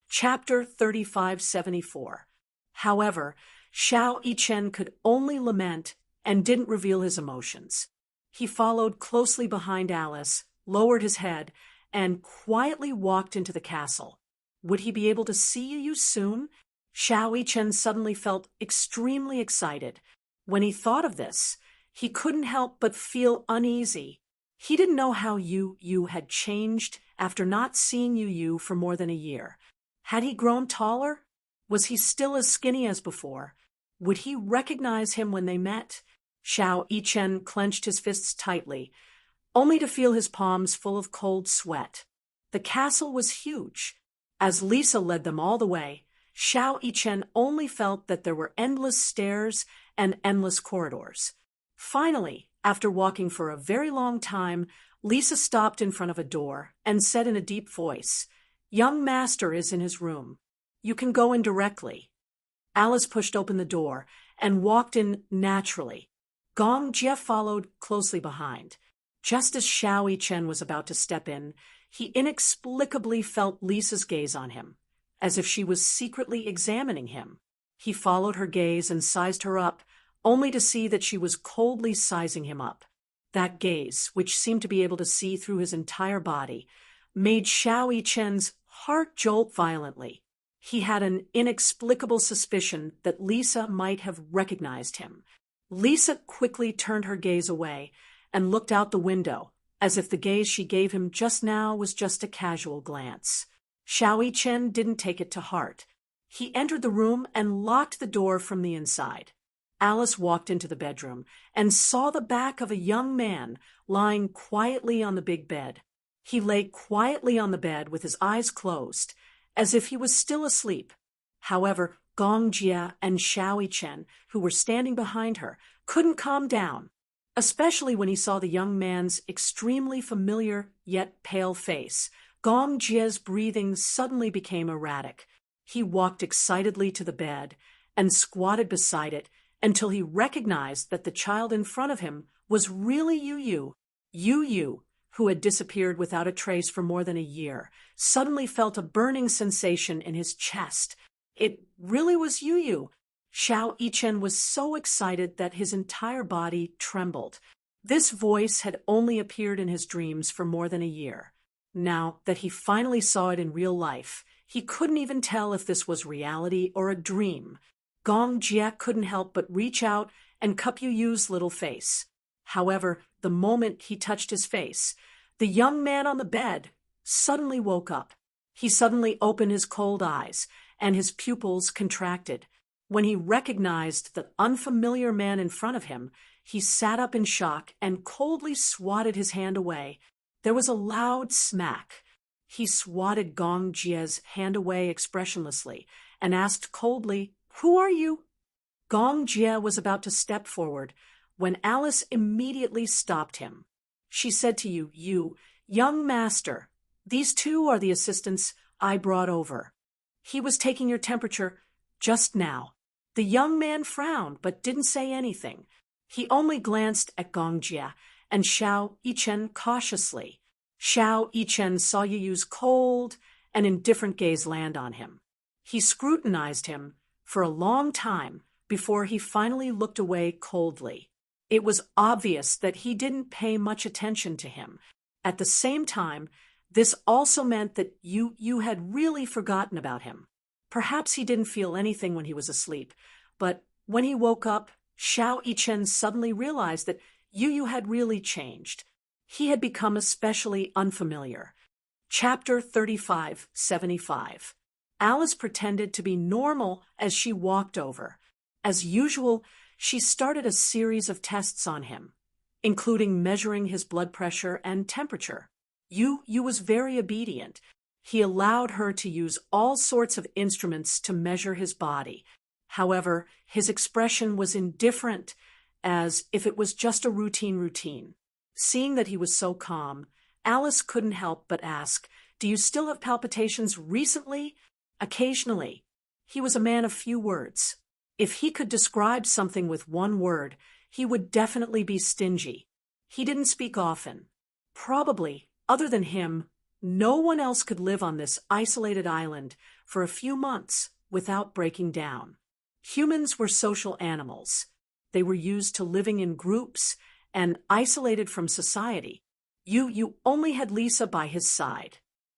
Chapter 3574. However, Xiao Yichen could only lament and didn't reveal his emotions. He followed closely behind Alice, lowered his head, and quietly walked into the castle. Would he be able to see Yu soon? Xiao Yichen suddenly felt extremely excited. When he thought of this, he couldn't help but feel uneasy. He didn't know how Yu had changed after not seeing Yu for more than a year. Had he grown taller? Was he still as skinny as before? Would he recognize him when they met? Xiao Yichen clenched his fists tightly, only to feel his palms full of cold sweat. The castle was huge. As Lisa led them all the way, Xiao Yichen only felt that there were endless stairs and endless corridors. Finally, after walking for a very long time, Lisa stopped in front of a door and said in a deep voice, "Young master is in his room. You can go in directly." Alice pushed open the door and walked in naturally. Gong Jie followed closely behind. Just as Xiao Yichen was about to step in, he inexplicably felt Lisa's gaze on him, as if she was secretly examining him. He followed her gaze and sized her up, only to see that she was coldly sizing him up. That gaze, which seemed to be able to see through his entire body, made Xiao Yichen's heart jolt violently. He had an inexplicable suspicion that Lisa might have recognized him. Lisa quickly turned her gaze away and looked out the window, as if the gaze she gave him just now was just a casual glance. Xiao Yichen didn't take it to heart. He entered the room and locked the door from the inside. Alice walked into the bedroom and saw the back of a young man lying quietly on the big bed. He lay quietly on the bed with his eyes closed, as if he was still asleep. However, Gong Jie and Xiao Yichen, who were standing behind her, couldn't calm down, especially when he saw the young man's extremely familiar yet pale face. Gong Jie's breathing suddenly became erratic. He walked excitedly to the bed and squatted beside it until he recognized that the child in front of him was really Yu. Yu, who had disappeared without a trace for more than a year, suddenly felt a burning sensation in his chest. It really was Yu. Xiao Yichen was so excited that his entire body trembled. This voice had only appeared in his dreams for more than a year. Now that he finally saw it in real life, he couldn't even tell if this was reality or a dream. Gong Jie couldn't help but reach out and cup Yu's little face. However, the moment he touched his face, the young man on the bed suddenly woke up. He suddenly opened his cold eyes, and his pupils contracted. When he recognized the unfamiliar man in front of him, he sat up in shock and coldly swatted his hand away. There was a loud smack. He swatted Gong Jie's hand away expressionlessly and asked coldly, "Who are you?" Gong Jie was about to step forward when Alice immediately stopped him. She said to Yu, "Young master, these two are the assistants I brought over. He was taking your temperature just now." The young man frowned but didn't say anything. He only glanced at Gong Jie and Xiao Yichen cautiously. Xiao Yichen saw Yu's cold and indifferent gaze land on him. He scrutinized him for a long time before he finally looked away coldly. It was obvious that he didn't pay much attention to him. At the same time, this also meant that Yu had really forgotten about him. Perhaps he didn't feel anything when he was asleep, but when he woke up, Xiao Yichen suddenly realized that Yu had really changed. He had become especially unfamiliar. Chapter 3575. Alice pretended to be normal as she walked over. As usual, she started a series of tests on him, including measuring his blood pressure and temperature. Yu was very obedient. He allowed her to use all sorts of instruments to measure his body. However, his expression was indifferent, as if it was just a routine. Seeing that he was so calm, Alice couldn't help but ask, "Do you still have palpitations recently?" "Occasionally." He was a man of few words. If he could describe something with one word, he would definitely be stingy. He didn't speak often. Probably, other than him, No one else could live on this isolated island for a few months without breaking down. Humans were social animals. They were used to living in groups and isolated from society. You only had Lisa by his side.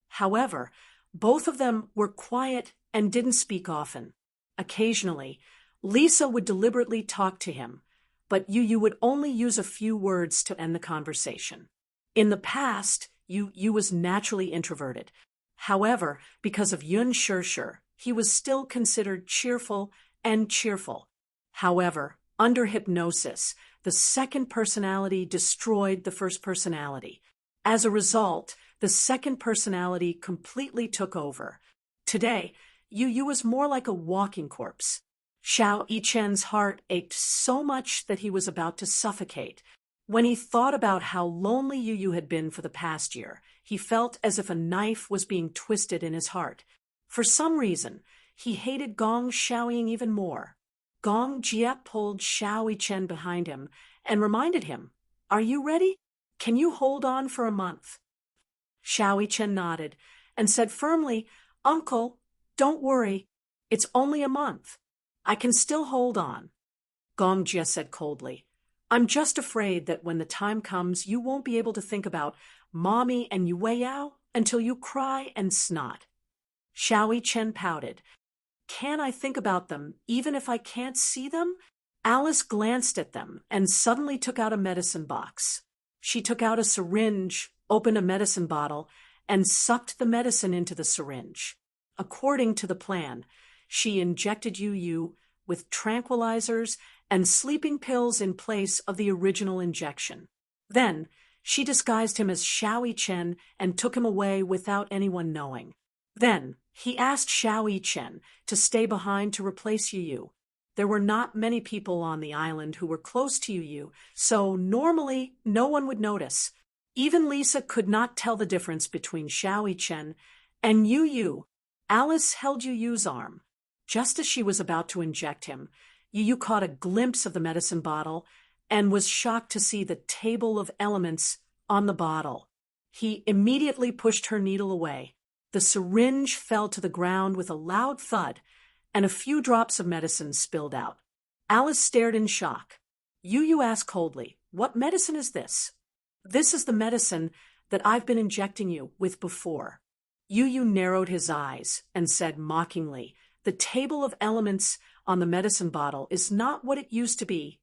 However, both of them were quiet and didn't speak often. Occasionally, Lisa would deliberately talk to him, but you would only use a few words to end the conversation. In the past, you was naturally introverted. However, because of Yun Shirshir, he was still considered cheerful and cheerful. However, under hypnosis, the second personality destroyed the first personality. As a result, the second personality completely took over. Today, Yu was more like a walking corpse. Xiao Yichen's heart ached so much that he was about to suffocate. When he thought about how lonely Yu had been for the past year, he felt as if a knife was being twisted in his heart. For some reason, he hated Gong Xiaoying even more. Gong Jie pulled Xiao Yichen behind him and reminded him, "Are you ready? Can you hold on for a month?" Xiao Yichen nodded and said firmly, "Uncle, don't worry. It's only a month. I can still hold on." Gong Jie said coldly, "I'm just afraid that when the time comes, you won't be able to think about Mommy and Yueyao until you cry and snot." Xiao Yichen pouted. "Can I think about them even if I can't see them?" Alice glanced at them and suddenly took out a medicine box. She took out a syringe, opened a medicine bottle, and sucked the medicine into the syringe. According to the plan, she injected Yu with tranquilizers and sleeping pills in place of the original injection. Then, she disguised him as Xiao Yichen and took him away without anyone knowing. Then, he asked Xiao Yichen to stay behind to replace Yu. There were not many people on the island who were close to Yu, so normally no one would notice. Even Lisa could not tell the difference between Xiao Yichen and Yu. Alice held Yu's arm. Just as she was about to inject him, Yu caught a glimpse of the medicine bottle and was shocked to see the table of elements on the bottle. He immediately pushed her needle away. The syringe fell to the ground with a loud thud, and a few drops of medicine spilled out. Alice stared in shock. Yu asked coldly, "What medicine is this?" "This is the medicine that I've been injecting you with before." Yu narrowed his eyes and said mockingly, "The table of elements on the medicine bottle is not what it used to be."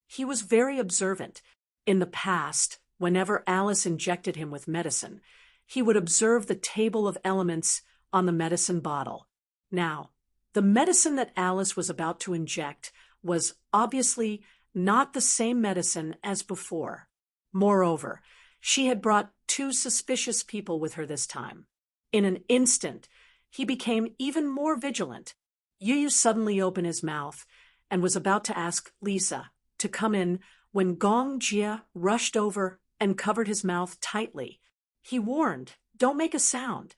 He was very observant. In the past, whenever Alice injected him with medicine, he would observe the table of elements on the medicine bottle. Now, the medicine that Alice was about to inject was obviously not the same medicine as before. Moreover, she had brought 2 suspicious people with her this time. In an instant, he became even more vigilant. Yu suddenly opened his mouth and was about to ask Lisa to come in when Gong Jie rushed over and covered his mouth tightly. He warned, "Don't make a sound."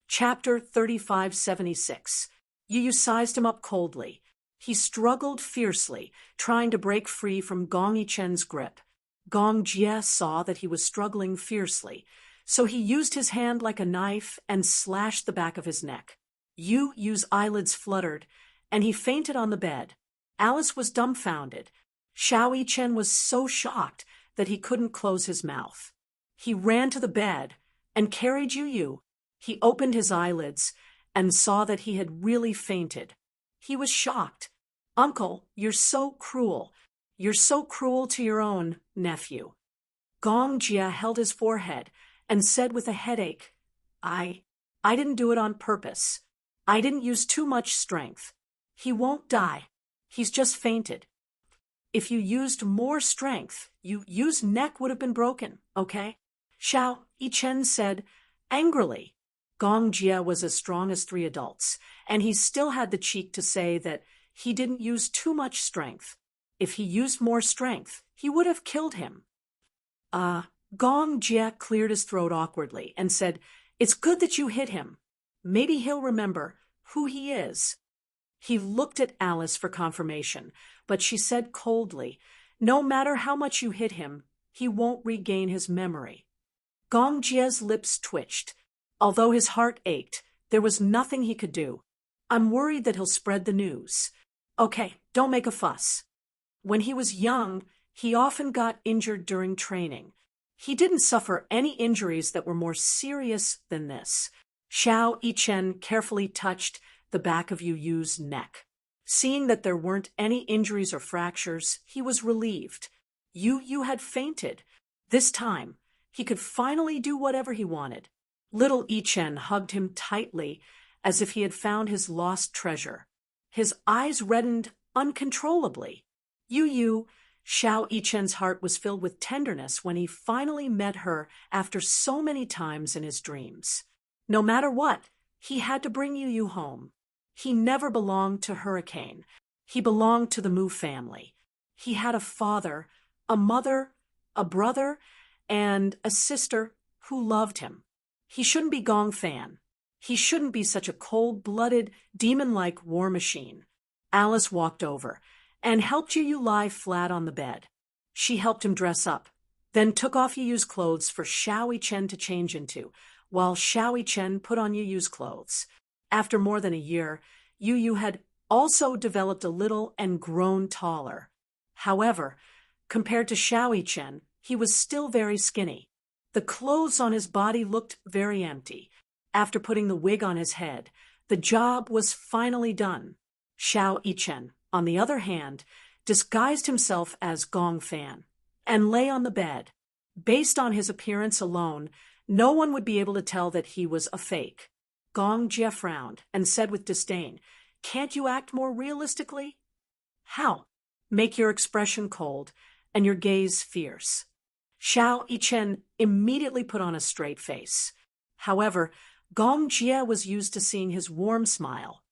Chapter 3576. Yu sized him up coldly. He struggled fiercely, trying to break free from Gong Yichen's grip. Gong Jie saw that he was struggling fiercely, so he used his hand like a knife and slashed the back of his neck. Yu's eyelids fluttered, and he fainted on the bed. Alice was dumbfounded. Xiao Yichen was so shocked that he couldn't close his mouth. He ran to the bed and carried Yu. He opened his eyelids and saw that he had really fainted. He was shocked. "Uncle, you're so cruel. You're so cruel to your own nephew." Gong Jie held his forehead and said with a headache, I didn't do it on purpose. I didn't use too much strength. He won't die. He's just fainted. If you used more strength, Yu's neck would have been broken, okay?" Xiao Yichen said angrily. Gong Jie was as strong as 3 adults, and he still had the cheek to say that he didn't use too much strength. If he used more strength, he would have killed him. Gong Jie cleared his throat awkwardly and said, "It's good that you hit him. Maybe he'll remember who he is." He looked at Alice for confirmation, but she said coldly, "No matter how much you hit him, he won't regain his memory." Gong Jie's lips twitched. Although his heart ached, there was nothing he could do. I'm worried that he'll spread the news. Okay, don't make a fuss. When he was young, he often got injured during training. He didn't suffer any injuries that were more serious than this. Xiao Yichen carefully touched the back of Yu Yu's neck. Seeing that there weren't any injuries or fractures, he was relieved. Yu Yu had fainted. This time, he could finally do whatever he wanted. Little Yichen hugged him tightly as if he had found his lost treasure. His eyes reddened uncontrollably. Xiao Yichen's heart was filled with tenderness when he finally met her after so many times in his dreams. No matter what, he had to bring Yu Yu home. He never belonged to Hurricane. He belonged to the Mu family. He had a father, a mother, a brother, and a sister who loved him. He shouldn't be Gong Fan. He shouldn't be such a cold-blooded, demon-like war machine. Alice walked over and helped Yu Yu lie flat on the bed. She helped him dress up, then took off Yu Yu's clothes for Xiao Yichen to change into, while Xiao Yichen put on Yu Yu's clothes. After more than a year, Yu Yu had also developed a little and grown taller. However, compared to Xiao Yichen, he was still very skinny. The clothes on his body looked very empty. After putting the wig on his head, the job was finally done. Xiao Yichen, on the other hand, disguised himself as Gong Fan and lay on the bed. Based on his appearance alone, no one would be able to tell that he was a fake. Gong Jie frowned and said with disdain, "Can't you act more realistically?" "How?" "Make your expression cold and your gaze fierce." Xiao Yichen immediately put on a straight face. However, Gong Jie was used to seeing his warm smile.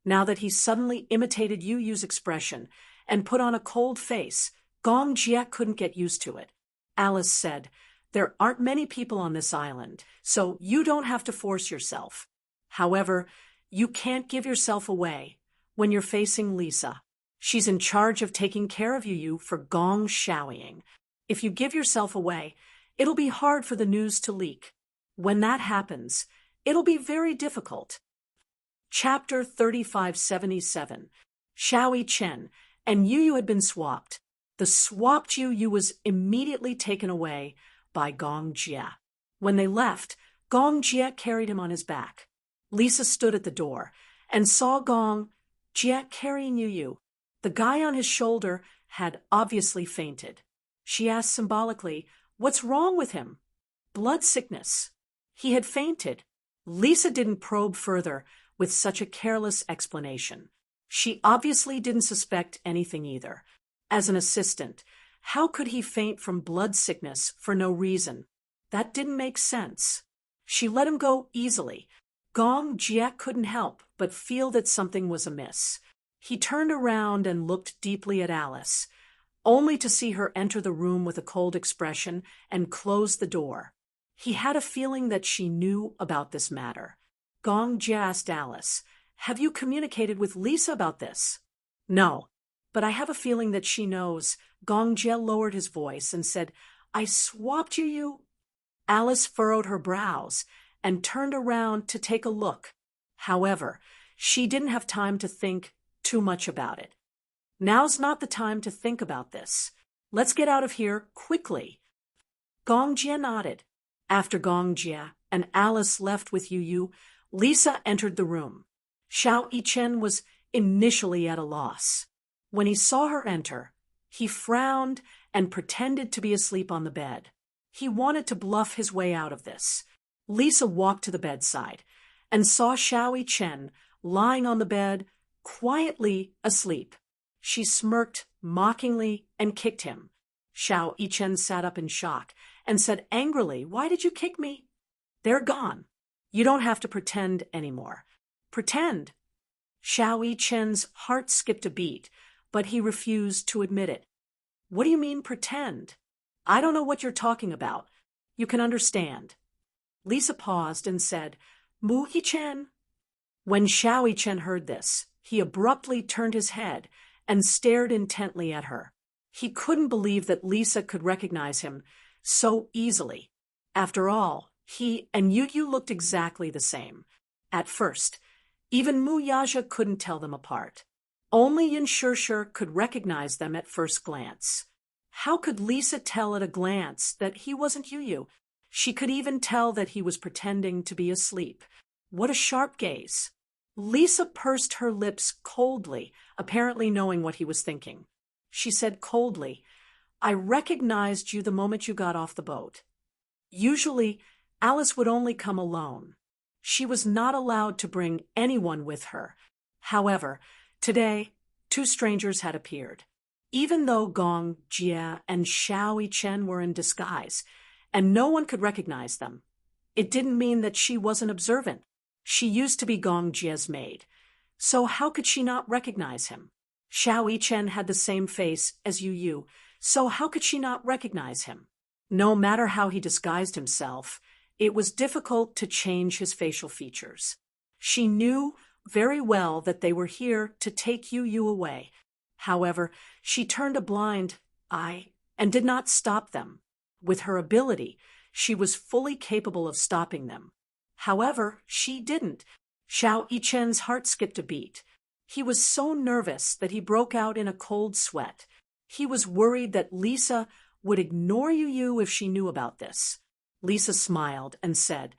Now that he suddenly imitated Yu Yu's expression and put on a cold face, Gong Jie couldn't get used to it. Alice said, "There aren't many people on this island, so you don't have to force yourself. However, you can't give yourself away when you're facing Lisa. She's in charge of taking care of Yu Yu for Gong Shaoying. If you give yourself away, it'll be hard for the news to leak. When that happens, it'll be very difficult." Chapter 3577. Xiao Yichen and Yu Yu had been swapped. The swapped Yu Yu was immediately taken away by Gong Jie. When they left, Gong Jie carried him on his back. Lisa stood at the door and saw Gong Jie carrying Yu Yu. The guy on his shoulder had obviously fainted. She asked symbolically, "What's wrong with him?" "Blood sickness." He had fainted. Lisa didn't probe further with such a careless explanation. She obviously didn't suspect anything either. As an assistant, how could he faint from blood sickness for no reason? That didn't make sense. She let him go easily. Gong Jie couldn't help but feel that something was amiss. He turned around and looked deeply at Alice, only to see her enter the room with a cold expression and close the door. He had a feeling that she knew about this matter. Gong Jie asked Alice, "Have you communicated with Lisa about this?" "No, but I have a feeling that she knows." Gong Jie lowered his voice and said, "I swapped you." Alice furrowed her brows and turned around to take a look. However, she didn't have time to think too much about it. "Now's not the time to think about this. Let's get out of here quickly." Gong Jie nodded. After Gong Jie and Alice left with Yu Yu, Lisa entered the room. Xiao Yichen was initially at a loss. When he saw her enter, he frowned and pretended to be asleep on the bed. He wanted to bluff his way out of this. Lisa walked to the bedside and saw Xiao Yichen lying on the bed, quietly asleep. She smirked mockingly and kicked him. Xiao Yichen sat up in shock and said angrily, "Why did you kick me?" "They're gone. You don't have to pretend anymore." "Pretend?" Xiao Yichen's heart skipped a beat, but he refused to admit it. "What do you mean, pretend? I don't know what you're talking about. You can understand." Lisa paused and said, "Mu Yichen." When Xiao Yichen heard this, he abruptly turned his head and stared intently at her. He couldn't believe that Lisa could recognize him so easily. After all, he and Yu looked exactly the same. At first, even Mu Yaja couldn't tell them apart. Only Yin Shirshir could recognize them at first glance. How could Lisa tell at a glance that he wasn't Yu? She could even tell that he was pretending to be asleep. What a sharp gaze. Lisa pursed her lips coldly, apparently knowing what he was thinking. She said coldly, "I recognized you the moment you got off the boat." Usually, Alice would only come alone. She was not allowed to bring anyone with her. However, today, two strangers had appeared. Even though Gong Jia and Xiao Yichen were in disguise, and no one could recognize them, it didn't mean that she wasn't observant. She used to be Gong Jia's maid. So how could she not recognize him? Xiao Yichen had the same face as Yu, so how could she not recognize him? No matter how he disguised himself, it was difficult to change his facial features. She knew very well that they were here to take Yu away. However, she turned a blind eye and did not stop them. With her ability, she was fully capable of stopping them. However, she didn't. Xiao Yichen's heart skipped a beat. He was so nervous that he broke out in a cold sweat. He was worried that Lisa would ignore Yu if she knew about this. Lisa smiled and said,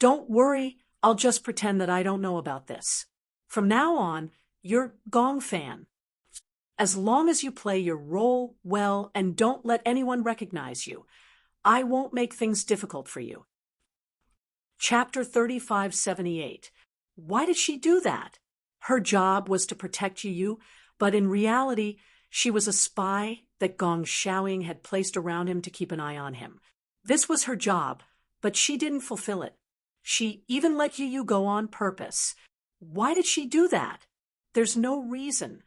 "Don't worry, I'll just pretend that I don't know about this. From now on, you're Gong Fan. As long as you play your role well and don't let anyone recognize you, I won't make things difficult for you." Chapter 3578. Why did she do that? Her job was to protect Yu, but in reality, she was a spy that Gong Xiaoying had placed around him to keep an eye on him. This was her job, but she didn't fulfill it. She even let Yu go on purpose. Why did she do that? There's no reason.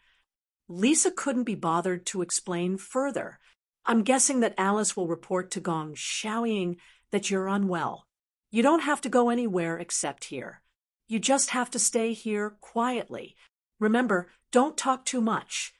Lisa couldn't be bothered to explain further. "I'm guessing that Alice will report to Gong Xiaoying that you're unwell. You don't have to go anywhere except here. You just have to stay here quietly. Remember, don't talk too much."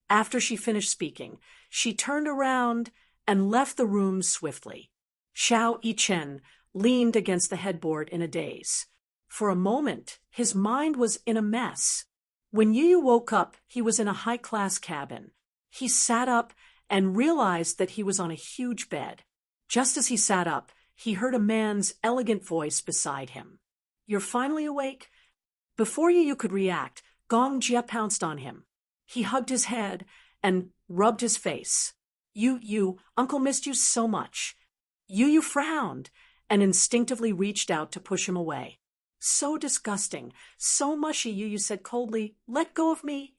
After she finished speaking, she turned around and left the room swiftly. Xiao Yichen leaned against the headboard in a daze. For a moment, his mind was in a mess. When Yu woke up, he was in a high-class cabin. He sat up and realized that he was on a huge bed. Just as he sat up, he heard a man's elegant voice beside him. "You're finally awake?" Before Yu could react, Gong Jia pounced on him. He hugged his head and rubbed his face. Yu, Uncle missed you so much." Yu frowned and instinctively reached out to push him away. "So disgusting, so mushy," Yu said coldly. "Let go of me."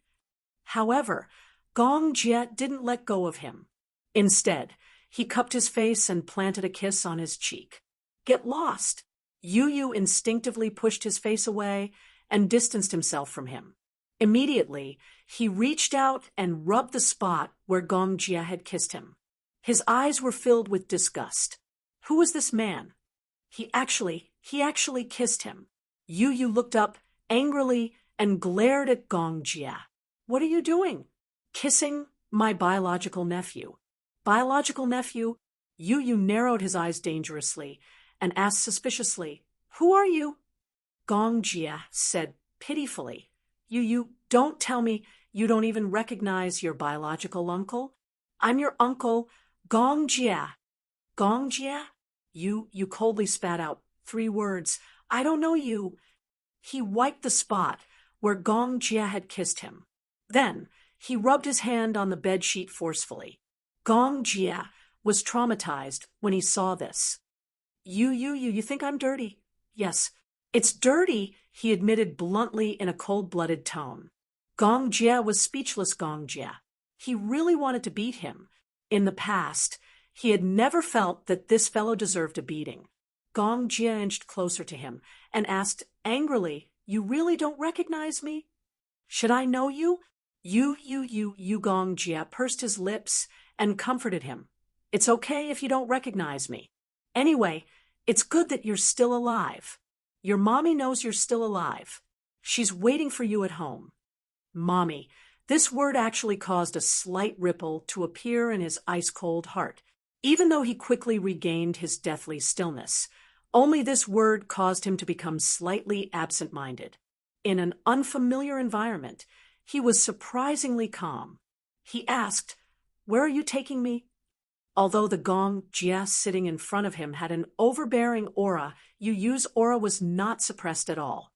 However, Gong Jia didn't let go of him. Instead, he cupped his face and planted a kiss on his cheek. "Get lost." Yu instinctively pushed his face away and distanced himself from him. Immediately, he reached out and rubbed the spot where Gong Jia had kissed him. His eyes were filled with disgust. Who was this man? He actually kissed him. Yu looked up angrily and glared at Gong Jia. "What are you doing?" "Kissing my biological nephew." "Biological nephew?" Yu narrowed his eyes dangerously and asked suspiciously, "Who are you?" Gong Jia said pitifully, You don't tell me you don't even recognize your biological uncle? I'm your uncle, Gong Jia." "Gong Jia?" Yu coldly spat out 3 words. "I don't know you." He wiped the spot where Gong Jia had kissed him. Then he rubbed his hand on the bedsheet forcefully. Gong Jia was traumatized when he saw this. You think I'm dirty?" "Yes, it's dirty," he admitted bluntly in a cold-blooded tone. Gong Jia was speechless. Gong Jia. He really wanted to beat him. In the past, he had never felt that this fellow deserved a beating. Gong Jia inched closer to him and asked angrily, "You really don't recognize me?" "Should I know you?" You Gong Jia pursed his lips and comforted him. "It's okay if you don't recognize me. Anyway, it's good that you're still alive. Your mommy knows you're still alive. She's waiting for you at home." Mommy. This word actually caused a slight ripple to appear in his ice-cold heart. Even though he quickly regained his deathly stillness, only this word caused him to become slightly absent-minded. In an unfamiliar environment, he was surprisingly calm. He asked, "Where are you taking me?" Although the gong Jia sitting in front of him had an overbearing aura, Yu Yu's aura was not suppressed at all.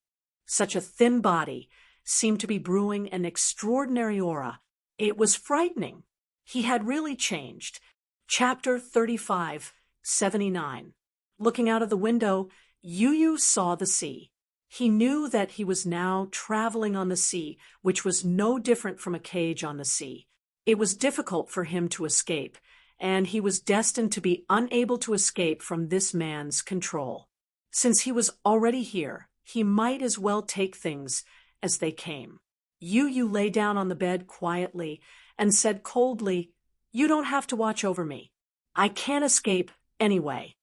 Such a thin body seemed to be brewing an extraordinary aura. It was frightening. He had really changed. Chapter 35, 79. Looking out of the window, Yu Yu saw the sea. He knew that he was now traveling on the sea, which was no different from a cage on the sea. It was difficult for him to escape, and he was destined to be unable to escape from this man's control. Since he was already here, he might as well take things as they came. Yu Yu lay down on the bed quietly and said coldly, "You don't have to watch over me. I can't escape anyway."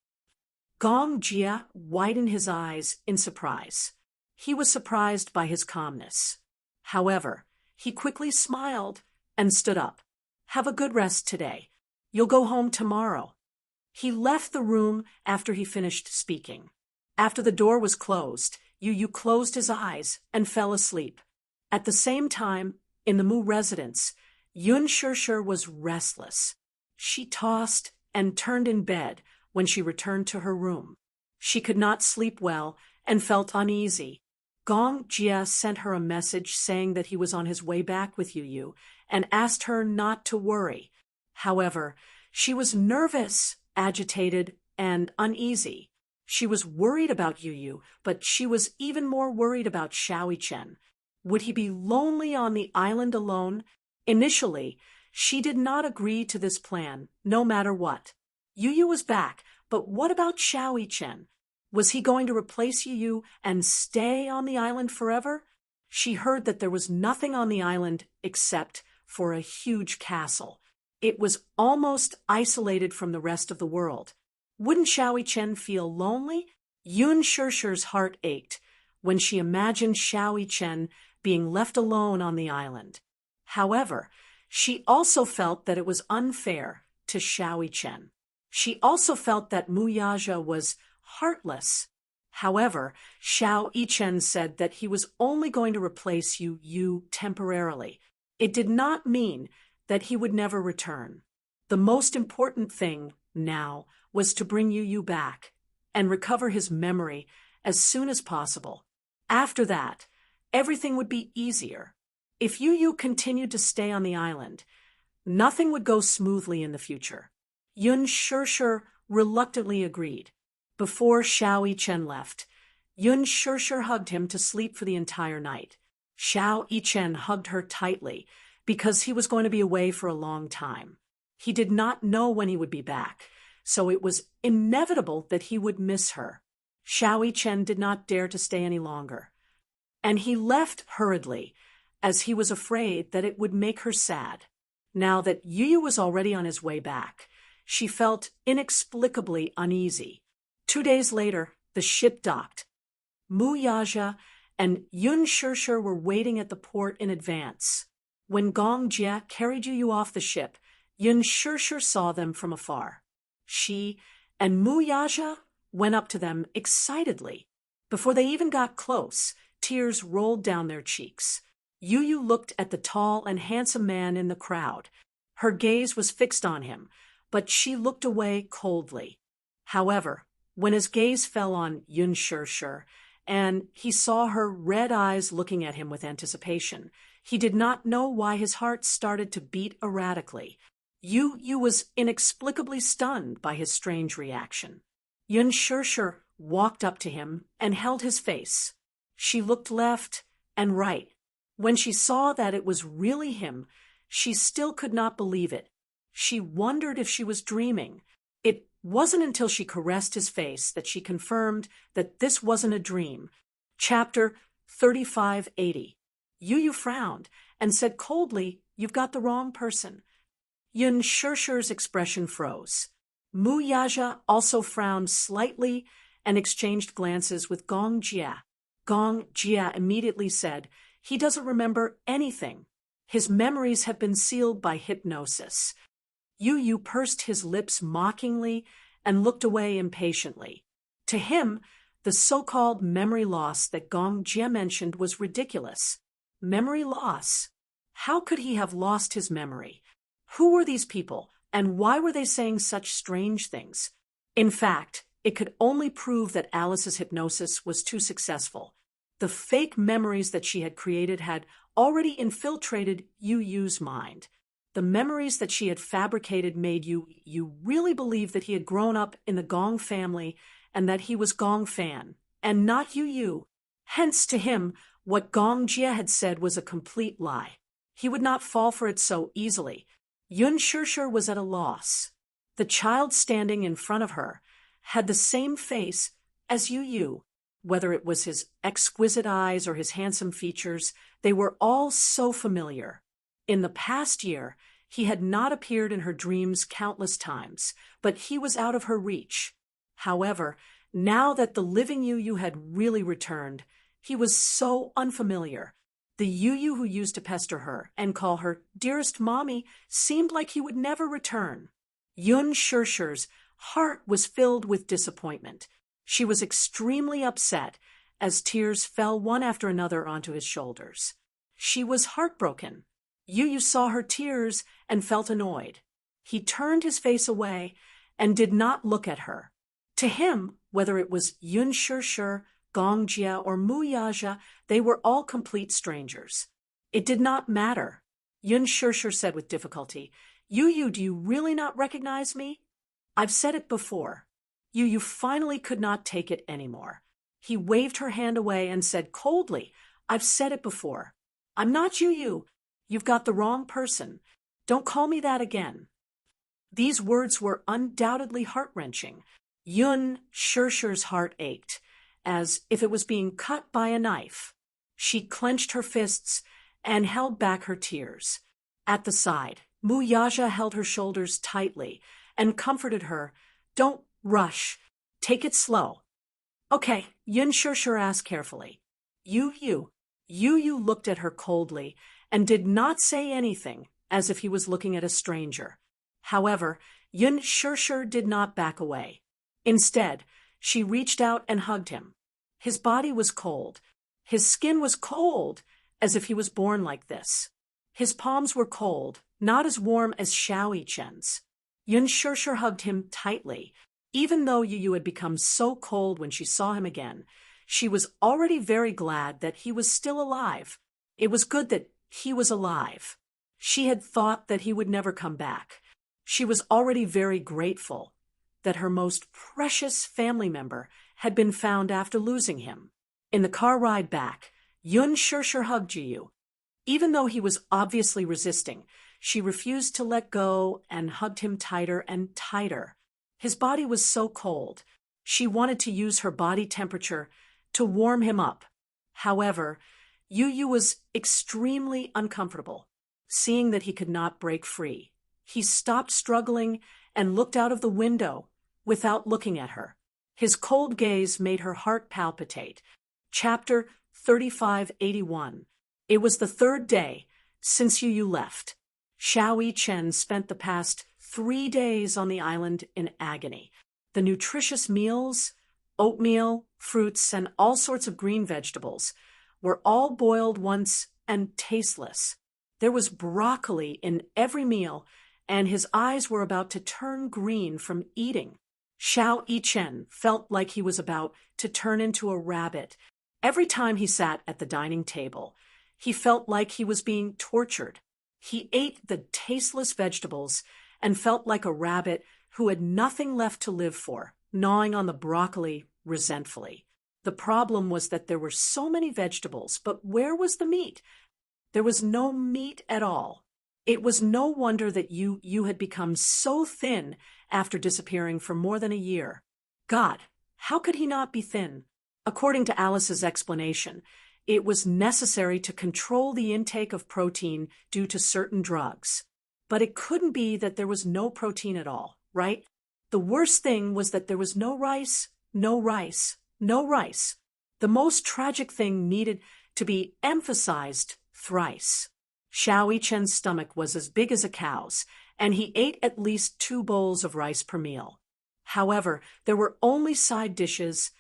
Gong Jia widened his eyes in surprise. He was surprised by his calmness. However, he quickly smiled and stood up. "Have a good rest today. You'll go home tomorrow." He left the room after he finished speaking. After the door was closed, Yu Yu closed his eyes and fell asleep. At the same time, in the Mu residence, Yun Shishir was restless. She tossed and turned in bed when she returned to her room. She could not sleep well and felt uneasy. Gong Jia sent her a message saying that he was on his way back with Yu Yu and asked her not to worry. However, she was nervous, agitated, and uneasy. She was worried about Yu Yu, but she was even more worried about Xiao Chen. Would he be lonely on the island alone? Initially, she did not agree to this plan, no matter what. Yu Yu was back, but what about Xiao Chen? Was he going to replace Yu Yu and stay on the island forever? She heard that there was nothing on the island except for a huge castle. It was almost isolated from the rest of the world. Wouldn't Xiao Chen feel lonely? Yun Shishir's heart ached when she imagined Xiao Chen being left alone on the island. However, she also felt that it was unfair to Xiao Chen. She also felt that Mu Yaja was heartless. However, Xiao Chen said that he was only going to replace Yu Yu temporarily. It did not mean that he would never return. The most important thing now was to bring Yu Yu back and recover his memory as soon as possible. After that, everything would be easier. If Yu Yu continued to stay on the island, nothing would go smoothly in the future. Yun Shishir reluctantly agreed. Before Xiao Chen left, Yun Shishir hugged him to sleep for the entire night. Xiao Chen hugged her tightly because he was going to be away for a long time. He did not know when he would be back, so it was inevitable that he would miss her. Xiao Chen did not dare to stay any longer, and he left hurriedly, as he was afraid that it would make her sad. Now that Yu Yu was already on his way back, she felt inexplicably uneasy. 2 days later, the ship docked. Mu Yaja and Yun Shishir were waiting at the port in advance. When Gong Jia carried Yu Yu off the ship, Yun Shishir saw them from afar. She and Mu Yaja went up to them excitedly. Before they even got close, tears rolled down their cheeks. Yu Yu looked at the tall and handsome man in the crowd. Her gaze was fixed on him, but she looked away coldly. However, when his gaze fell on Yun Shishir, and he saw her red eyes looking at him with anticipation, he did not know why his heart started to beat erratically. Yu Yu was inexplicably stunned by his strange reaction. Yun Shishir walked up to him and held his face. She looked left and right. When she saw that it was really him, she still could not believe it. She wondered if she was dreaming. It wasn't until she caressed his face that she confirmed that this wasn't a dream. Chapter 3580. Yu Yu frowned and said coldly, "You've got the wrong person." Yun Shishir's expression froze. Mu Yaja also frowned slightly and exchanged glances with Gong Jia. Gong Jia immediately said, "He doesn't remember anything. His memories have been sealed by hypnosis." Yu pursed his lips mockingly and looked away impatiently. To him, the so-called memory loss that Gong Jie mentioned was ridiculous. Memory loss? How could he have lost his memory? Who were these people, and why were they saying such strange things? In fact, it could only prove that Alice's hypnosis was too successful. The fake memories that she had created had already infiltrated Yu's mind. The memories that she had fabricated made Yu really believe that he had grown up in the Gong family and that he was Gong Fan, and not Yu. Hence, to him, what Gong Jie had said was a complete lie. He would not fall for it so easily. Yun Shishir was at a loss. The child standing in front of her had the same face as Yu. Whether it was his exquisite eyes or his handsome features, they were all so familiar. In the past year, he had not appeared in her dreams countless times, but he was out of her reach. However, now that the living Yu had really returned, he was so unfamiliar. The Yu who used to pester her and call her dearest mommy seemed like he would never return. Yun Shishir's heart was filled with disappointment. She was extremely upset as tears fell one after another onto his shoulders. She was heartbroken. Yu saw her tears and felt annoyed. He turned his face away and did not look at her. To him, whether it was Yun Shishir, Gong Jie, or Mu Yaja, they were all complete strangers. It did not matter. Yun Shishir said with difficulty, Yu, do you really not recognize me? I've said it before. Yu finally could not take it anymore. He waved her hand away and said coldly, I've said it before. I'm not Yu. You've got the wrong person. Don't call me that again. These words were undoubtedly heart-wrenching. Yun Shishir's heart ached, as if it was being cut by a knife. She clenched her fists and held back her tears. At the side, Mu Yaja held her shoulders tightly and comforted her. Don't rush. Take it slow. Okay, Yun Shishir asked carefully. Yu looked at her coldly and did not say anything, as if he was looking at a stranger. However, Yun Shishir did not back away. Instead, she reached out and hugged him. His body was cold. His skin was cold, as if he was born like this. His palms were cold, not as warm as Xiao Yichen's. Yun Shishir hugged him tightly. Even though Yu had become so cold when she saw him again, she was already very glad that he was still alive. It was good that he was alive. She had thought that he would never come back. She was already very grateful that her most precious family member had been found after losing him. In the car ride back, Yun Shishir hugged Yu. Even though he was obviously resisting, she refused to let go and hugged him tighter and tighter. His body was so cold. She wanted to use her body temperature to warm him up. However, Yu was extremely uncomfortable, seeing that he could not break free. He stopped struggling and looked out of the window without looking at her. His cold gaze made her heart palpitate. Chapter 3581. It was the third day since Yu left. Xiao Yichen spent the past 3 days on the island in agony. The nutritious meals, oatmeal, fruits, and all sorts of green vegetables were all boiled once and tasteless. There was broccoli in every meal, and his eyes were about to turn green from eating. Xiao Yichen felt like he was about to turn into a rabbit. Every time he sat at the dining table, he felt like he was being tortured. He ate the tasteless vegetables and felt like a rabbit who had nothing left to live for, gnawing on the broccoli resentfully. The problem was that there were so many vegetables, but where was the meat? There was no meat at all. It was no wonder that Yu had become so thin after disappearing for more than a year. God, how could he not be thin? According to Alice's explanation, it was necessary to control the intake of protein due to certain drugs. But it couldn't be that there was no protein at all, right? The worst thing was that there was no rice, no rice, no rice. The most tragic thing needed to be emphasized thrice. Xiao Yichen's stomach was as big as a cow's, and he ate at least 2 bowls of rice per meal. However, there were only side dishes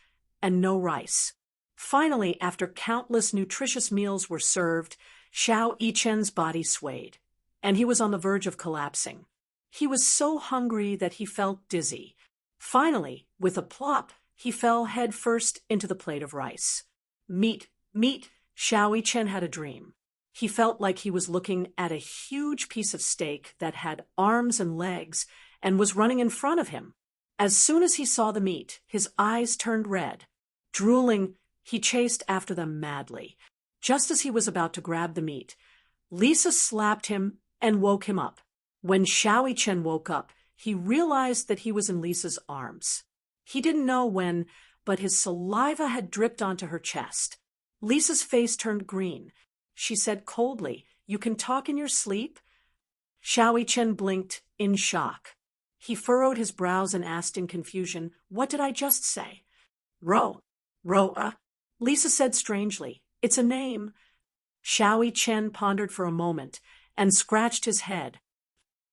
and no rice. Finally, after countless nutritious meals were served, Xiao Yichen's body swayed, and he was on the verge of collapsing. He was so hungry that he felt dizzy. Finally, with a plop, he fell head first into the plate of rice. Meat, meat, Xiao Yichen had a dream. He felt like he was looking at a huge piece of steak that had arms and legs and was running in front of him. As soon as he saw the meat, his eyes turned red. Drooling, he chased after them madly. Just as he was about to grab the meat, Lisa slapped him and woke him up. When Xiao Yichen woke up, he realized that he was in Lisa's arms. He didn't know when, but his saliva had dripped onto her chest. Lisa's face turned green. She said coldly, "You can talk in your sleep?" Xiao Yichen blinked in shock. He furrowed his brows and asked in confusion, "What did I just say?" Roa. Lisa said strangely, "It's a name." Xiao Yichen pondered for a moment and scratched his head.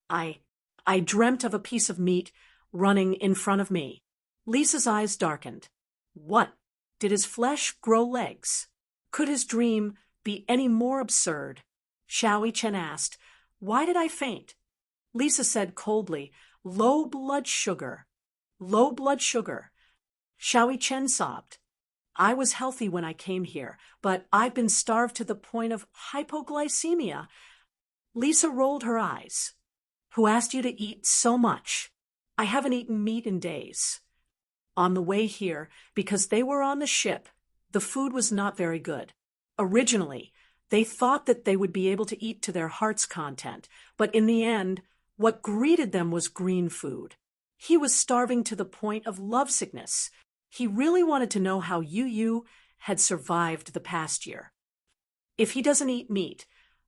I dreamt of a piece of meat running in front of me. Lisa's eyes darkened. What? Did his flesh grow legs? Could his dream be any more absurd? Xiao Yichen asked, "Why did I faint?" Lisa said coldly, "Low blood sugar. Low blood sugar." Xiao Yichen sobbed. "I was healthy when I came here, but I've been starved to the point of hypoglycemia." Lisa rolled her eyes. "Who asked you to eat so much?" "I haven't eaten meat in days." On the way here, because they were on the ship, the food was not very good. Originally, they thought that they would be able to eat to their heart's content, but in the end, what greeted them was green food. He was starving to the point of lovesickness. He really wanted to know how Yu had survived the past year. If he doesn't eat meat,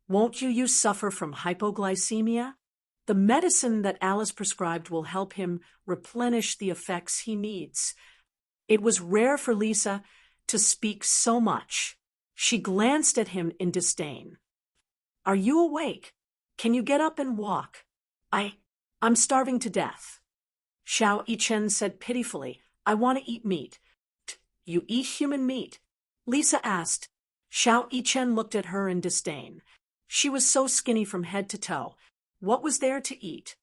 won't Yu suffer from hypoglycemia? The medicine that Alice prescribed will help him replenish the effects he needs. It was rare for Lisa to speak so much. She glanced at him in disdain. "Are you awake? Can you get up and walk?" I'm starving to death." Xiao Yichen said pitifully, "I want to eat meat." "You eat human meat?" Lisa asked. Xiao Yichen looked at her in disdain. She was so skinny from head to toe. What was there to eat?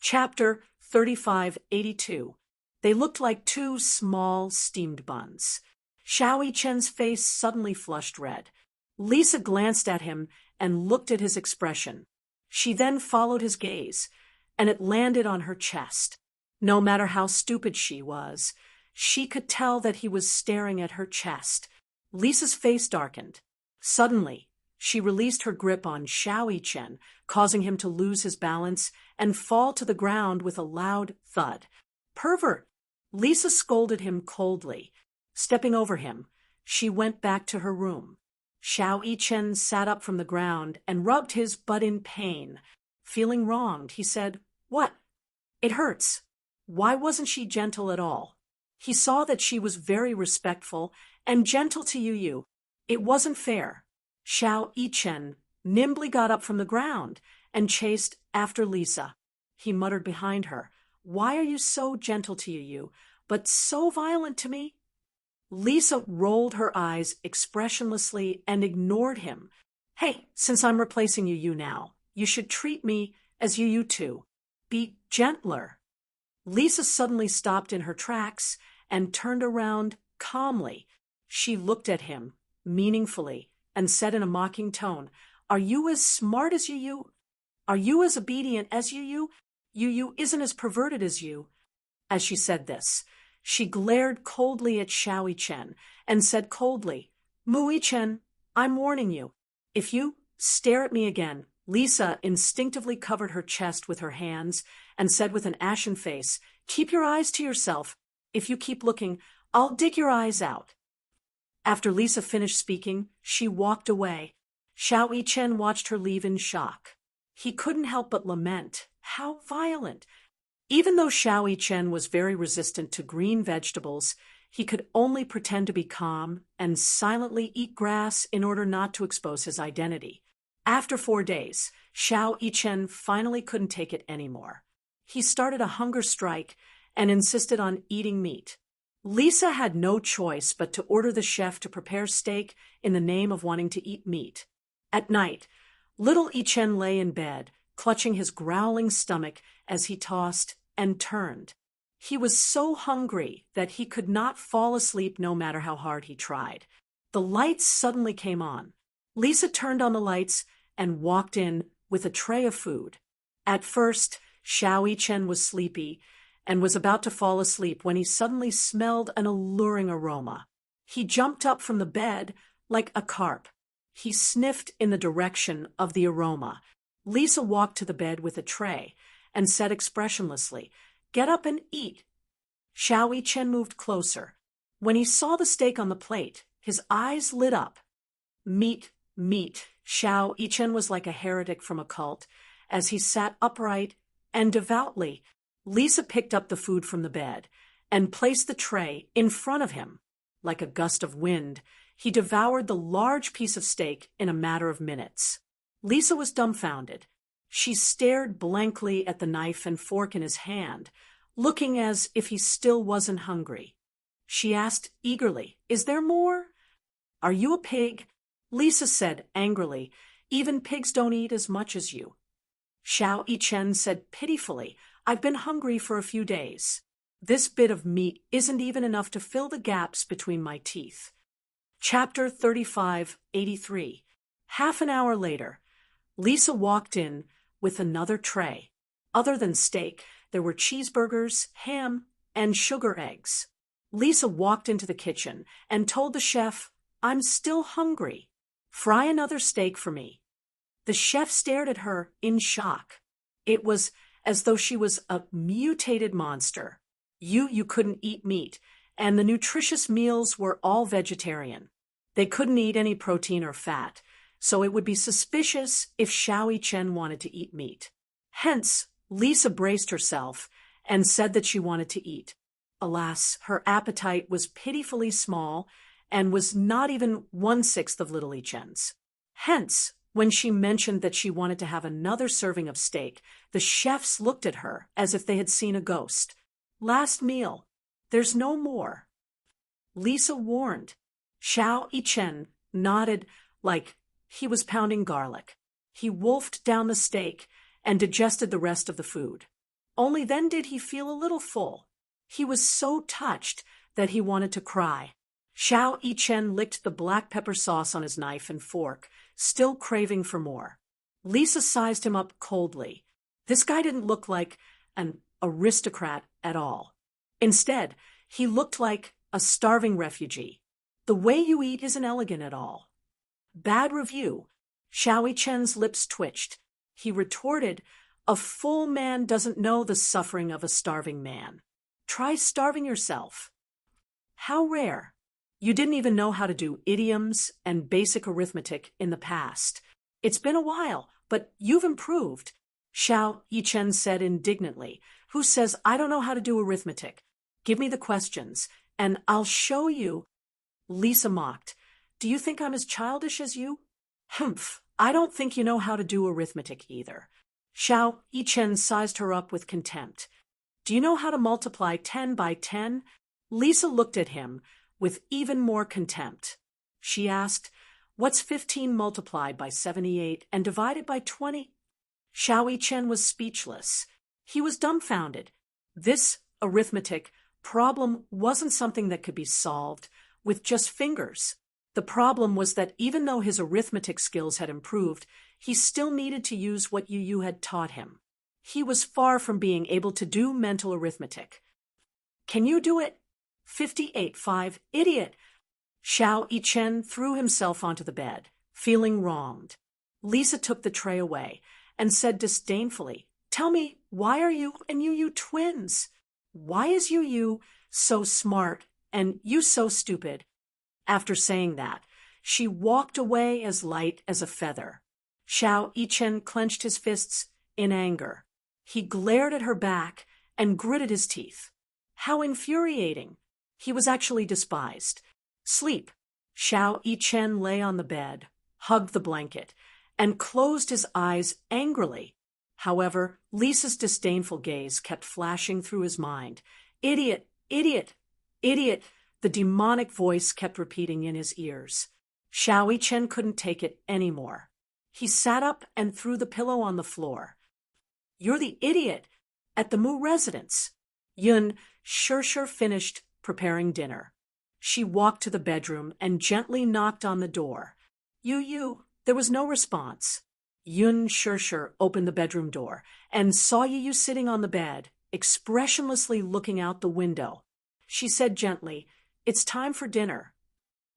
Chapter 3582. They looked like 2 small steamed buns. Xiao Yichen's face suddenly flushed red. Lisa glanced at him and looked at his expression. She then followed his gaze, and it landed on her chest. No matter how stupid she was, she could tell that he was staring at her chest. Lisa's face darkened. Suddenly, she released her grip on Xiao Yichen, causing him to lose his balance and fall to the ground with a loud thud. "Pervert!" Lisa scolded him coldly. Stepping over him, she went back to her room. Xiao Yichen sat up from the ground and rubbed his butt in pain. Feeling wronged, he said, "What? It hurts." Why wasn't she gentle at all? He saw that she was very respectful and gentle to Yu. It wasn't fair. Xiao Yichen nimbly got up from the ground and chased after Lisa. He muttered behind her, "Why are you so gentle to Yu, but so violent to me?" Lisa rolled her eyes expressionlessly and ignored him. "Hey, since I'm replacing Yu now, you should treat me as Yu too. Be gentler." Lisa suddenly stopped in her tracks and turned around calmly. She looked at him meaningfully and said in a mocking tone, "Are you as smart as Yu? Are you as obedient as Yu? Yu isn't as perverted as you." As she said this, she glared coldly at Xiao Yichen and said coldly, "Mu Yichen, I'm warning you. If you stare at me again." Lisa instinctively covered her chest with her hands and said with an ashen face, "Keep your eyes to yourself. If you keep looking, I'll dig your eyes out." After Lisa finished speaking, she walked away. Xiao Yichen watched her leave in shock. He couldn't help but lament. How violent! Even though Xiao Yichen was very resistant to green vegetables, he could only pretend to be calm and silently eat grass in order not to expose his identity. After 4 days, Xiao Yichen finally couldn't take it anymore. He started a hunger strike and insisted on eating meat. Lisa had no choice but to order the chef to prepare steak in the name of wanting to eat meat. At night, little Yichen lay in bed, clutching his growling stomach as he tossed and turned. He was so hungry that he could not fall asleep no matter how hard he tried. The lights suddenly came on. Lisa turned on the lights and walked in with a tray of food. At first, Xiao Yichen was sleepy and was about to fall asleep when he suddenly smelled an alluring aroma. He jumped up from the bed like a carp. He sniffed in the direction of the aroma. Lisa walked to the bed with a tray and said expressionlessly, "Get up and eat." Xiao Yichen moved closer. When he saw the steak on the plate, his eyes lit up. Meat, meat. Xiao Yichen was like a heretic from a cult as he sat upright and devoutly. Lisa picked up the food from the bed and placed the tray in front of him. Like a gust of wind, he devoured the large piece of steak in a matter of minutes. Lisa was dumbfounded. She stared blankly at the knife and fork in his hand, looking as if he still wasn't hungry. She asked eagerly, "Is there more?" "Are you a pig?" Lisa said angrily, "Even pigs don't eat as much as you." Xiao Yichen said pitifully, "I've been hungry for a few days. This bit of meat isn't even enough to fill the gaps between my teeth." Chapter 3583. Half an hour later, Lisa walked in with another tray. Other than steak, there were cheeseburgers, ham, and sugar eggs. Lisa walked into the kitchen and told the chef, "I'm still hungry. Fry another steak for me." The chef stared at her in shock. It was as though she was a mutated monster. You couldn't eat meat, and the nutritious meals were all vegetarian. They couldn't eat any protein or fat, so it would be suspicious if Xiao Yichen wanted to eat meat. Hence, Lisa braced herself and said that she wanted to eat. Alas, her appetite was pitifully small and was not even 1/6 of little Yichen's. Hence, when she mentioned that she wanted to have another serving of steak, the chefs looked at her as if they had seen a ghost. "Last meal. There's no more," Lisa warned. Xiao Yichen nodded like he was pounding garlic. He wolfed down the steak and digested the rest of the food. Only then did he feel a little full. He was so touched that he wanted to cry. Xiao Yichen licked the black pepper sauce on his knife and fork, still craving for more. Lisa sized him up coldly. This guy didn't look like an aristocrat at all. Instead, he looked like a starving refugee. "The way you eat isn't elegant at all." "Bad review." Xiao Yichen's lips twitched. He retorted, "A full man doesn't know the suffering of a starving man. Try starving yourself." "How rare. You didn't even know how to do idioms and basic arithmetic in the past. It's been a while, but you've improved," Xiao Yichen said indignantly. "Who says I don't know how to do arithmetic? Give me the questions, and I'll show you." Lisa mocked. "Do you think I'm as childish as you?" "Humph, I don't think you know how to do arithmetic either." Xiao Yichen sized her up with contempt. "Do you know how to multiply 10 by 10? Lisa looked at him with even more contempt. She asked, "What's 15 multiplied by 78 and divided by 20? Xiao Yichen was speechless. He was dumbfounded. This arithmetic problem wasn't something that could be solved with just fingers. The problem was that even though his arithmetic skills had improved, he still needed to use what Yu had taught him. He was far from being able to do mental arithmetic. "Can you do it?" 58.5, idiot. Xiao Yichen threw himself onto the bed, feeling wronged. Lisa took the tray away and said disdainfully, "Tell me, why are you and Yu twins? Why is Yu so smart and you so stupid?" After saying that, she walked away as light as a feather. Xiao Yichen clenched his fists in anger. He glared at her back and gritted his teeth. How infuriating! He was actually despised. "Sleep." Xiao Yichen lay on the bed, hugged the blanket, and closed his eyes angrily. However, Lisa's disdainful gaze kept flashing through his mind. Idiot, idiot, idiot, the demonic voice kept repeating in his ears. Xiao Yichen couldn't take it anymore. He sat up and threw the pillow on the floor. You're the idiot at the Mu residence. Yun Shirshir finished preparing dinner. She walked to the bedroom and gently knocked on the door. You. There was no response. Yun Shirshir opened the bedroom door and saw Yu sitting on the bed, expressionlessly looking out the window. She said gently, "It's time for dinner."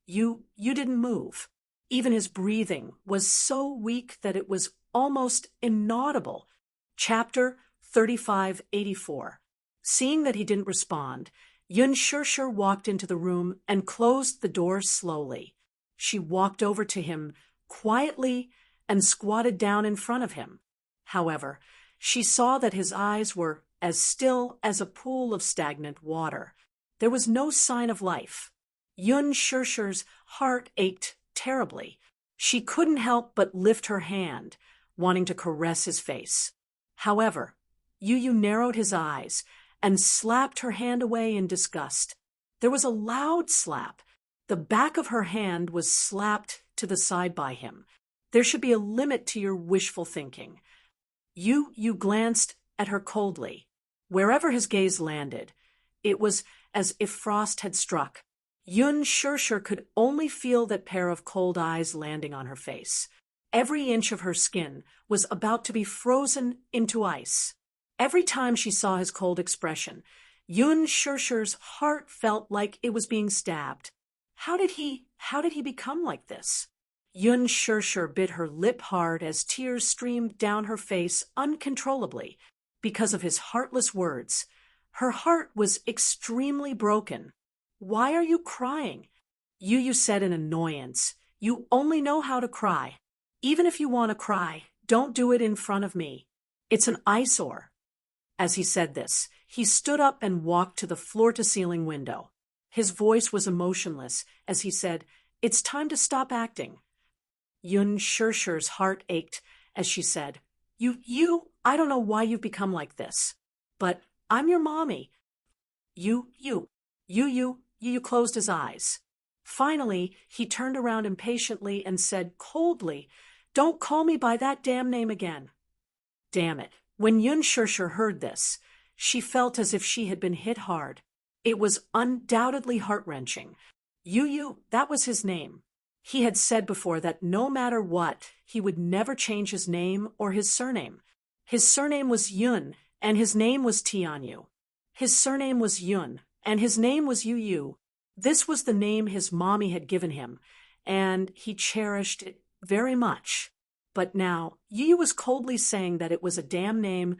You didn't move. Even his breathing was so weak that it was almost inaudible. Chapter 3584. Seeing that he didn't respond, Yun Shirshir walked into the room and closed the door slowly. She walked over to him quietly and squatted down in front of him. However, she saw that his eyes were as still as a pool of stagnant water. There was no sign of life. Yun Shirshir's heart ached terribly. She couldn't help but lift her hand, wanting to caress his face. However, Yu narrowed his eyes and slapped her hand away in disgust. There was a loud slap. The back of her hand was slapped to the side by him. There should be a limit to your wishful thinking. Yu glanced at her coldly. Wherever his gaze landed, it was as if frost had struck. Yun Shirshir could only feel that pair of cold eyes landing on her face. Every inch of her skin was about to be frozen into ice. Every time she saw his cold expression, Yun Shirshir's heart felt like it was being stabbed. How did he become like this? Yun Shirshir bit her lip hard as tears streamed down her face uncontrollably because of his heartless words. Her heart was extremely broken. "Why are you crying?" Yu said in annoyance. "You only know how to cry. Even if you want to cry, don't do it in front of me. It's an eyesore." As he said this, he stood up and walked to the floor-to-ceiling window. His voice was emotionless as he said, "It's time to stop acting." Yun Shirshir's heart ached as she said, I don't know why you've become like this, but I'm your mommy." You closed his eyes. Finally, he turned around impatiently and said coldly, "Don't call me by that damn name again." Damn it. When Yun Shirshir heard this, she felt as if she had been hit hard. It was undoubtedly heart-wrenching. That was his name. He had said before that no matter what, he would never change his name or his surname. His surname was Yun, and his name was Tianyu. His surname was Yun, and his name was Yu. This was the name his mommy had given him, and he cherished it very much. But now, Yu was coldly saying that it was a damn name.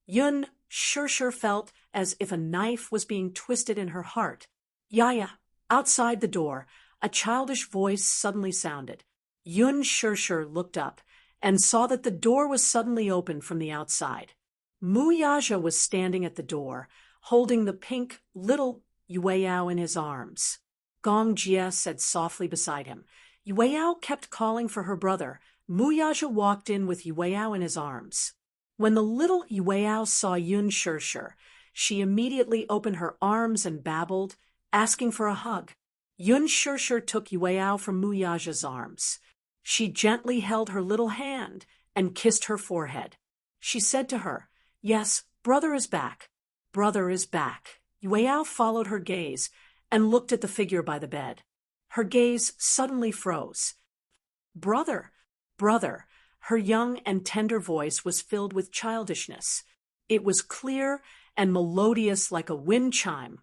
Yun Shirshir felt as if a knife was being twisted in her heart. "Yaya." Outside the door, a childish voice suddenly sounded. Yun Shirshir looked up and saw that the door was suddenly opened from the outside. Mu Yaja was standing at the door, holding the pink little Yueyao in his arms. Gong Jia said softly beside him. Yueyao kept calling for her brother. Mu Yaja walked in with Yueyao in his arms. When the little Yueyao saw Yun Shirshir, she immediately opened her arms and babbled, asking for a hug. Yun Shirshir took Yueyao from Mu Yaja's arms. She gently held her little hand and kissed her forehead. She said to her, "Yes, brother is back. Brother is back." Yueyao followed her gaze and looked at the figure by the bed. Her gaze suddenly froze. "Brother, brother." Her young and tender voice was filled with childishness. It was clear and melodious like a wind chime,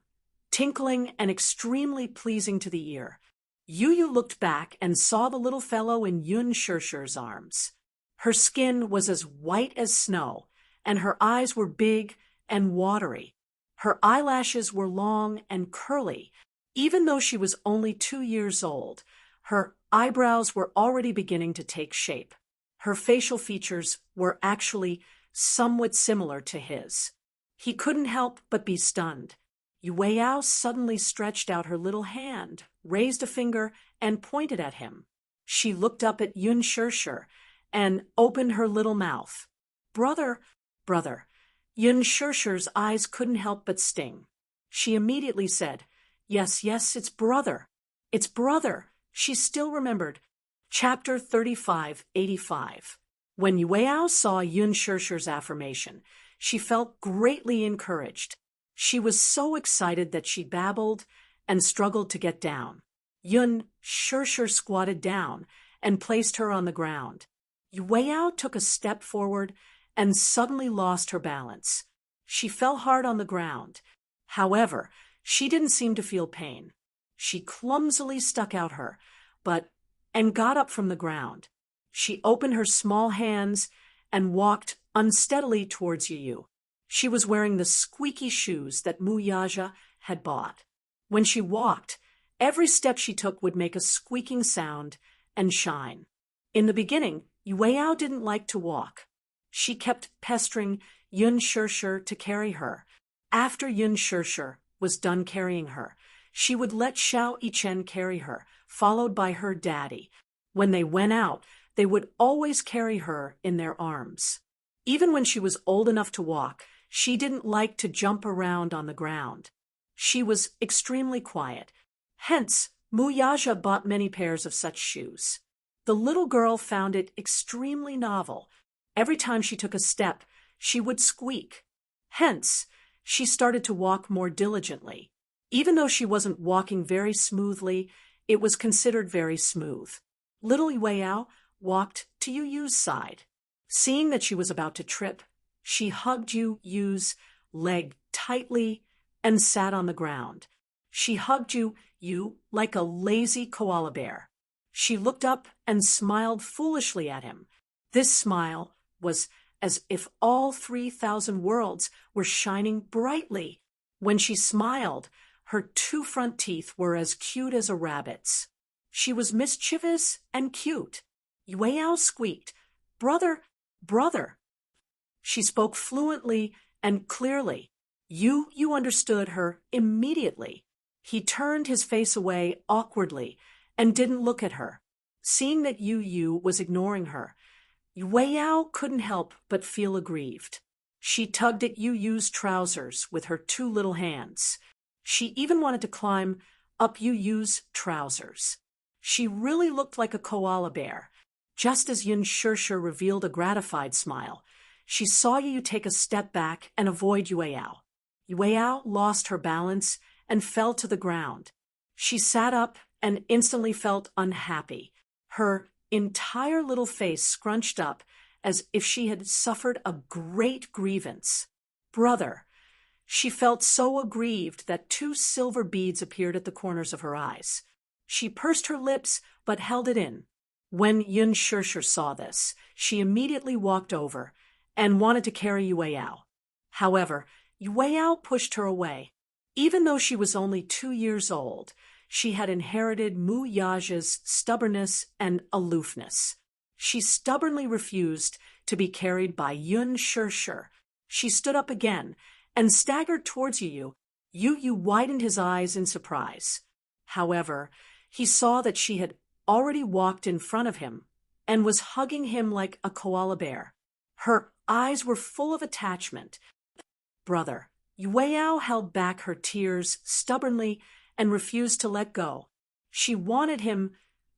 tinkling and extremely pleasing to the ear. Yu looked back and saw the little fellow in Yun Shirshir's arms. Her skin was as white as snow, and her eyes were big and watery. Her eyelashes were long and curly. Even though she was only 2 years old, her eyebrows were already beginning to take shape. Her facial features were actually somewhat similar to his. He couldn't help but be stunned. Yueyao suddenly stretched out her little hand, raised a finger, and pointed at him. She looked up at Yun Shirshir and opened her little mouth. Brother, brother. Yun Shirshi's eyes couldn't help but sting. She immediately said, Yes, yes, it's brother. It's brother. She still remembered. Chapter 3585. When Yueao saw Yun Shirshi's affirmation, she felt greatly encouraged. She was so excited that she babbled and struggled to get down. Yun Shirshir squatted down and placed her on the ground. Yueao took a step forward and suddenly lost her balance. She fell hard on the ground. However, she didn't seem to feel pain. She clumsily stuck out her butt and got up from the ground. She opened her small hands and walked unsteadily towards Yu. She was wearing the squeaky shoes that Mu Yaja had bought. When she walked, every step she took would make a squeaking sound and shine. In the beginning, Yueao didn't like to walk. She kept pestering Yun Shirshir to carry her. After Yun Shirshir was done carrying her, she would let Xiao Yichen carry her, followed by her daddy. When they went out, they would always carry her in their arms. Even when she was old enough to walk, she didn't like to jump around on the ground. She was extremely quiet. Hence, Mu Yaja bought many pairs of such shoes. The little girl found it extremely novel. Every time she took a step, she would squeak. Hence, she started to walk more diligently. Even though she wasn't walking very smoothly, it was considered very smooth. Little Yueao walked to Yu's side. Seeing that she was about to trip, she hugged Yu's leg tightly and sat on the ground. She hugged Yu like a lazy koala bear. She looked up and smiled foolishly at him. This smile was as if all 3,000 worlds were shining brightly. When she smiled, her two front teeth were as cute as a rabbit's. She was mischievous and cute. Yueao squeaked, Brother, brother. She spoke fluently and clearly. Yu understood her immediately. He turned his face away awkwardly and didn't look at her. Seeing that Yu was ignoring her, Yueao couldn't help but feel aggrieved. She tugged at Yu's trousers with her two little hands. She even wanted to climb up Yu's trousers. She really looked like a koala bear. Just as Yun Shirshir revealed a gratified smile, she saw Yu take a step back and avoid Yueao. Yueao lost her balance and fell to the ground. She sat up and instantly felt unhappy. Her entire little face scrunched up as if she had suffered a great grievance. Brother. She felt so aggrieved that 2 silver beads appeared at the corners of her eyes. She pursed her lips but held it in. When Yun Shirshir saw this, she immediately walked over and wanted to carry Yueao. However, Yueao pushed her away. Even though she was only 2 years old, she had inherited Mu Yaja's stubbornness and aloofness. She stubbornly refused to be carried by Yun Shirshir. She stood up again and staggered towards Yu. Yu widened his eyes in surprise. However, he saw that she had already walked in front of him and was hugging him like a koala bear. Her eyes were full of attachment. Brother. Yueao held back her tears stubbornly and refused to let go. She wanted him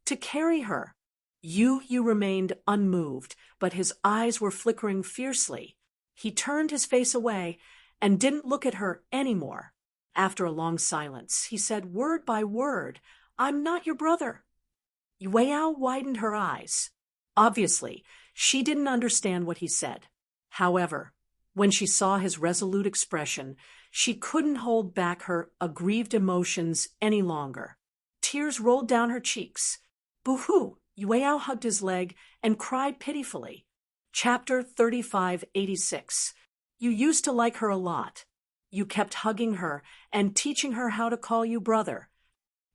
to carry her. Yu remained unmoved, but his eyes were flickering fiercely. He turned his face away and didn't look at her anymore. After a long silence, he said word by word, I'm not your brother. Yueao widened her eyes. Obviously, she didn't understand what he said. However, when she saw his resolute expression, she couldn't hold back her aggrieved emotions any longer. Tears rolled down her cheeks. Boo-hoo! Yueao hugged his leg and cried pitifully. Chapter 3586. You used to like her a lot. You kept hugging her and teaching her how to call you brother.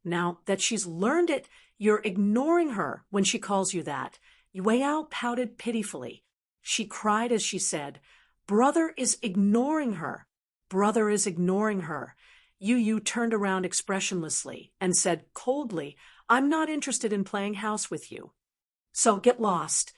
Now that she's learned it, you're ignoring her when she calls you that. Yueao pouted pitifully. She cried as she said, Brother is ignoring her. Brother is ignoring her. Yu turned around expressionlessly and said coldly, I'm not interested in playing house with you. So get lost.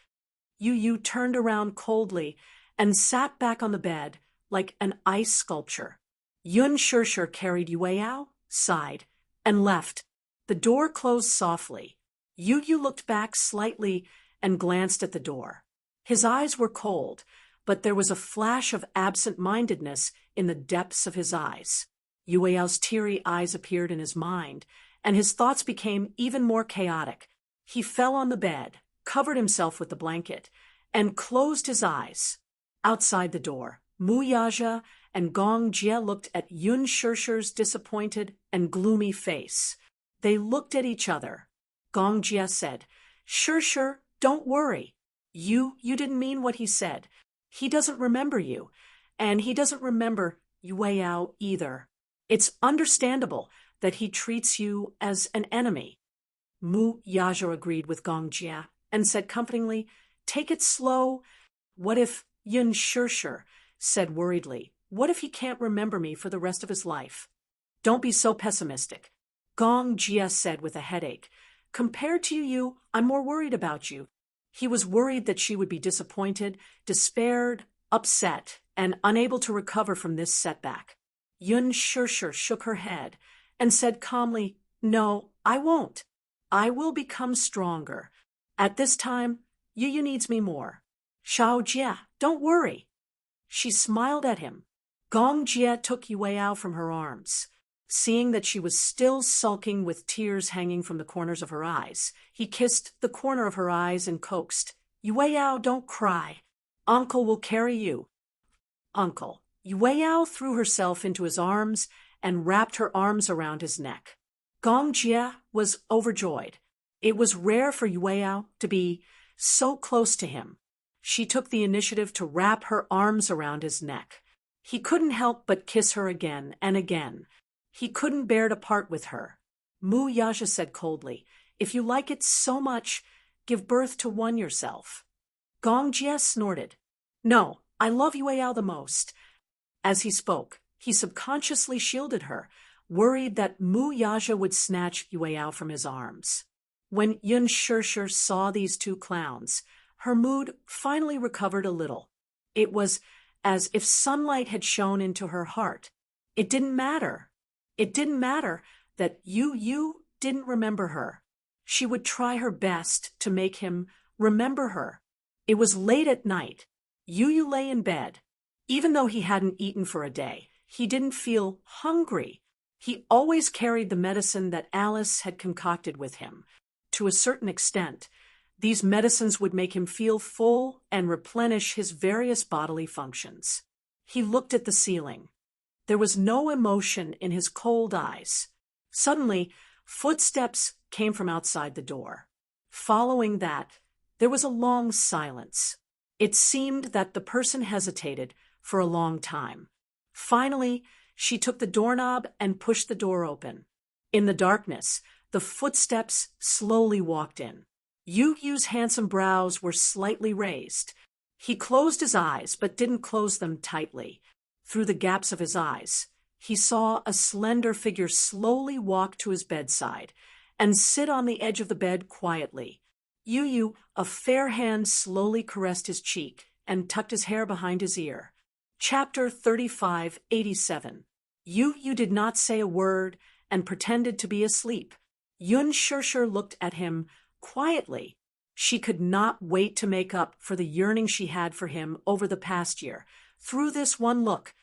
Yu Yu turned around coldly and sat back on the bed like an ice sculpture. Yun Shirshir carried Yueyao, sighed, and left. The door closed softly. Yu Yu looked back slightly and glanced at the door. His eyes were cold, but there was a flash of absent-mindedness in the depths of his eyes. Yueyao's teary eyes appeared in his mind, and his thoughts became even more chaotic. He fell on the bed, covered himself with the blanket, and closed his eyes. Outside the door, Mu Yaja and Gong Jie looked at Yun Shirshir's disappointed and gloomy face. They looked at each other. Gong Jie said, "Shirshir, don't worry. You didn't mean what he said. He doesn't remember you, and he doesn't remember Yueyao either. It's understandable that he treats you as an enemy." Mu Yaja agreed with Gong Jie and said comfortingly, "Take it slow." "What if," Yun Shirshir said worriedly, "what if he can't remember me for the rest of his life?" "Don't be so pessimistic," Gong Jie said with a headache. "Compared to you, I'm more worried about you." He was worried that she would be disappointed, despaired, upset, and unable to recover from this setback. Yun Shirshir shook her head and said calmly, "No, I won't. I will become stronger. At this time, Yu needs me more. Shao Jie, don't worry." She smiled at him. Gong Jie took Yueyao from her arms. Seeing that she was still sulking with tears hanging from the corners of her eyes, he kissed the corner of her eyes and coaxed, "Yueyao, don't cry. Uncle will carry you." "Uncle." Yueyao threw herself into his arms and wrapped her arms around his neck. Gong Jie was overjoyed. It was rare for Yueyao to be so close to him. She took the initiative to wrap her arms around his neck. He couldn't help but kiss her again and again. He couldn't bear to part with her. Mu Yaja said coldly, "If you like it so much, give birth to one yourself." Gong Jie snorted. "No, I love Yueyao the most." As he spoke, he subconsciously shielded her, worried that Mu Yaja would snatch Yueyao from his arms. When Yun Shirshir saw these two clowns, her mood finally recovered a little. It was as if sunlight had shone into her heart. It didn't matter. It didn't matter that Yu didn't remember her. She would try her best to make him remember her. It was late at night. Yu lay in bed. Even though he hadn't eaten for a day, he didn't feel hungry. He always carried the medicine that Alice had concocted with him. To a certain extent, these medicines would make him feel full and replenish his various bodily functions. He looked at the ceiling. There was no emotion in his cold eyes. Suddenly, footsteps came from outside the door. Following that, there was a long silence. It seemed that the person hesitated for a long time. Finally, she took the doorknob and pushed the door open. In the darkness, the footsteps slowly walked in. Yu's handsome brows were slightly raised. He closed his eyes, but didn't close them tightly. Through the gaps of his eyes, he saw a slender figure slowly walk to his bedside and sit on the edge of the bed quietly. Yu, a fair hand, slowly caressed his cheek and tucked his hair behind his ear. Chapter 3587. Yu did not say a word and pretended to be asleep. Yun Shirshir looked at him quietly. She could not wait to make up for the yearning she had for him over the past year. Through this one look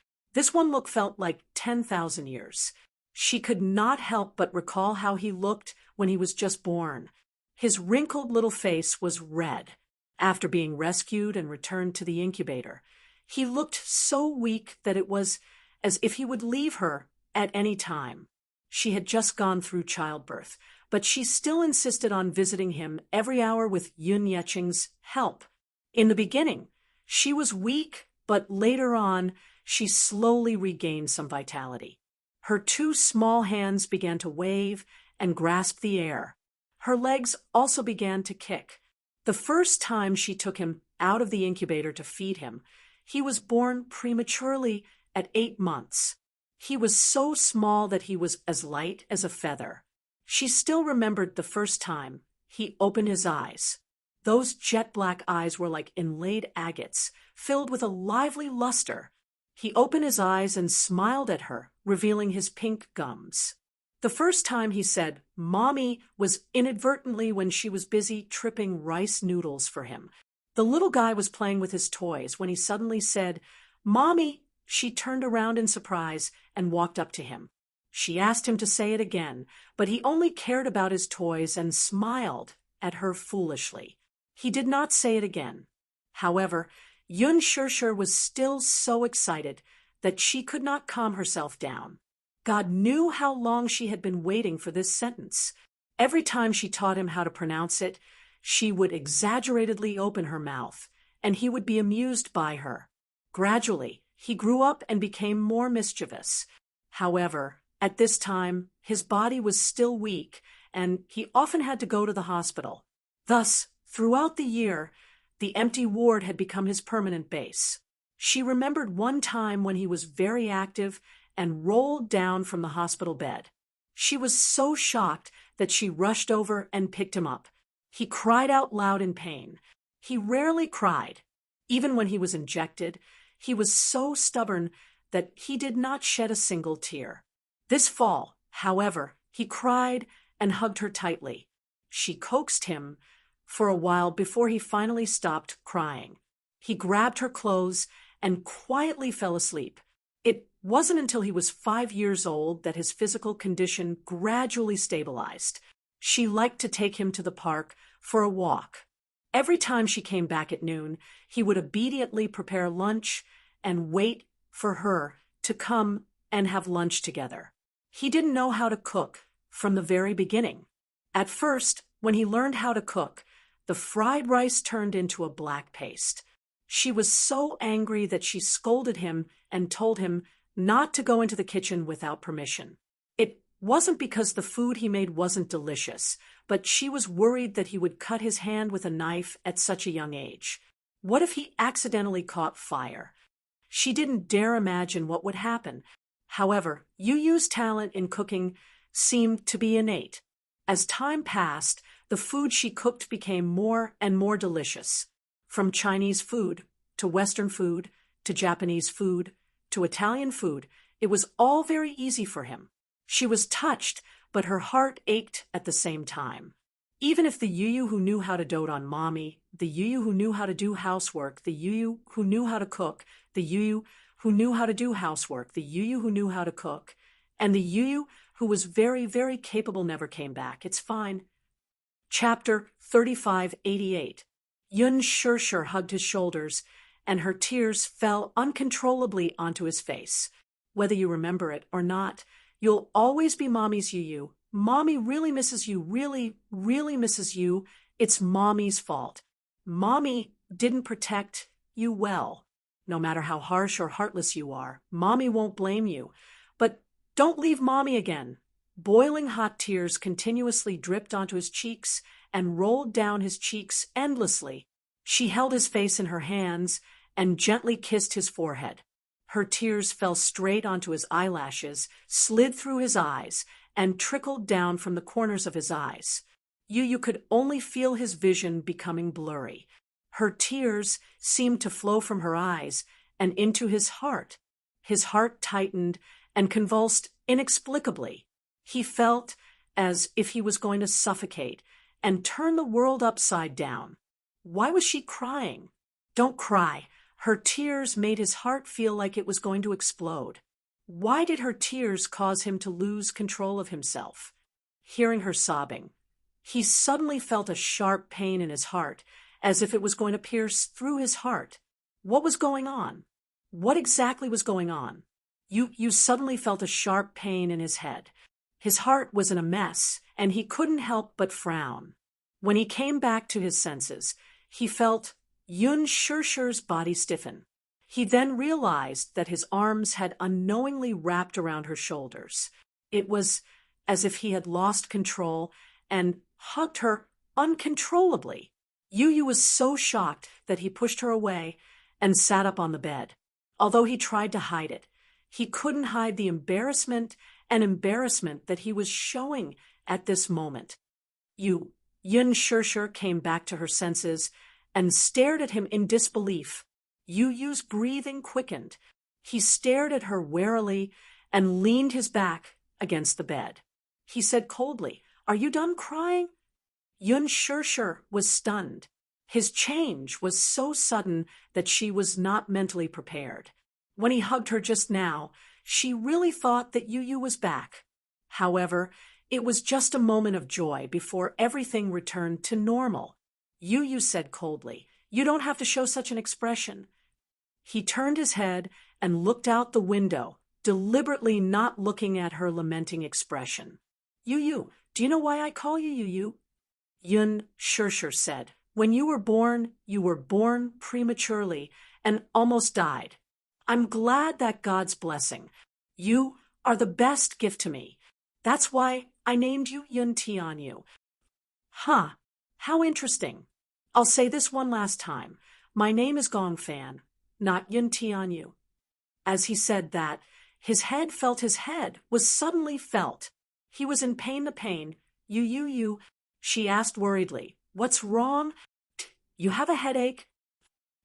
felt like 10,000 years. She could not help but recall how he looked when he was just born. His wrinkled little face was red. After being rescued and returned to the incubator, he looked so weak that it was as if he would leave her at any time. She had just gone through childbirth, but she still insisted on visiting him every hour with Yun Yeching's help. In the beginning, she was weak, but later on, she slowly regained some vitality. Her two small hands began to wave and grasp the air. Her legs also began to kick. The first time she took him out of the incubator to feed him, he was born prematurely at 8 months. He was so small that he was as light as a feather. She still remembered the first time he opened his eyes. Those jet-black eyes were like inlaid agates, filled with a lively luster. He opened his eyes and smiled at her, revealing his pink gums. The first time he said "Mommy" was inadvertently when she was busy tripping rice noodles for him. The little guy was playing with his toys when he suddenly said, "Mommy." She turned around in surprise and walked up to him. She asked him to say it again, but he only cared about his toys and smiled at her foolishly. He did not say it again. However, Yun Shirshir was still so excited that she could not calm herself down. God knew how long she had been waiting for this sentence. Every time she taught him how to pronounce it, she would exaggeratedly open her mouth, and he would be amused by her. Gradually, he grew up and became more mischievous. However, at this time, his body was still weak, and he often had to go to the hospital. Thus, throughout the year, the empty ward had become his permanent base. She remembered one time when he was very active and rolled down from the hospital bed. She was so shocked that she rushed over and picked him up. He cried out loud in pain. He rarely cried. Even when he was injected, he was so stubborn that he did not shed a single tear. This fall, however, he cried and hugged her tightly. She coaxed him for a while before he finally stopped crying. He grabbed her clothes and quietly fell asleep. It wasn't until he was 5 years old that his physical condition gradually stabilized. She liked to take him to the park for a walk. Every time she came back at noon, he would obediently prepare lunch and wait for her to come and have lunch together. He didn't know how to cook from the very beginning. At first, when he learned how to cook, the fried rice turned into a black paste. She was so angry that she scolded him and told him not to go into the kitchen without permission. It wasn't because the food he made wasn't delicious, but she was worried that he would cut his hand with a knife at such a young age. What if he accidentally caught fire? She didn't dare imagine what would happen. However, Yu Yu's talent in cooking seemed to be innate. As time passed, the food she cooked became more and more delicious. From Chinese food, to Western food, to Japanese food, to Italian food, it was all very easy for him. She was touched, but her heart ached at the same time. Even if the Yu Yu who knew how to dote on Mommy, the Yu Yu who knew how to do housework, the Yu Yu who knew how to cook, the Yu Yu who knew how to do housework, the Yu Yu who knew how to cook, and the Yu Yu who was very, very capable never came back. It's fine. Chapter 3588. Yun Shirshir hugged his shoulders, and her tears fell uncontrollably onto his face. Whether you remember it or not, you'll always be Mommy's Yu Yu. Mommy really misses you, really, really misses you. It's Mommy's fault. Mommy didn't protect you well. No matter how harsh or heartless you are, Mommy won't blame you. But don't leave Mommy again. Boiling hot tears continuously dripped onto his cheeks and rolled down his cheeks endlessly. She held his face in her hands and gently kissed his forehead. Her tears fell straight onto his eyelashes, slid through his eyes, and trickled down from the corners of his eyes. Yu Yu could only feel his vision becoming blurry. Her tears seemed to flow from her eyes and into his heart. His heart tightened and convulsed inexplicably. He felt as if he was going to suffocate and turn the world upside down. Why was she crying? Don't cry. Her tears made his heart feel like it was going to explode. Why did her tears cause him to lose control of himself? Hearing her sobbing, he suddenly felt a sharp pain in his heart, as if it was going to pierce through his heart. What was going on? What exactly was going on? You suddenly felt a sharp pain in his head. His heart was in a mess, and he couldn't help but frown. When he came back to his senses, he felt Yun Shirshir's body stiffen. He then realized that his arms had unknowingly wrapped around her shoulders. It was as if he had lost control and hugged her uncontrollably. Yu Yu was so shocked that he pushed her away and sat up on the bed. Although he tried to hide it, he couldn't hide the embarrassment that he was showing at this moment. You Yun Shirshir came back to her senses and stared at him in disbelief. Yu Yu's breathing quickened. He stared at her warily and leaned his back against the bed. He said coldly, "Are you done crying?" Yun Shirshir was stunned. His change was so sudden that she was not mentally prepared. When he hugged her just now, she really thought that Yu Yu was back. However, it was just a moment of joy before everything returned to normal. Yu Yu said coldly, "You don't have to show such an expression." He turned his head and looked out the window, deliberately not looking at her lamenting expression. "Yu Yu, do you know why I call you Yu Yu?" Yun Shirshir said, "When you were born prematurely and almost died. I'm glad that God's blessing. You are the best gift to me. That's why I named you Yun Tianyu." "Huh, how interesting. I'll say this one last time. My name is Gong Fan, not Yun Tianyu." As he said that, his head was suddenly felt. He was in pain. The pain. You, she asked worriedly. "What's wrong? You have a headache?"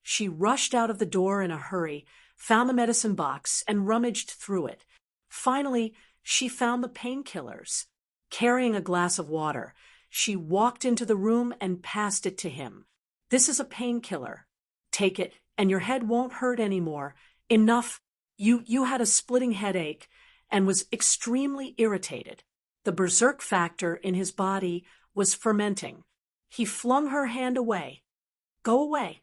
She rushed out of the door in a hurry, found the medicine box, and rummaged through it. Finally, she found the painkillers. Carrying a glass of water, she walked into the room and passed it to him. "This is a painkiller. Take it, and your head won't hurt anymore. Enough. You had a splitting headache and was extremely irritated. The berserk factor in his body was fermenting." He flung her hand away. "Go away."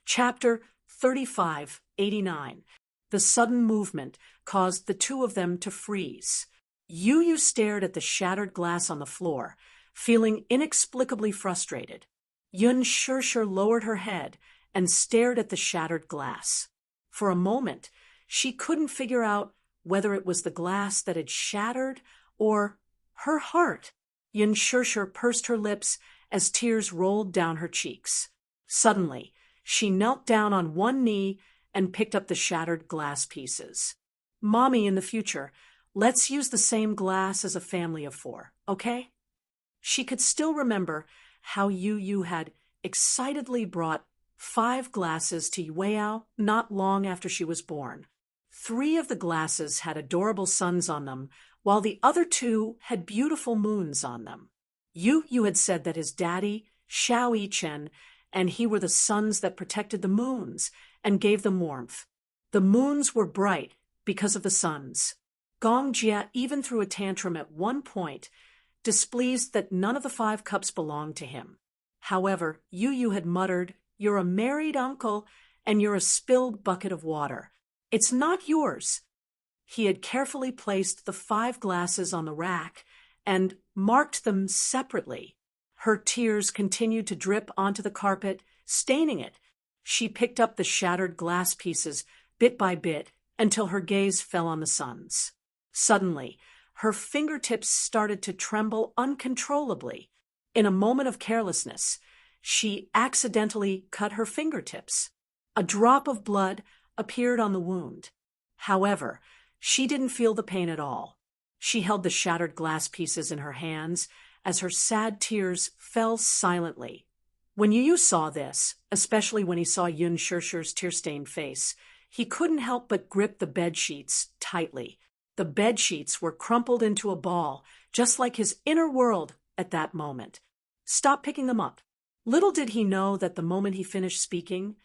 Chapter 3589. The sudden movement caused the two of them to freeze. Yu Yu stared at the shattered glass on the floor, feeling inexplicably frustrated. Yun Shirshir lowered her head and stared at the shattered glass. For a moment, she couldn't figure out whether it was the glass that had shattered or her heart. Yun Shirshir pursed her lips as tears rolled down her cheeks. Suddenly, she knelt down on one knee and picked up the shattered glass pieces. "Mommy, in the future, let's use the same glass as a family of 4, okay?" She could still remember how Yu Yu had excitedly brought 5 glasses to Yueyao not long after she was born. 3 of the glasses had adorable suns on them, while the other 2 had beautiful moons on them. Yu Yu had said that his daddy, Xiao Yichen, and he were the suns that protected the moons and gave them warmth. The moons were bright because of the suns. Gong Jia even threw a tantrum at one point, displeased that none of the 5 cups belonged to him. However, Yu Yu had muttered, "You're a married uncle, and you're a spilled bucket of water. It's not yours." He had carefully placed the 5 glasses on the rack and marked them separately. Her tears continued to drip onto the carpet, staining it. She picked up the shattered glass pieces bit by bit until her gaze fell on the suns. Suddenly, her fingertips started to tremble uncontrollably. In a moment of carelessness, she accidentally cut her fingertips. A drop of blood appeared on the wound. However, she didn't feel the pain at all. She held the shattered glass pieces in her hands as her sad tears fell silently. When Yu Yu saw this, especially when he saw Yun Shirshir's tear-stained face, he couldn't help but grip the bedsheets tightly. The bedsheets were crumpled into a ball, just like his inner world at that moment. "Stop picking them up." Little did he know that the moment he finished speaking,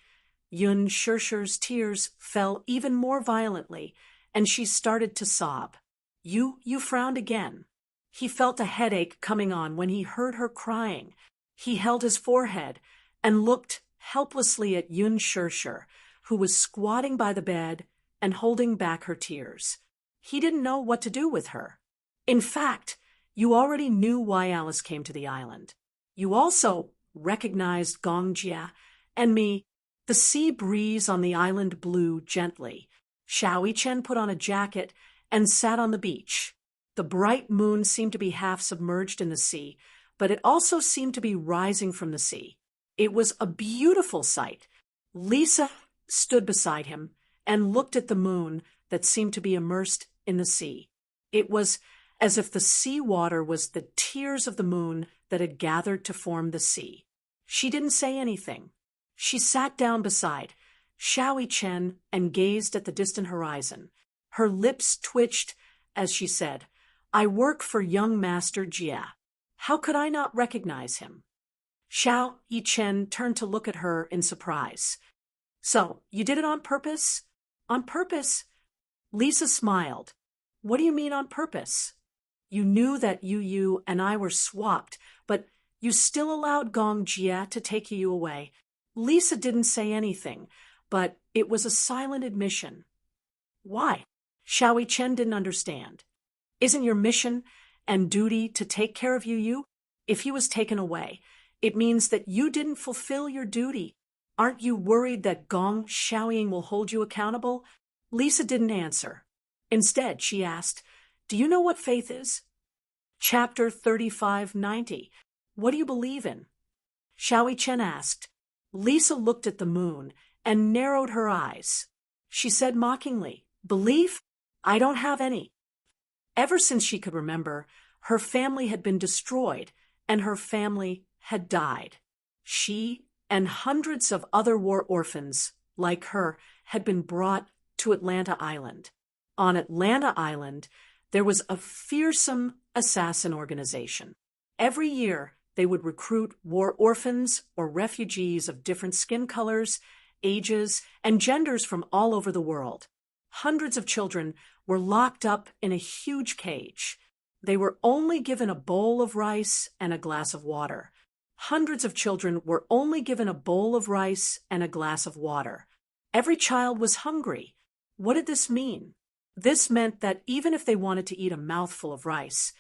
Yun Shirshir's tears fell even more violently, and she started to sob. Yu frowned again. He felt a headache coming on when he heard her crying. He held his forehead and looked helplessly at Yun Shirshir, who was squatting by the bed and holding back her tears. He didn't know what to do with her. In fact, you already knew why Alice came to the island. You also recognized Gong Jia and me. The sea breeze on the island blew gently. Xiao Yichen put on a jacket and sat on the beach. The bright moon seemed to be half submerged in the sea, but it also seemed to be rising from the sea. It was a beautiful sight. Lisa stood beside him and looked at the moon that seemed to be immersed in the sea. It was as if the sea water was the tears of the moon that had gathered to form the sea. She didn't say anything. She sat down beside Xiao Chen and gazed at the distant horizon. Her lips twitched as she said, "I work for young Master Jia. How could I not recognize him?" Xiao Chen turned to look at her in surprise. "So, you did it on purpose?" "On purpose?" Lisa smiled. "What do you mean on purpose?" "You knew that you and I were swapped, but you still allowed Gong Jia to take you away." Lisa didn't say anything, but it was a silent admission. "Why?" Xiao Chen didn't understand. "Isn't your mission and duty to take care of Yu? If he was taken away, it means that you didn't fulfill your duty. Aren't you worried that Gong Xiaoying will hold you accountable?" Lisa didn't answer. Instead, she asked, "Do you know what faith is?" Chapter 3590. What do you believe in? Xiao Chen asked. Lisa looked at the moon and narrowed her eyes. She said mockingly, "Belief? I don't have any." Ever since she could remember, her family had been destroyed and her family had died. She and hundreds of other war orphans, like her, had been brought to Atlanta Island. On Atlanta Island, there was a fearsome assassin organization. Every year, they would recruit war orphans or refugees of different skin colors, ages, and genders from all over the world. Hundreds of children were locked up in a huge cage. They were only given a bowl of rice and a glass of water. Hundreds of children were only given a bowl of rice and a glass of water. Every child was hungry. What did this mean? This meant that even if they wanted to eat a mouthful of rice,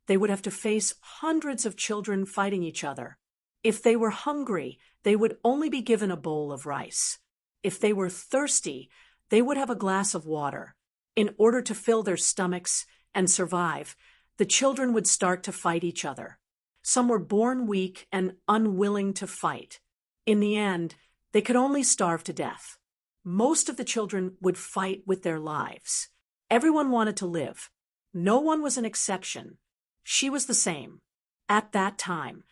they would have to face hundreds of children fighting each other. If they were hungry, they would only be given a bowl of rice. If they were thirsty, they would have a glass of water. In order to fill their stomachs and survive, the children would start to fight each other. Some were born weak and unwilling to fight. In the end, they could only starve to death. Most of the children would fight with their lives. Everyone wanted to live. No one was an exception. She was the same. At that time,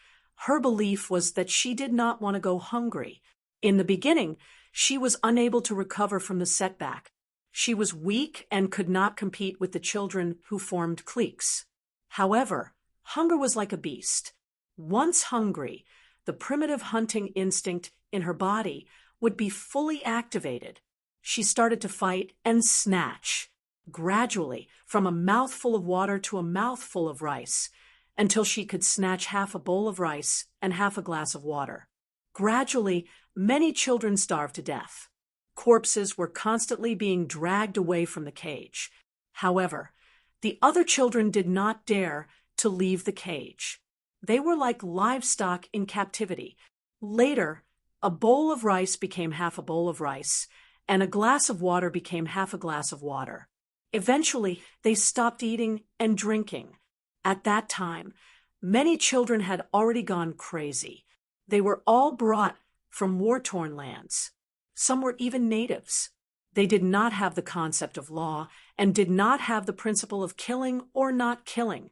her belief was that she did not want to go hungry. In the beginning, she was unable to recover from the setback. She was weak and could not compete with the children who formed cliques. However, hunger was like a beast. Once hungry, the primitive hunting instinct in her body would be fully activated. She started to fight and snatch, gradually, from a mouthful of water to a mouthful of rice, until she could snatch half a bowl of rice and half a glass of water. Gradually, many children starved to death. Corpses were constantly being dragged away from the cage. However, the other children did not dare to leave the cage. They were like livestock in captivity. Later, a bowl of rice became half a bowl of rice, and a glass of water became half a glass of water. Eventually, they stopped eating and drinking. At that time, many children had already gone crazy. They were all brought from war-torn lands. Some were even natives. They did not have the concept of law and did not have the principle of killing or not killing.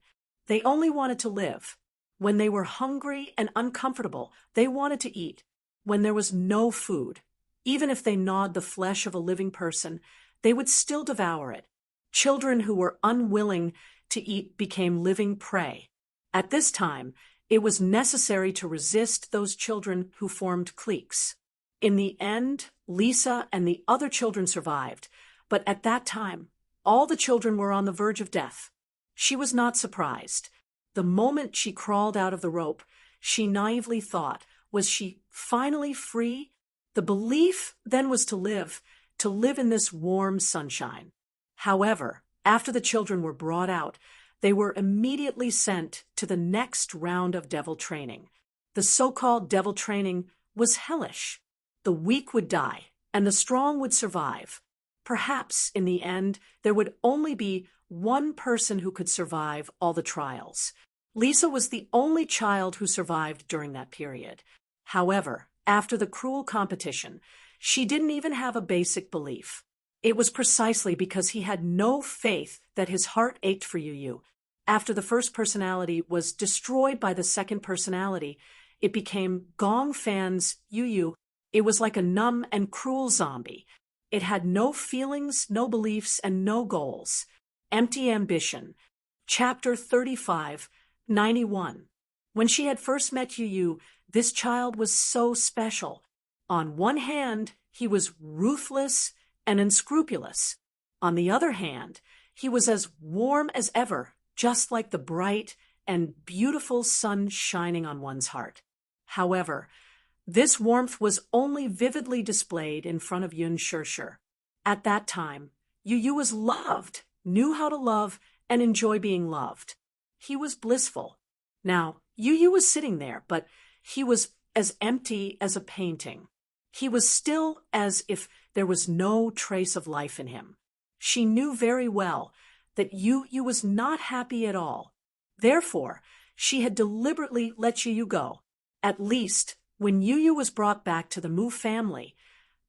They only wanted to live. When they were hungry and uncomfortable, they wanted to eat. When there was no food, even if they gnawed the flesh of a living person, they would still devour it. Children who were unwilling to eat became living prey. At this time, it was necessary to resist those children who formed cliques. In the end, Lisa and the other children survived, but at that time, all the children were on the verge of death. She was not surprised. The moment she crawled out of the rope, she naively thought, was she finally free? The belief then was to live in this warm sunshine. However, after the children were brought out, they were immediately sent to the next round of devil training. The so-called devil training was hellish. The weak would die, and the strong would survive. Perhaps, in the end, there would only be one person who could survive all the trials. Lisa was the only child who survived during that period. However, after the cruel competition, she didn't even have a basic belief. It was precisely because he had no faith that his heart ached for Yu. After the first personality was destroyed by the second personality, it became Gong Fan's Yu. It was like a numb and cruel zombie. It had no feelings, no beliefs, and no goals. Empty ambition. Chapter 35, 91. When she had first met Yu, this child was so special. On one hand, he was ruthless and unscrupulous. On the other hand, he was as warm as ever, just like the bright and beautiful sun shining on one's heart. However, this warmth was only vividly displayed in front of Yun Shirshir. At that time, Yu was loved, knew how to love, and enjoy being loved. He was blissful. Now, Yu was sitting there, but he was as empty as a painting. He was still as if there was no trace of life in him. She knew very well that Yu was not happy at all. Therefore, she had deliberately let Yu go. At least, when Yu was brought back to the Mu family,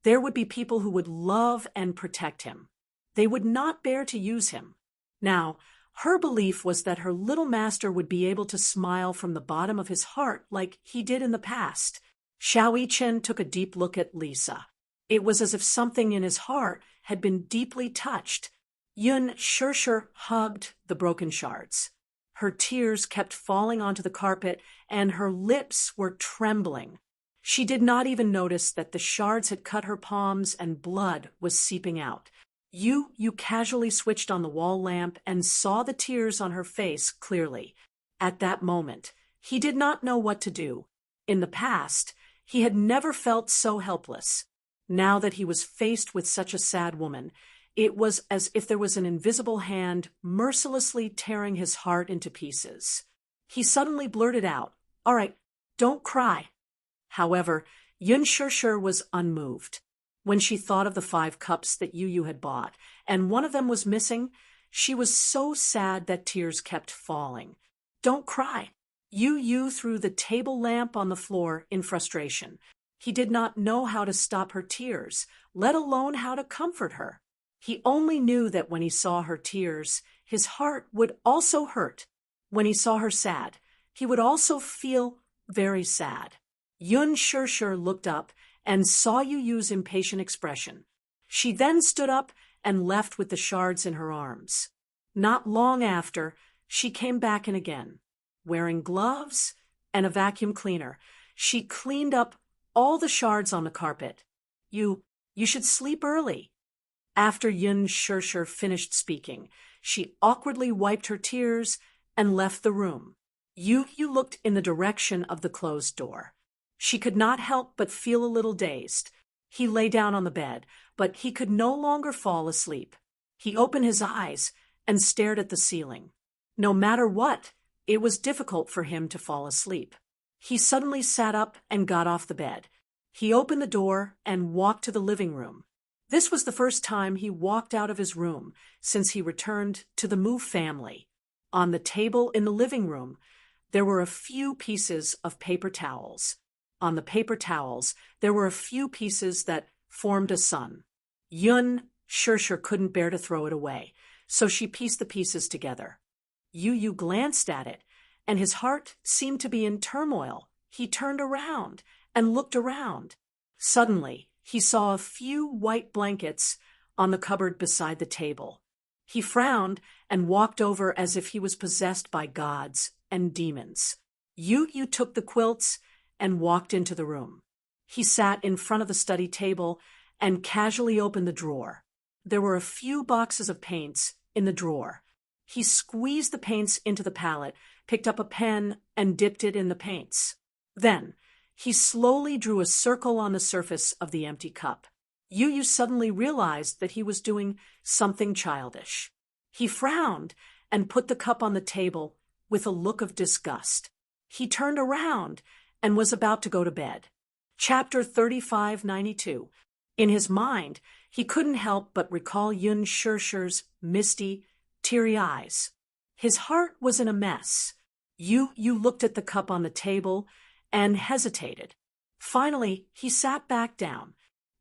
there would be people who would love and protect him. They would not bear to use him. Now, her belief was that her little master would be able to smile from the bottom of his heart like he did in the past. Xiao Yichen took a deep look at Lisa. It was as if something in his heart had been deeply touched. Yun Shirshir hugged the broken shards. Her tears kept falling onto the carpet, and her lips were trembling. She did not even notice that the shards had cut her palms and blood was seeping out. Yu casually switched on the wall lamp and saw the tears on her face clearly. At that moment, he did not know what to do. In the past, he had never felt so helpless. Now that he was faced with such a sad woman, it was as if there was an invisible hand mercilessly tearing his heart into pieces. He suddenly blurted out, "All right, don't cry." However, Yun Shirshir was unmoved. When she thought of the 5 cups that Yu had bought, and one of them was missing, she was so sad that tears kept falling. "Don't cry." Yu threw the table lamp on the floor in frustration. He did not know how to stop her tears, let alone how to comfort her. He only knew that when he saw her tears, his heart would also hurt. When he saw her sad, he would also feel very sad. Yun Shirshir looked up and saw Yu's impatient expression. She then stood up and left with the shards in her arms. Not long after, she came back in again. Wearing gloves and a vacuum cleaner, she cleaned up all the shards on the carpet. You should sleep early." After Yun Shirshir finished speaking, she awkwardly wiped her tears and left the room. Yu looked in the direction of the closed door. She could not help but feel a little dazed. He lay down on the bed, but he could no longer fall asleep. He opened his eyes and stared at the ceiling. No matter what, it was difficult for him to fall asleep. He suddenly sat up and got off the bed. He opened the door and walked to the living room. This was the first time he walked out of his room since he returned to the Mu family. On the table in the living room, there were a few pieces of paper towels. On the paper towels, there were a few pieces that formed a sun. Yun Shirshir couldn't bear to throw it away, so she pieced the pieces together. Yu glanced at it, and his heart seemed to be in turmoil. He turned around and looked around. Suddenly, he saw a few white blankets on the cupboard beside the table. He frowned and walked over as if he was possessed by gods and demons. Yu took the quilts and walked into the room. He sat in front of the study table and casually opened the drawer. There were a few boxes of paints in the drawer. He squeezed the paints into the palette, picked up a pen, and dipped it in the paints. Then, he slowly drew a circle on the surface of the empty cup. Yu suddenly realized that he was doing something childish. He frowned and put the cup on the table with a look of disgust. He turned around and was about to go to bed. Chapter 3592. In his mind, he couldn't help but recall Yun Shirshir's misty, teary eyes. His heart was in a mess. Yu looked at the cup on the table and hesitated. Finally, he sat back down.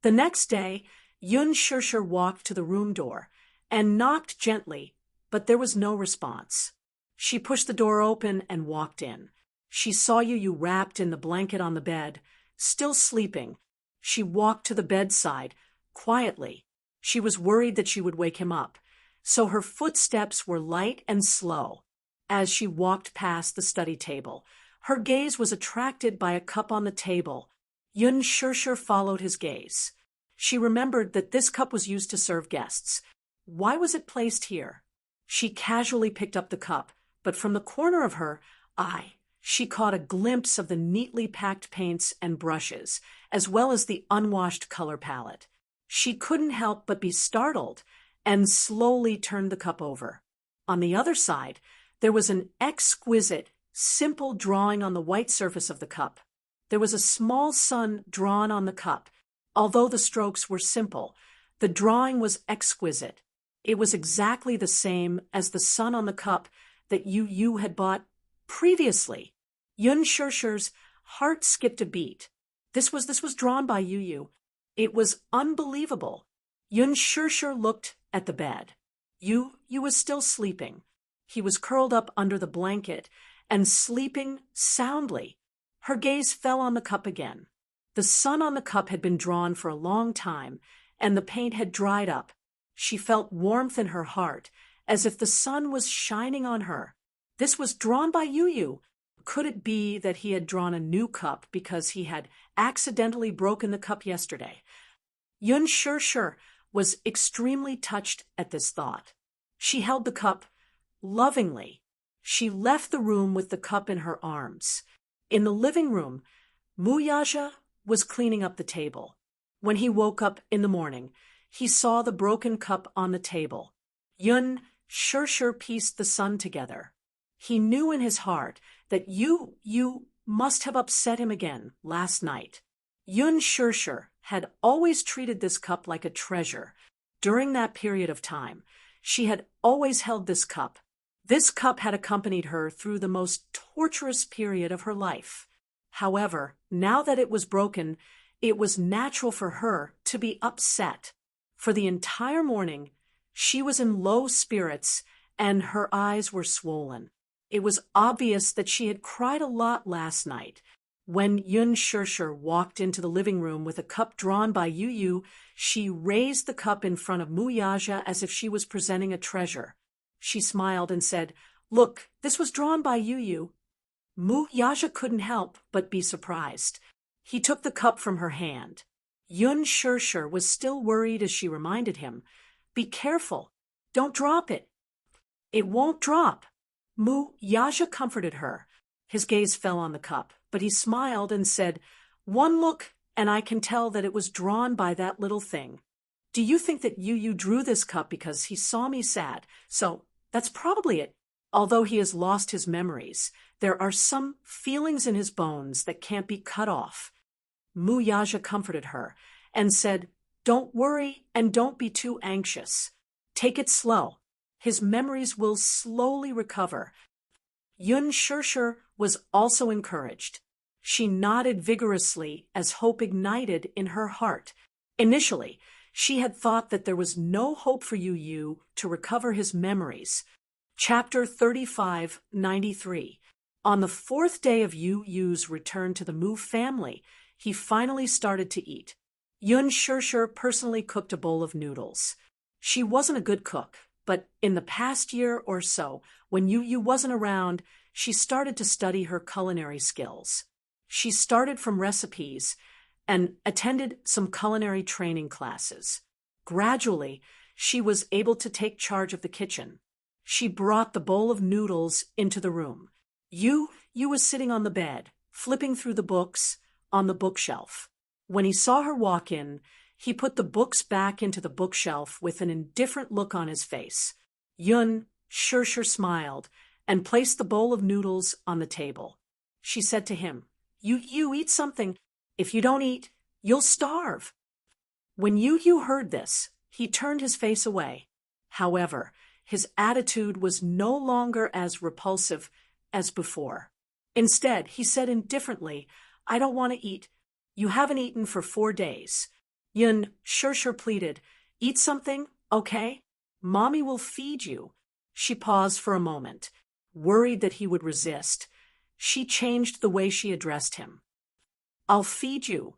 The next day, Yun Shirshir walked to the room door and knocked gently, but there was no response. She pushed the door open and walked in. She saw Yu wrapped in the blanket on the bed, still sleeping. She walked to the bedside, quietly. She was worried that she would wake him up, so her footsteps were light and slow. As she walked past the study table, her gaze was attracted by a cup on the table. Yun Shirshir followed his gaze. She remembered that this cup was used to serve guests. Why was it placed here? She casually picked up the cup, but from the corner of her eye, she caught a glimpse of the neatly packed paints and brushes, as well as the unwashed color palette. She couldn't help but be startled, and slowly turned the cup over. On the other side, there was an exquisite, simple drawing on the white surface of the cup. There was a small sun drawn on the cup. Although the strokes were simple, the drawing was exquisite. It was exactly the same as the sun on the cup that Yu had bought previously. Yun Shirshir's heart skipped a beat. This was drawn by Yu. It was unbelievable. Yun Shirshir looked at the bed. Yu was still sleeping. He was curled up under the blanket and sleeping soundly. Her gaze fell on the cup again. The sun on the cup had been drawn for a long time, and the paint had dried up. She felt warmth in her heart, as if the sun was shining on her. This was drawn by Yu. Could it be that he had drawn a new cup because he had accidentally broken the cup yesterday? Yun Shirshir was extremely touched at this thought. She held the cup lovingly. She left the room with the cup in her arms. In the living room, Muyaja was cleaning up the table. When he woke up in the morning, he saw the broken cup on the table. Yun Shirshir pieced the sun together. He knew in his heart that Yu must have upset him again last night. Yun Shirshir had always treated this cup like a treasure. During that period of time, she had always held this cup. This cup had accompanied her through the most torturous period of her life. However, now that it was broken, it was natural for her to be upset. For the entire morning, she was in low spirits and her eyes were swollen. It was obvious that she had cried a lot last night. When Yun Shirshir walked into the living room with a cup drawn by Yu, she raised the cup in front of Muyaja as if she was presenting a treasure. She smiled and said, "Look, this was drawn by Yu." Muyaja couldn't help but be surprised. He took the cup from her hand. Yun Shirshir was still worried as she reminded him, "Be careful. Don't drop it." "It won't drop." Muyaja comforted her. His gaze fell on the cup, but he smiled and said, "One look, and I can tell that it was drawn by that little thing. Do you think that Yu drew this cup because he saw me sad? So that's probably it. Although he has lost his memories, there are some feelings in his bones that can't be cut off." Muyaja comforted her and said, "Don't worry and don't be too anxious. Take it slow. His memories will slowly recover." Yun Shirshir was also encouraged. She nodded vigorously as hope ignited in her heart. Initially, she had thought that there was no hope for Yu to recover his memories. Chapter 3593. On the fourth day of Yu's return to the Mu family, he finally started to eat. Yun Shirshir personally cooked a bowl of noodles. She wasn't a good cook, but in the past year or so, when Yu wasn't around, she started to study her culinary skills. She started from recipes and attended some culinary training classes. Gradually, she was able to take charge of the kitchen. She brought the bowl of noodles into the room. Yu was sitting on the bed, flipping through the books on the bookshelf. When he saw her walk in, he put the books back into the bookshelf with an indifferent look on his face. Yun Shirshir smiled and placed the bowl of noodles on the table. She said to him, You eat something. If you don't eat, you'll starve." When Yu heard this, he turned his face away. However, his attitude was no longer as repulsive as before. Instead, he said indifferently, "I don't want to eat. You haven't eaten for 4 days." Yun Shirshir pleaded, "Eat something, okay? Mommy will feed you." She paused for a moment. worried that he would resist. She changed the way she addressed him. "I'll feed you."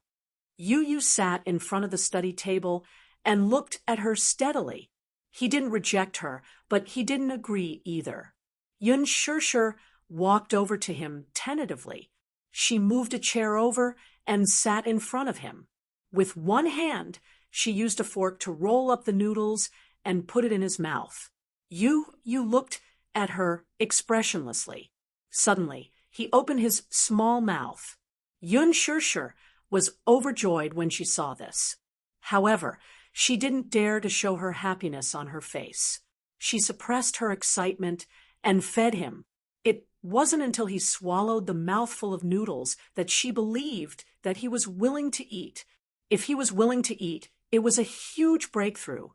Yu sat in front of the study table and looked at her steadily. He didn't reject her, but he didn't agree either. Yun Shirshir walked over to him tentatively. She moved a chair over and sat in front of him. With one hand, she used a fork to roll up the noodles and put it in his mouth. Yu looked at her expressionlessly. Suddenly, he opened his small mouth. Yun Shirshir was overjoyed when she saw this. However, she didn't dare to show her happiness on her face. She suppressed her excitement and fed him. It wasn't until he swallowed the mouthful of noodles that she believed that he was willing to eat. If he was willing to eat, it was a huge breakthrough.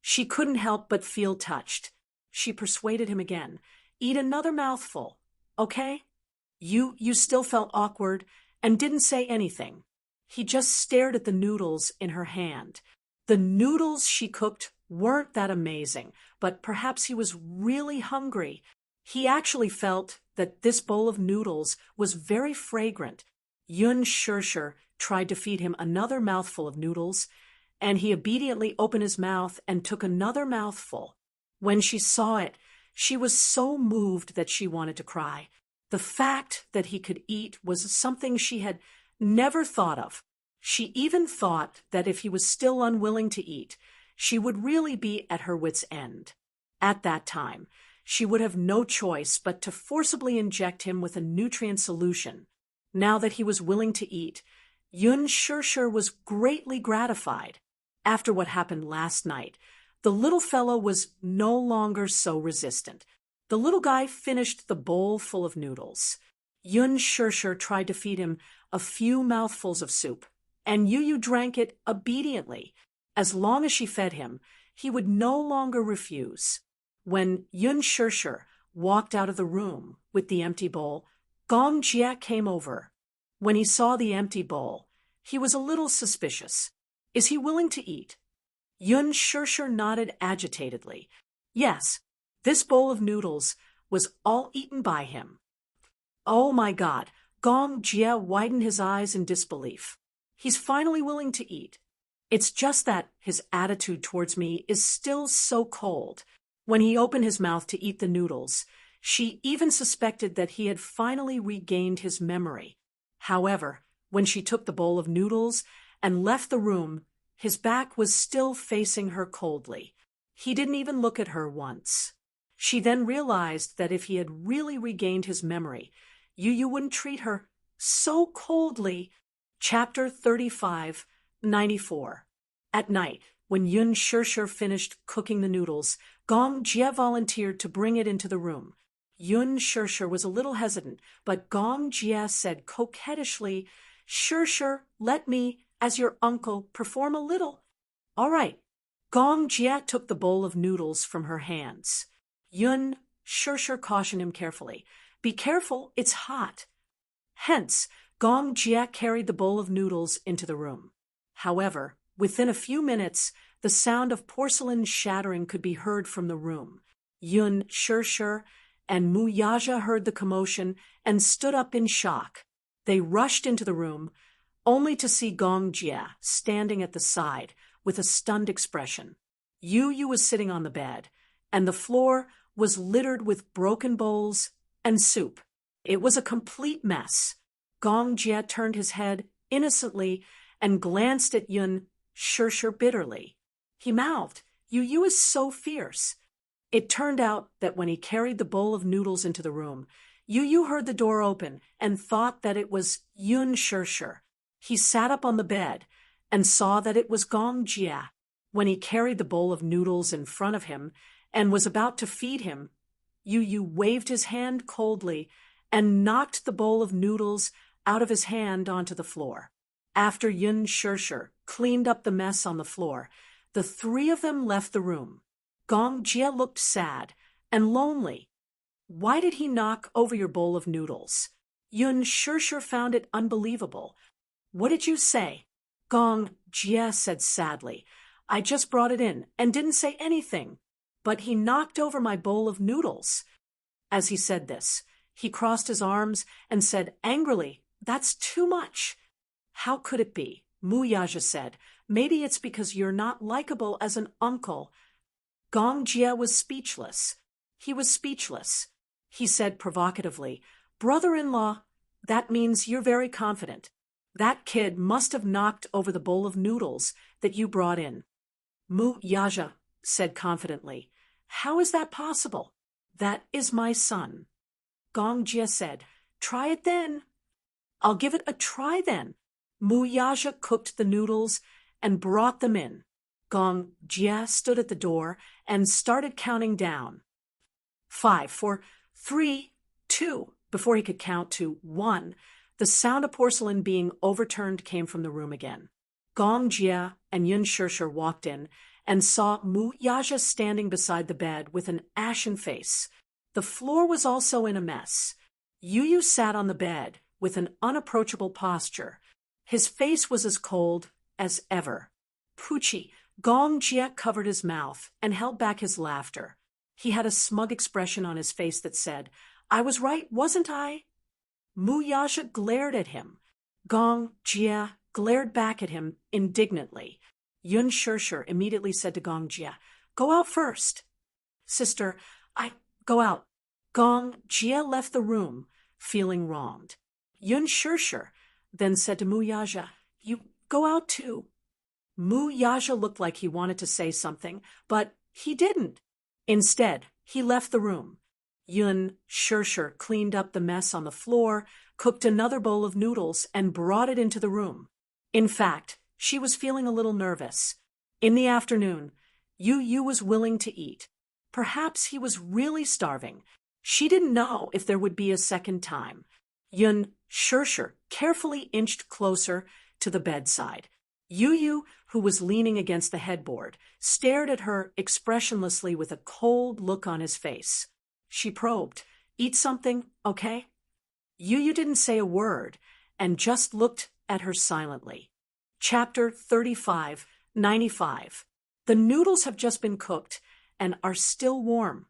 She couldn't help but feel touched. She persuaded him again. "Eat another mouthful, okay?" You still felt awkward and didn't say anything. He just stared at the noodles in her hand. The noodles she cooked weren't that amazing, but perhaps he was really hungry. He actually felt that this bowl of noodles was very fragrant. Yun Shirshir tried to feed him another mouthful of noodles, and he obediently opened his mouth and took another mouthful. When she saw it, she was so moved that she wanted to cry. The fact that he could eat was something she had never thought of. She even thought that if he was still unwilling to eat, she would really be at her wit's end. At that time, she would have no choice but to forcibly inject him with a nutrient solution. Now that he was willing to eat, Yun Shirshir was greatly gratified. After what happened last night, the little fellow was no longer so resistant. The little guy finished the bowl full of noodles. Yun Shirshir tried to feed him a few mouthfuls of soup, and Yu drank it obediently. As long as she fed him, he would no longer refuse. When Yun Shirshir walked out of the room with the empty bowl, Gong Jia came over. When he saw the empty bowl, he was a little suspicious. "Is he willing to eat?" Yun Shirshir nodded agitatedly. Yes, this bowl of noodles was all eaten by him. "Oh my God!" Gong Jia widened his eyes in disbelief. "He's finally willing to eat. It's just that his attitude towards me is still so cold." When he opened his mouth to eat the noodles, she even suspected that he had finally regained his memory. However, when she took the bowl of noodles and left the room, his back was still facing her coldly. He didn't even look at her once. She then realized that if he had really regained his memory, Yu wouldn't treat her so coldly. Chapter 35:94. At night, when Yun Shirshir finished cooking the noodles, Gong Jia volunteered to bring it into the room. Yun Shirshir was a little hesitant, but Gong Jia said coquettishly, "Shirshir, let me, as your uncle, perform a little." "All right." Gong Jia took the bowl of noodles from her hands. Yun Shirshir cautioned him carefully. "Be careful, it's hot." Hence, Gong Jia carried the bowl of noodles into the room. However, within a few minutes, the sound of porcelain shattering could be heard from the room. Yun Shirshir and Mu Yaja heard the commotion and stood up in shock. They rushed into the room, only to see Gong Jia standing at the side with a stunned expression. Yu was sitting on the bed, and the floor was littered with broken bowls and soup. It was a complete mess. Gong Jia turned his head innocently and glanced at Yun Shirshir bitterly. He mouthed, "Yu is so fierce." It turned out that when he carried the bowl of noodles into the room, Yu heard the door open and thought that it was Yun Shirshir. He sat up on the bed and saw that it was Gong Jia. When he carried the bowl of noodles in front of him and was about to feed him, Yu waved his hand coldly and knocked the bowl of noodles out of his hand onto the floor. After Yun Shirshir cleaned up the mess on the floor, the three of them left the room. Gong Jia looked sad and lonely. "Why did he knock over your bowl of noodles?" Yun Shirshir found it unbelievable. "What did you say?" Gong Jia said sadly, "I just brought it in and didn't say anything, but he knocked over my bowl of noodles." As he said this, he crossed his arms and said angrily, "That's too much." "How could it be?" Muyaja said. "Maybe it's because you're not likable as an uncle." Gong Jia was speechless. He was speechless. He said provocatively, "Brother-in-law, that means you're very confident. That kid must have knocked over the bowl of noodles that you brought in." Muyaja said confidently, "How is that possible? That is my son." Gong Jia said, "Try it then." "I'll give it a try then." Muyaja cooked the noodles and brought them in. Gong Jia stood at the door and started counting down. 5, 4, 3, 2. Before he could count to 1, the sound of porcelain being overturned came from the room again. Gong Jia and Yun Shishir walked in and saw Muyaja standing beside the bed with an ashen face. The floor was also in a mess. Yu sat on the bed with an unapproachable posture. His face was as cold as ever. "Poochie," Gong Jia covered his mouth and held back his laughter. He had a smug expression on his face that said, "I was right, wasn't I?" Muyaja glared at him. Gong Jia glared back at him indignantly. Yun Shishir immediately said to Gong Jia, "Go out first." "Sister, go out." Gong Jia left the room, feeling wronged. Yun Shishir then said to Muyaja, "You go out too." Muyaja looked like he wanted to say something, but he didn't. Instead, he left the room. Yun Shishir cleaned up the mess on the floor, cooked another bowl of noodles, and brought it into the room. In fact, she was feeling a little nervous. In the afternoon, Yu was willing to eat. Perhaps he was really starving. She didn't know if there would be a second time. Yun Shishir carefully inched closer to the bedside. Yu, who was leaning against the headboard, stared at her expressionlessly with a cold look on his face. She probed, "Eat something, okay?" Yu didn't say a word and just looked at her silently. Chapter 35, 95. The noodles have just been cooked and are still warm.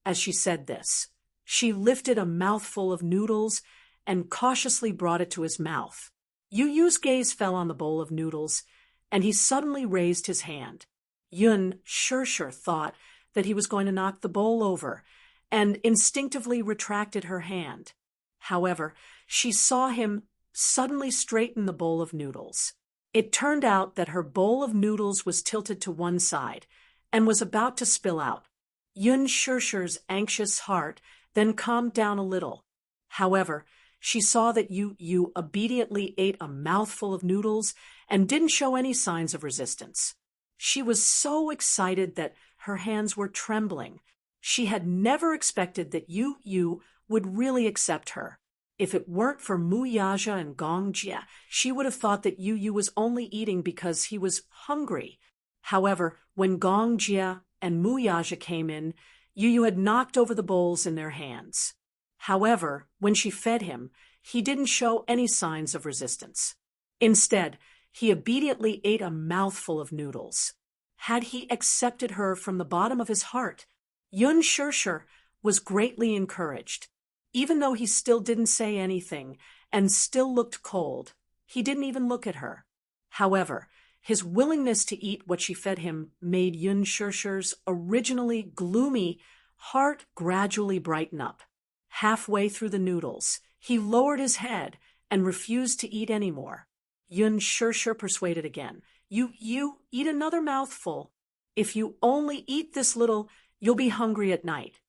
As she said this, she lifted a mouthful of noodles and cautiously brought it to his mouth. Yu's gaze fell on the bowl of noodles, and he suddenly raised his hand. Yun Shishir thought that he was going to knock the bowl over, and instinctively retracted her hand. However, she saw him suddenly straighten the bowl of noodles. It turned out that her bowl of noodles was tilted to one side, and was about to spill out. Yun Shishir's anxious heart then calmed down a little. However, she saw that Yu obediently ate a mouthful of noodles and didn't show any signs of resistance. She was so excited that her hands were trembling. She had never expected that Yu would really accept her. If it weren't for Muyaja and Gong Jia, she would have thought that Yu was only eating because he was hungry. However, when Gong Jia and Muyaja came in, Yu had knocked over the bowls in their hands. However, when she fed him, he didn't show any signs of resistance. Instead, he obediently ate a mouthful of noodles. Had he accepted her from the bottom of his heart, Yun Shishir was greatly encouraged. Even though he still didn't say anything and still looked cold, he didn't even look at her. However, his willingness to eat what she fed him made Yun Shishir's originally gloomy heart gradually brighten up. Halfway through the noodles, he lowered his head and refused to eat any more. Yun Shishir persuaded again. You eat another mouthful. If you only eat this little, you'll be hungry at night."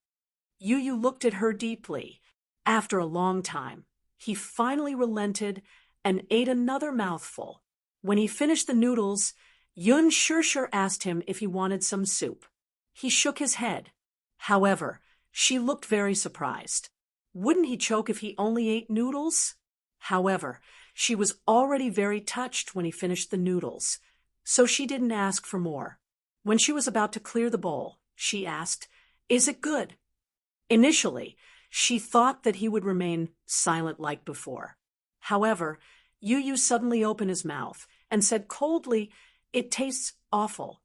Yu looked at her deeply. After a long time, he finally relented and ate another mouthful. When he finished the noodles, Yun Shishir asked him if he wanted some soup. He shook his head. However, she looked very surprised. Wouldn't he choke if he only ate noodles? However, she was already very touched when he finished the noodles, so she didn't ask for more. When she was about to clear the bowl, she asked, "Is it good?" Initially, she thought that he would remain silent like before. However, Yu suddenly opened his mouth and said coldly, "It tastes awful."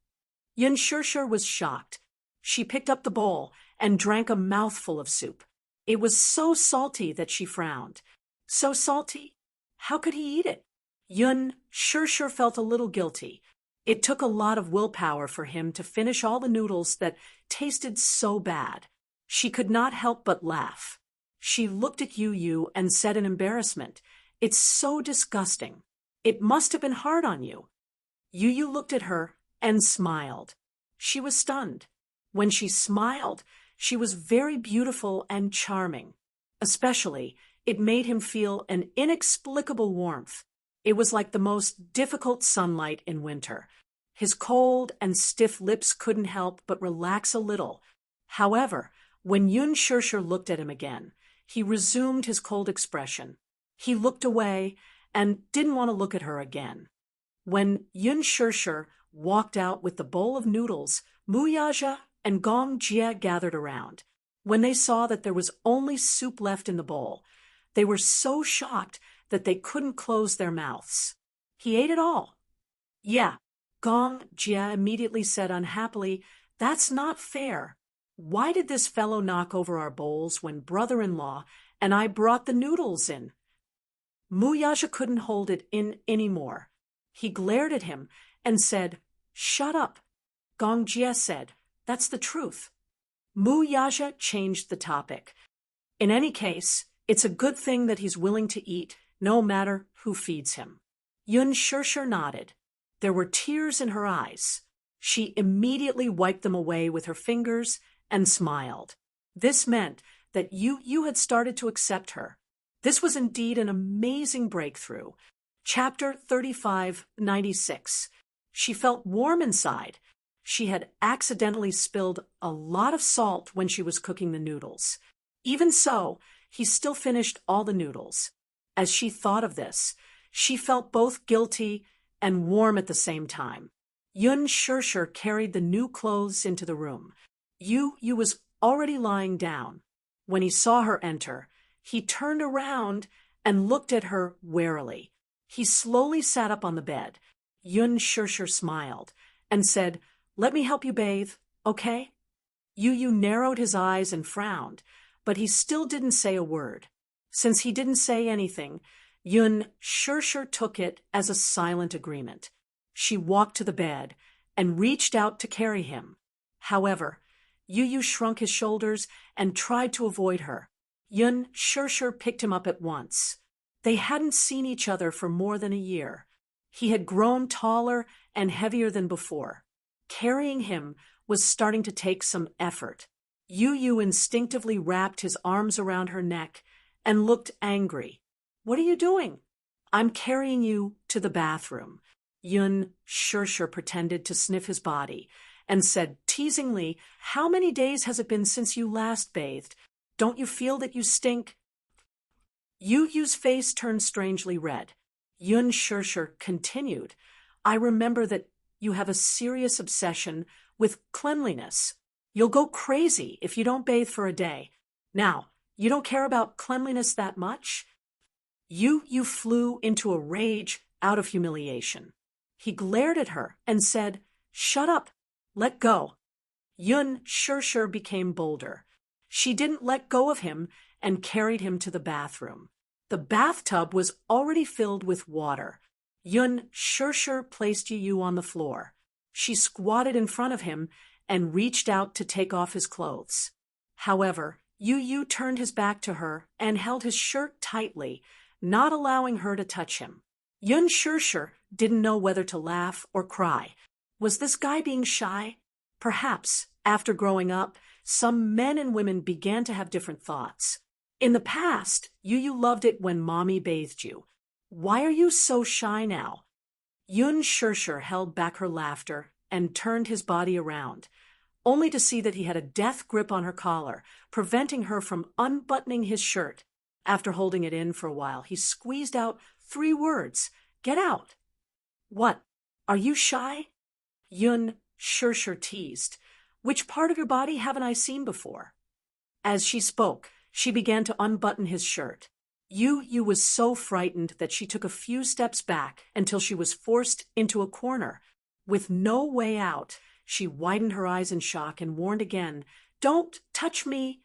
Yun Shishir was shocked. She picked up the bowl and drank a mouthful of soup. It was so salty that she frowned. So salty? How could he eat it? Yun sure felt a little guilty. It took a lot of willpower for him to finish all the noodles that tasted so bad. She could not help but laugh. She looked at Yu and said in embarrassment, "It's so disgusting. It must have been hard on you." Yu looked at her and smiled. She was stunned. When she smiled, she was very beautiful and charming. Especially, it made him feel an inexplicable warmth. It was like the most difficult sunlight in winter. His cold and stiff lips couldn't help but relax a little. However, when Yun Shirshir looked at him again, he resumed his cold expression. He looked away and didn't want to look at her again. When Yun Shirshir walked out with the bowl of noodles, Muyaja and Gong Jia gathered around. When they saw that there was only soup left in the bowl, they were so shocked that they couldn't close their mouths. "He ate it all." "Yeah," Gong Jia immediately said unhappily, "that's not fair. Why did this fellow knock over our bowls when brother-in-law and I brought the noodles in?" Muyaja couldn't hold it in anymore. He glared at him and said, "Shut up." Gong Jia said, "That's the truth." Muyaja changed the topic. "In any case, it's a good thing that he's willing to eat, no matter who feeds him." Yun Shirshir nodded. There were tears in her eyes. She immediately wiped them away with her fingers and smiled. This meant that Yu had started to accept her. This was indeed an amazing breakthrough. Chapter 3596. She felt warm inside. She had accidentally spilled a lot of salt when she was cooking the noodles. Even so, he still finished all the noodles. As she thought of this, she felt both guilty and warm at the same time. Yun Shirshir carried the new clothes into the room. Yu was already lying down. When he saw her enter, he turned around and looked at her warily. He slowly sat up on the bed. Yun Shirshir smiled and said, "Let me help you bathe, okay?" Yu narrowed his eyes and frowned, but he still didn't say a word. Since he didn't say anything, Yun Shirshir took it as a silent agreement. She walked to the bed and reached out to carry him. However, Yu shrunk his shoulders and tried to avoid her. Yun Shirshir picked him up at once. They hadn't seen each other for more than a year. He had grown taller and heavier than before. Carrying him was starting to take some effort. Yu instinctively wrapped his arms around her neck and looked angry. "What are you doing?" "I'm carrying you to the bathroom." Yun Shirshir pretended to sniff his body and said teasingly, "How many days has it been since you last bathed? Don't you feel that you stink?" Yu's face turned strangely red. Yun Shirshir continued, "I remember that you have a serious obsession with cleanliness. You'll go crazy if you don't bathe for a day. Now, you don't care about cleanliness that much?" Yu flew into a rage out of humiliation. He glared at her and said, "Shut up. Let go." Yun Shirshir became bolder. She didn't let go of him and carried him to the bathroom. The bathtub was already filled with water. Yun Shirshir placed Yu on the floor. She squatted in front of him and reached out to take off his clothes. However, Yu turned his back to her and held his shirt tightly, not allowing her to touch him. Yun Shirshir didn't know whether to laugh or cry. Was this guy being shy? Perhaps, after growing up, some men and women began to have different thoughts. In the past, Yu loved it when mommy bathed you. Why are you so shy now? Yun Shirshir held back her laughter and turned his body around, only to see that he had a death grip on her collar, preventing her from unbuttoning his shirt. After holding it in for a while, he squeezed out 3 words, "Get out." "What? Are you shy?" Yun Shirshir teased. "Which part of your body haven't I seen before?" As she spoke, she began to unbutton his shirt. Yu was so frightened that she took a few steps back until she was forced into a corner. With no way out, she widened her eyes in shock and warned again, "Don't touch me."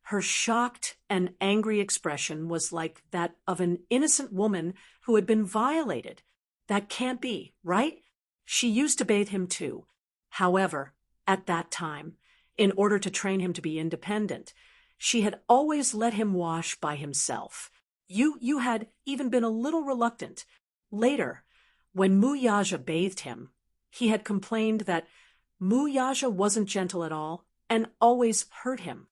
Her shocked and angry expression was like that of an innocent woman who had been violated. That can't be, right? She used to bathe him too. However, at that time, in order to train him to be independent, she had always let him wash by himself. You had even been a little reluctant. Later, when Muyaja bathed him, he had complained that Muyaja wasn't gentle at all and always hurt him.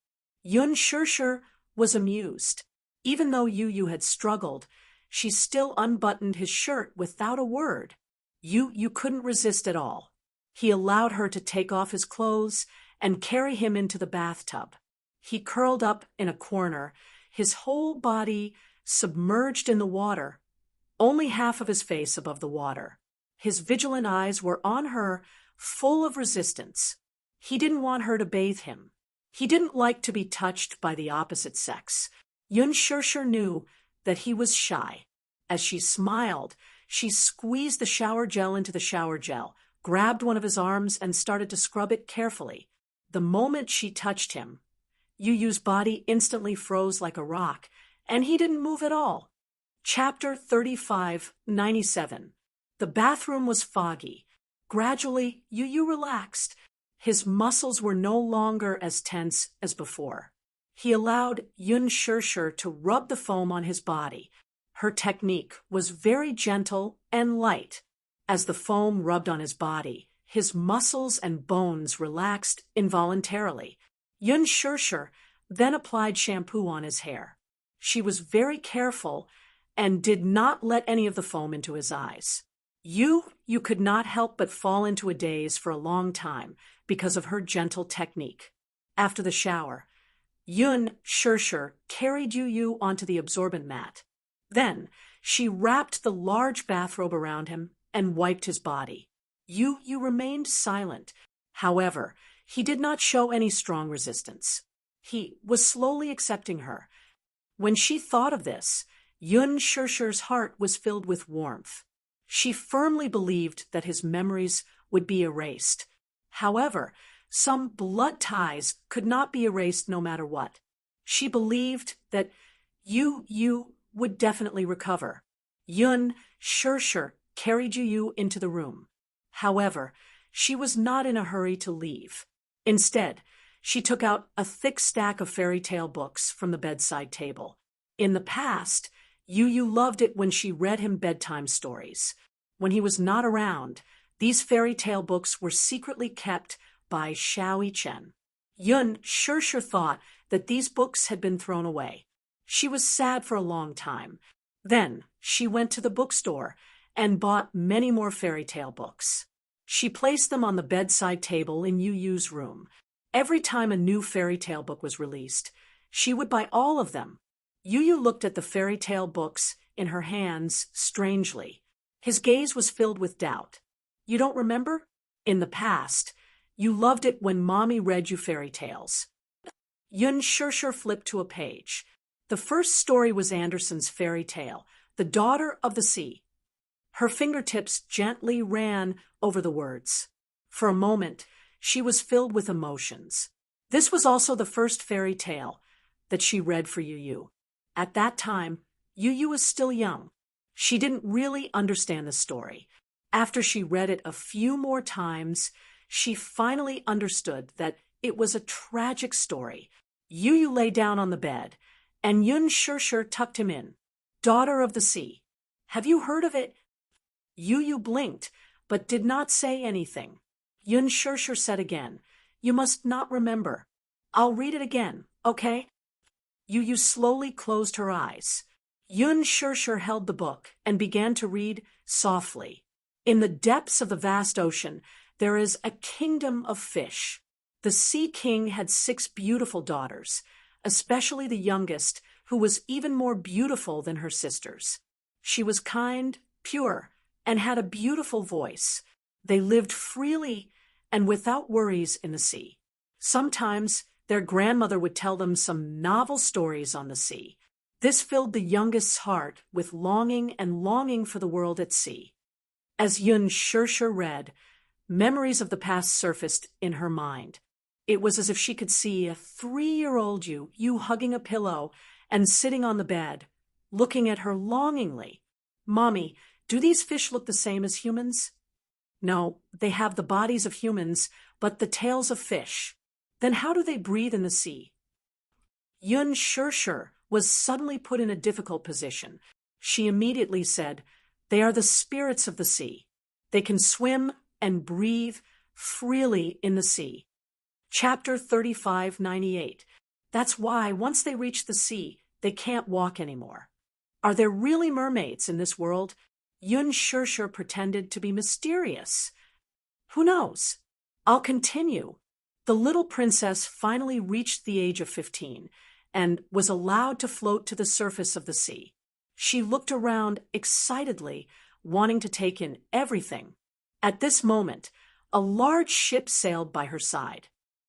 Yun Shirshir was amused. Even though Yu had struggled, she still unbuttoned his shirt without a word. You couldn't resist at all. He allowed her to take off his clothes and carry him into the bathtub. He curled up in a corner, his whole body submerged in the water, only half of his face above the water. His vigilant eyes were on her, full of resistance. He didn't want her to bathe him. He didn't like to be touched by the opposite sex. Yun Shirshir knew that he was shy. As she smiled, she squeezed the shower gel into the shower gel, grabbed one of his arms, and started to scrub it carefully. The moment she touched him, Yu's body instantly froze like a rock, and he didn't move at all. Chapter 35:97. The bathroom was foggy. Gradually, Yu relaxed. His muscles were no longer as tense as before. He allowed Yun Shirshir to rub the foam on his body. Her technique was very gentle and light. As the foam rubbed on his body, his muscles and bones relaxed involuntarily. Yun Shirshir then applied shampoo on his hair. She was very careful and did not let any of the foam into his eyes. You could not help but fall into a daze for a long time because of her gentle technique. After the shower, Yun Shirshir carried Yu onto the absorbent mat. Then she wrapped the large bathrobe around him and wiped his body. Yu remained silent. However, he did not show any strong resistance. He was slowly accepting her. When she thought of this, Yun Shirshir's heart was filled with warmth. She firmly believed that his memories would be erased. However, some blood ties could not be erased no matter what. She believed that Yu would definitely recover. Yun Shirshir carried Yu into the room. However, she was not in a hurry to leave. Instead, she took out a thick stack of fairy tale books from the bedside table. In the past, Yu loved it when she read him bedtime stories. When he was not around, these fairy tale books were secretly kept by Xiao Chen. Yun Shirshir thought that these books had been thrown away. She was sad for a long time. Then she went to the bookstore and bought many more fairy tale books. She placed them on the bedside table in Yu's room. Every time a new fairy tale book was released, she would buy all of them. Yu looked at the fairy tale books in her hands strangely. His gaze was filled with doubt. You don't remember? In the past, you loved it when Mommy read you fairy tales. Yun Shirshir flipped to a page. The first story was Andersen's fairy tale, The Daughter of the Sea. Her fingertips gently ran over the words. For a moment, she was filled with emotions. This was also the first fairy tale that she read for Yu. At that time, Yu was still young. She didn't really understand the story. After she read it a few more times, she finally understood that it was a tragic story. Yu lay down on the bed, and Yun Shirshir tucked him in. Daughter of the Sea. Have you heard of it? Yu blinked, but did not say anything. Yun Shirshir said again, You must not remember. I'll read it again, okay? Yu slowly closed her eyes. Yun Shirshir held the book and began to read softly. In the depths of the vast ocean, there is a kingdom of fish. The Sea King had 6 beautiful daughters, especially the youngest, who was even more beautiful than her sisters. She was kind, pure, and had a beautiful voice. They lived freely and without worries in the sea. Sometimes their grandmother would tell them some novel stories on the sea. This filled the youngest's heart with longing and longing for the world at sea. As Yun Shirshir read, memories of the past surfaced in her mind. It was as if she could see a 3-year-old you hugging a pillow and sitting on the bed, looking at her longingly. "Mommy, do these fish look the same as humans?" "No, they have the bodies of humans, but the tails of fish." "Then how do they breathe in the sea?" Yun Shirshir was suddenly put in a difficult position. She immediately said, "They are the spirits of the sea. They can swim and breathe freely in the sea." Chapter 3598. That's why, once they reach the sea, they can't walk anymore. Are there really mermaids in this world? Yun Shirshir pretended to be mysterious. Who knows? I'll continue. The little princess finally reached the age of 15 and was allowed to float to the surface of the sea. She looked around excitedly, wanting to take in everything. At this moment, a large ship sailed by her side.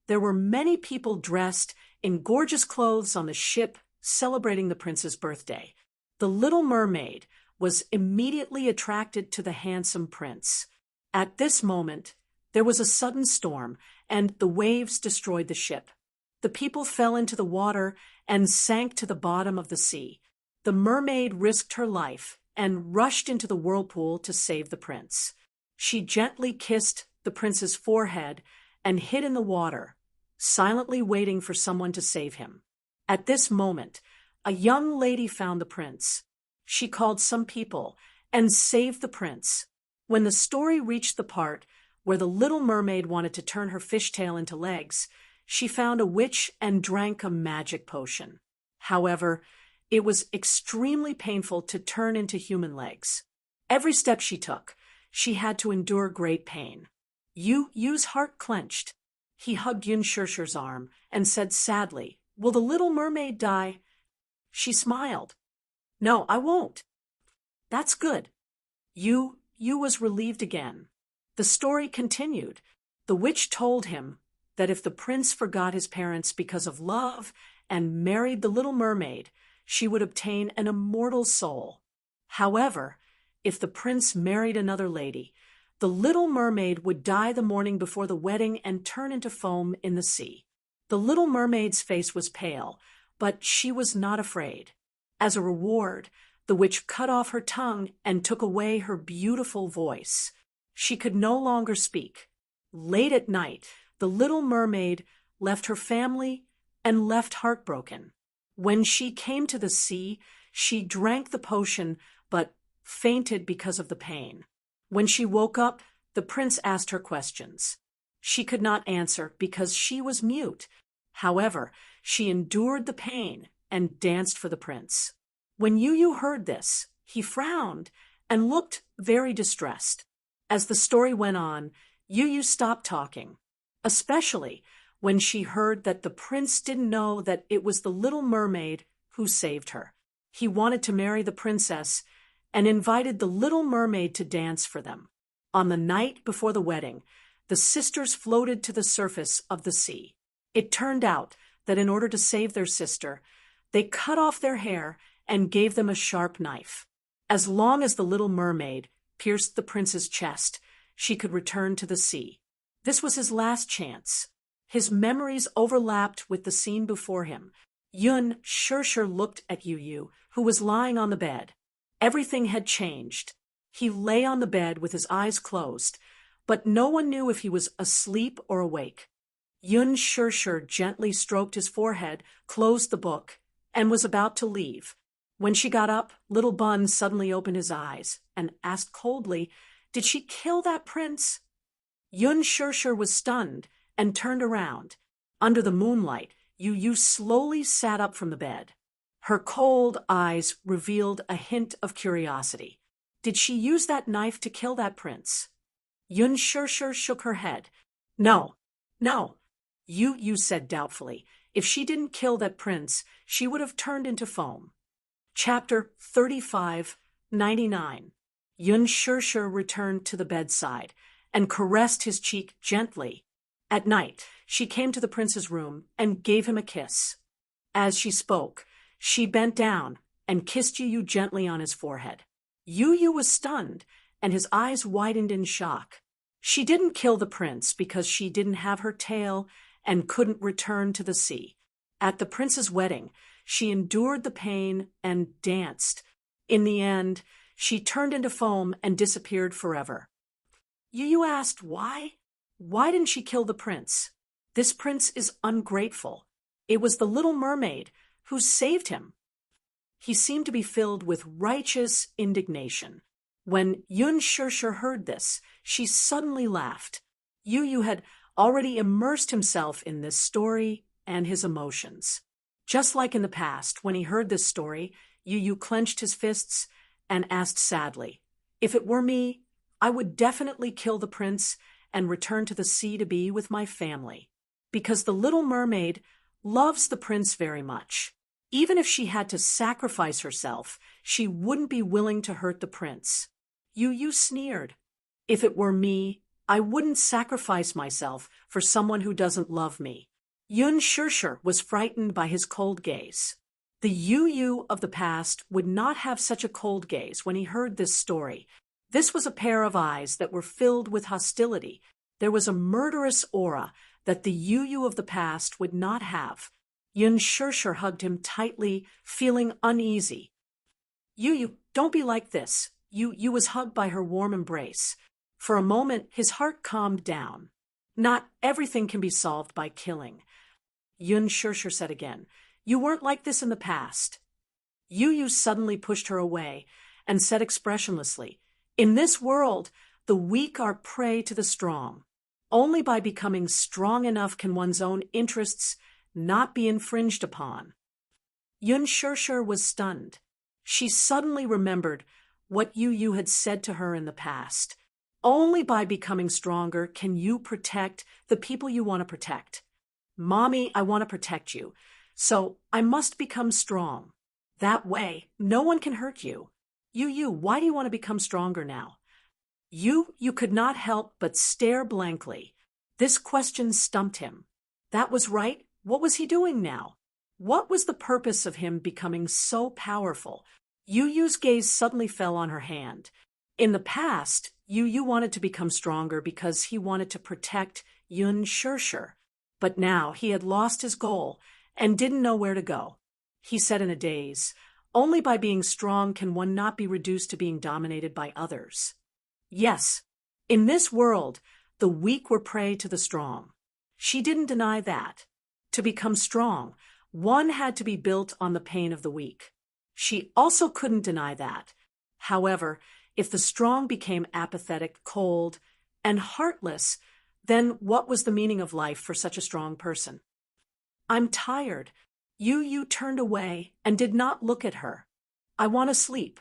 There were many people dressed in gorgeous clothes on the ship, celebrating the prince's birthday. The little mermaid was immediately attracted to the handsome prince. At this moment, there was a sudden storm, and the waves destroyed the ship. The people fell into the water and sank to the bottom of the sea. The mermaid risked her life and rushed into the whirlpool to save the prince. She gently kissed the prince's forehead and hid in the water, silently waiting for someone to save him. At this moment, a young lady found the prince. She called some people and saved the prince. When the story reached the part where the little mermaid wanted to turn her fishtail into legs, she found a witch and drank a magic potion. However, it was extremely painful to turn into human legs. Every step she took, she had to endure great pain. Yu's heart clenched. He hugged Yun Shirshir's arm and said sadly, "Will the little mermaid die?" She smiled. "No, I won't." "That's good." Yu was relieved again. The story continued. The witch told him that if the prince forgot his parents because of love and married the little mermaid, she would obtain an immortal soul. However, if the prince married another lady, the little mermaid would die the morning before the wedding and turn into foam in the sea. The little mermaid's face was pale, but she was not afraid. As a reward, the witch cut off her tongue and took away her beautiful voice. She could no longer speak. Late at night, the little mermaid left her family and left heartbroken. When she came to the sea, she drank the potion but fainted because of the pain. When she woke up, the prince asked her questions. She could not answer because she was mute. However, she endured the pain and danced for the prince. When Yu heard this, he frowned and looked very distressed. As the story went on, Yu stopped talking, especially when she heard that the prince didn't know that it was the little mermaid who saved her. He wanted to marry the princess and invited the little mermaid to dance for them. On the night before the wedding, the sisters floated to the surface of the sea. It turned out that in order to save their sister, they cut off their hair and gave them a sharp knife. As long as the little mermaid pierced the prince's chest, she could return to the sea. This was his last chance. His memories overlapped with the scene before him. Yun Shirshir looked at Yu, who was lying on the bed. Everything had changed. He lay on the bed with his eyes closed, but no one knew if he was asleep or awake. Yun Shirshir gently stroked his forehead, closed the book, and was about to leave. When she got up, Little Bun suddenly opened his eyes and asked coldly, "Did she kill that prince?" Yun Shirshir was stunned and turned around. Under the moonlight, Yu slowly sat up from the bed. Her cold eyes revealed a hint of curiosity. Did she use that knife to kill that prince? Yun Shirshir shook her head. No. Yu said doubtfully. If she didn't kill that prince, she would have turned into foam. Chapter 3599. Yun Shirshir returned to the bedside and caressed his cheek gently. At night, she came to the prince's room and gave him a kiss. As she spoke, she bent down and kissed Yu gently on his forehead. Yu was stunned, and his eyes widened in shock. She didn't kill the prince because she didn't have her tail and couldn't return to the sea. At the prince's wedding, she endured the pain and danced. In the end, she turned into foam and disappeared forever. Yu asked why? Why didn't she kill the prince? This prince is ungrateful. It was the little mermaid who saved him. He seemed to be filled with righteous indignation. When Yun Shirshir heard this, she suddenly laughed. Yu had already immersed himself in this story and his emotions. Just like in the past, when he heard this story, Yu clenched his fists and asked sadly, "If it were me, I would definitely kill the prince and return to the sea to be with my family. Because the little mermaid loves the prince very much. Even if she had to sacrifice herself, she wouldn't be willing to hurt the prince." Yu sneered. "If it were me, I wouldn't sacrifice myself for someone who doesn't love me." Yun Shirshir was frightened by his cold gaze. The Yu of the past would not have such a cold gaze when he heard this story. This was a pair of eyes that were filled with hostility. There was a murderous aura that the Yu of the past would not have. Yun Shirshir hugged him tightly, feeling uneasy. Yu, don't be like this." Yu was hugged by her warm embrace. For a moment, his heart calmed down. "Not everything can be solved by killing." Yun Shirshir said again, "You weren't like this in the past." Yu suddenly pushed her away and said expressionlessly, "In this world, the weak are prey to the strong. Only by becoming strong enough can one's own interests not be infringed upon." Yun Shirshir was stunned. She suddenly remembered what Yu had said to her in the past. Only by becoming stronger can you protect the people you want to protect. "Mommy, I want to protect you, so I must become strong. That way, no one can hurt you." Yu, why do you want to become stronger now?" Yu could not help but stare blankly. This question stumped him. That was right. What was he doing now? What was the purpose of him becoming so powerful? Yu's gaze suddenly fell on her hand. In the past, Yu wanted to become stronger because he wanted to protect Yun Shirshir. But now he had lost his goal and didn't know where to go. He said in a daze, "Only by being strong can one not be reduced to being dominated by others." Yes, in this world, the weak were prey to the strong. She didn't deny that. To become strong, one had to be built on the pain of the weak. She also couldn't deny that. However, if the strong became apathetic, cold, and heartless, then what was the meaning of life for such a strong person? "I'm tired." Yu turned away and did not look at her. "I want to sleep."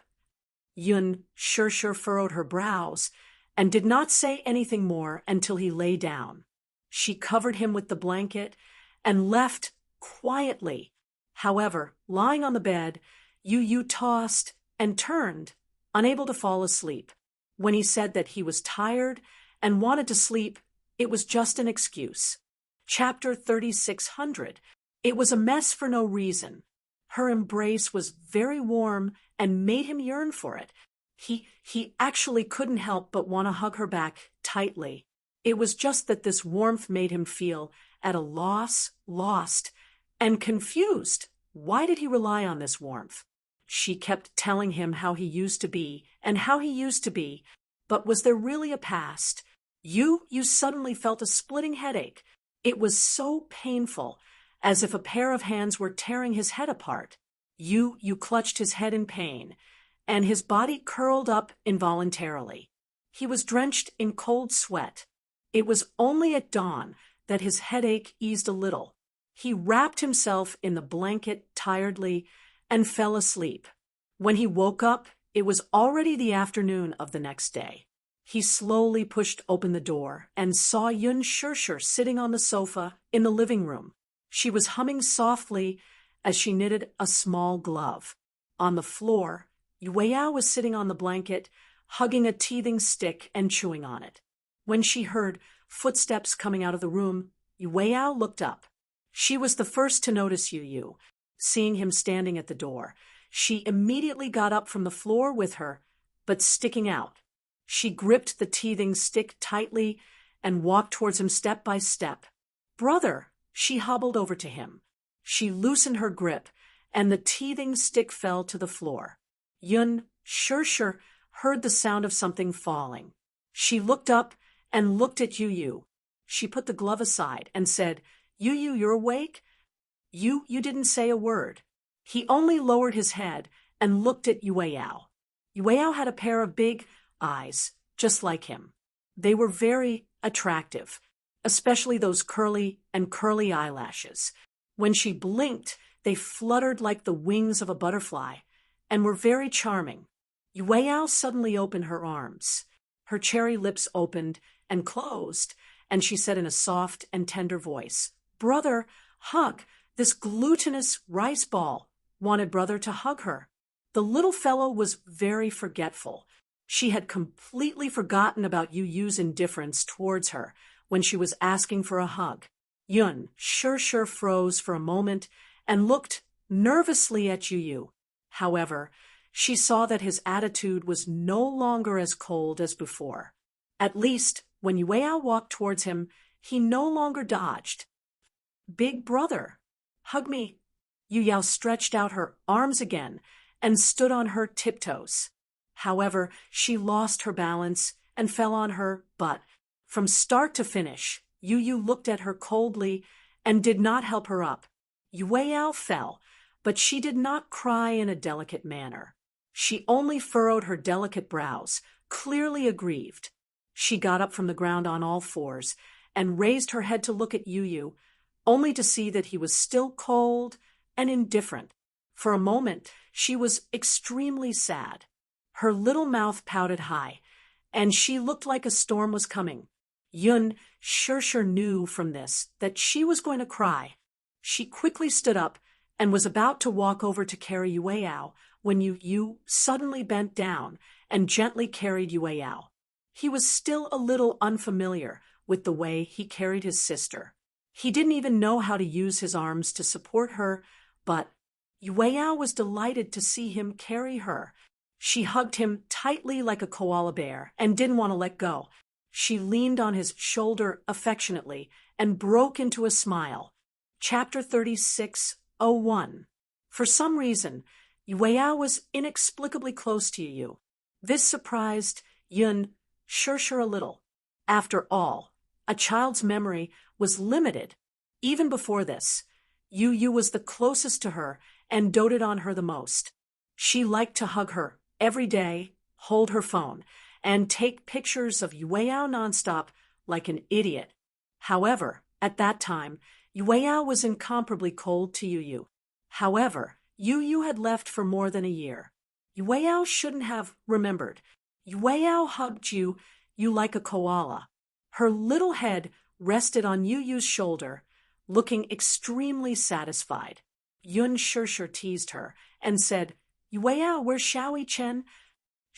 Yun Shirshir furrowed her brows and did not say anything more until he lay down. She covered him with the blanket and left quietly. However, lying on the bed, Yu tossed and turned, unable to fall asleep. When he said that he was tired and wanted to sleep, it was just an excuse. Chapter 3600. It was a mess for no reason. Her embrace was very warm and made him yearn for it. He actually couldn't help but want to hug her back tightly. It was just that this warmth made him feel at a loss, lost, and confused. Why did he rely on this warmth? She kept telling him how he used to be and how he used to be, but was there really a past? You suddenly felt a splitting headache. It was so painful, as if a pair of hands were tearing his head apart. You clutched his head in pain, and his body curled up involuntarily. He was drenched in cold sweat. It was only at dawn that his headache eased a little. He wrapped himself in the blanket tiredly and fell asleep. When he woke up, it was already the afternoon of the next day. He slowly pushed open the door and saw Yun Shirshir sitting on the sofa in the living room. She was humming softly as she knitted a small glove. On the floor, Yueyao was sitting on the blanket, hugging a teething stick and chewing on it. When she heard footsteps coming out of the room, Yueyao looked up. She was the first to notice Yu. Seeing him standing at the door, she immediately got up from the floor with her, but sticking out. She gripped the teething stick tightly and walked towards him step by step. "Brother, She hobbled over to him. She loosened her grip, and the teething stick fell to the floor. Yun Shusher heard the sound of something falling. She looked up and looked at Yu. She put the glove aside and said, Yu, you're awake? You didn't say a word. He only lowered his head and looked at Yueyao. Yueyao had a pair of big eyes, just like him. They were very attractive, especially those curly eyelashes. When she blinked, they fluttered like the wings of a butterfly and were very charming. Yueyao suddenly opened her arms. Her cherry lips opened and closed, and she said in a soft and tender voice, Brother, hug this glutinous rice ball. Wanted brother to hug her. The little fellow was very forgetful. She had completely forgotten about Yu's indifference towards her when she was asking for a hug. Yun Shusher froze for a moment and looked nervously at Yu. However, she saw that his attitude was no longer as cold as before. At least, when Yueyao walked towards him, he no longer dodged. Big brother, hug me. Yueyao stretched out her arms again and stood on her tiptoes. However, she lost her balance and fell on her butt. From start to finish, Yu looked at her coldly and did not help her up. Yueyao fell, but she did not cry in a delicate manner. She only furrowed her delicate brows, clearly aggrieved. She got up from the ground on all fours and raised her head to look at Yu, only to see that he was still cold and indifferent. For a moment, she was extremely sad. Her little mouth pouted high, and she looked like a storm was coming. Yun Shusher knew from this that she was going to cry. She quickly stood up and was about to walk over to carry Yueyao when Yu suddenly bent down and gently carried Yueyao. He was still a little unfamiliar with the way he carried his sister. He didn't even know how to use his arms to support her, but Yueyao was delighted to see him carry her. She hugged him tightly like a koala bear and didn't want to let go. She leaned on his shoulder affectionately and broke into a smile. Chapter 36:01. For some reason, Yueyao was inexplicably close to Yu. This surprised Yun Shusher a little. After all, a child's memory was limited. Even before this, Yu was the closest to her and doted on her the most. She liked to hug her every day, hold her phone, and take pictures of Yueyao nonstop like an idiot. However, at that time, Yueyao was incomparably cold to Yu. However, Yu had left for more than a year. Yueyao shouldn't have remembered. Yueyao hugged Yu like a koala. Her little head rested on Yu's shoulder, looking extremely satisfied. Yun Shusher teased her and said, Yueyao, where's Xiao-Chen?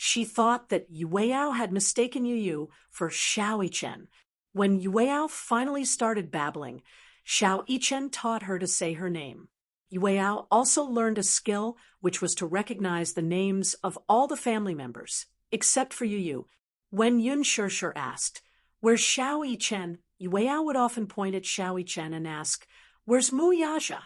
She thought that Yueyao had mistaken Yu for Xiao-Chen. When Yueyao finally started babbling, Xiao-Chen taught her to say her name. Yueyao also learned a skill which was to recognize the names of all the family members, except for Yu. When Yun Shusher asked, Where's Xiao-Chen? Yueyao would often point at Xiao-Chen and ask, Where's Muyaja?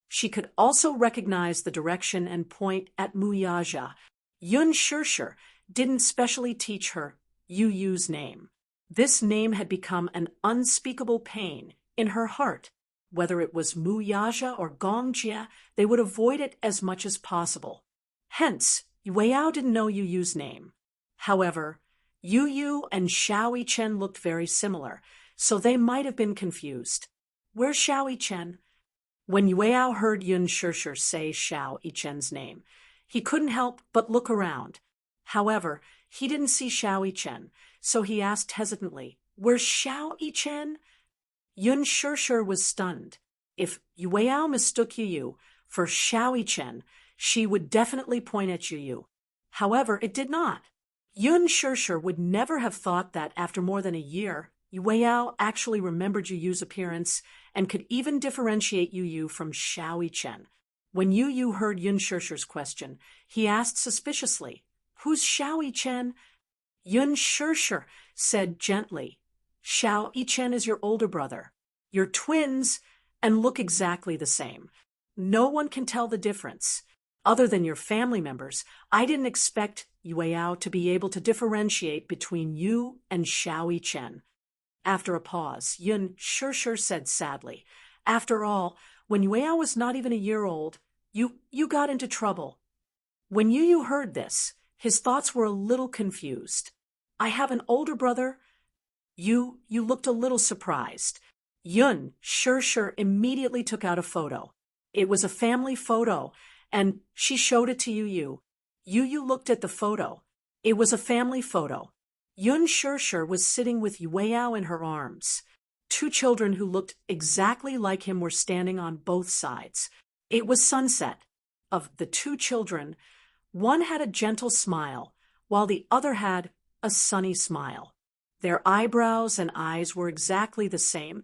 She could also recognize the direction and point at Muyaja. Yun Shusher didn't specially teach her Yu's name. This name had become an unspeakable pain in her heart. Whether it was Muyaja or Gongjia, they would avoid it as much as possible. Hence, Yueyao didn't know Yu's name. However, Yu and Xiao-Chen looked very similar, so they might have been confused. Where's Xiao-Chen? When Yueyao heard Yun Shusher say Xiao-Chen's name, he couldn't help but look around. However, he didn't see Xiao-Chen, so he asked hesitantly, Where's Xiao-Chen? Yun Shusher was stunned. If Yueyao mistook Yu for Xiao-Chen, she would definitely point at Yu. However, it did not. Yun Shusher would never have thought that after more than a year, Yueyao actually remembered Yu's appearance and could even differentiate Yu from Xiao-Chen. When Yu heard Yun Shusher's question, he asked suspiciously, Who's Xiao-Chen? Yun Shusher said gently, Xiao-Chen is your older brother. You're twins, and look exactly the same. No one can tell the difference. Other than your family members, I didn't expect Yueyao to be able to differentiate between you and Xiao Yichen. After a pause, Yun sure said sadly, "After all, when Yueyao was not even a year old, you got into trouble." When Yu heard this, his thoughts were a little confused. "I have an older brother." You looked a little surprised. Yun sure immediately took out a photo. It was a family photo, and she showed it to Yu. Yu looked at the photo. It was a family photo. Yun sure was sitting with Yueyao in her arms. Two children who looked exactly like him were standing on both sides. It was sunset. Of the two children, one had a gentle smile, while the other had a sunny smile. Their eyebrows and eyes were exactly the same,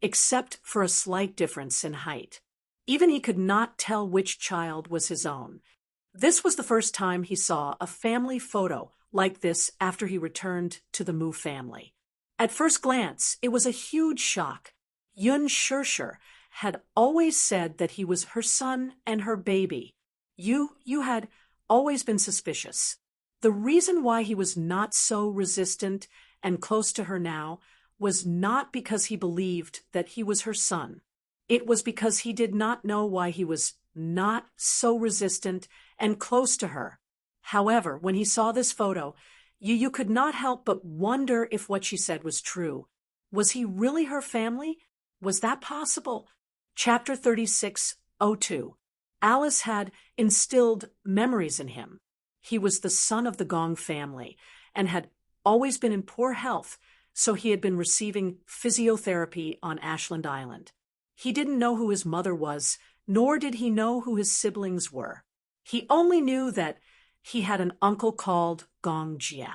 except for a slight difference in height. Even he could not tell which child was his own. This was the first time he saw a family photo like this after he returned to the Mu family. At first glance, it was a huge shock. Yun sure had always said that he was her son and her baby. You had always been suspicious. The reason why he was not so resistant and close to her now was not because he believed that he was her son. It was because he did not know why he was not so resistant and close to her. However, when he saw this photo, you could not help but wonder if what she said was true. Was he really her family? Was that possible? Chapter 36:02. Alice had instilled memories in him. He was the son of the Gong family and had always been in poor health, so he had been receiving physiotherapy on Ashland Island. He didn't know who his mother was, nor did he know who his siblings were. He only knew that he had an uncle called Gong Jie.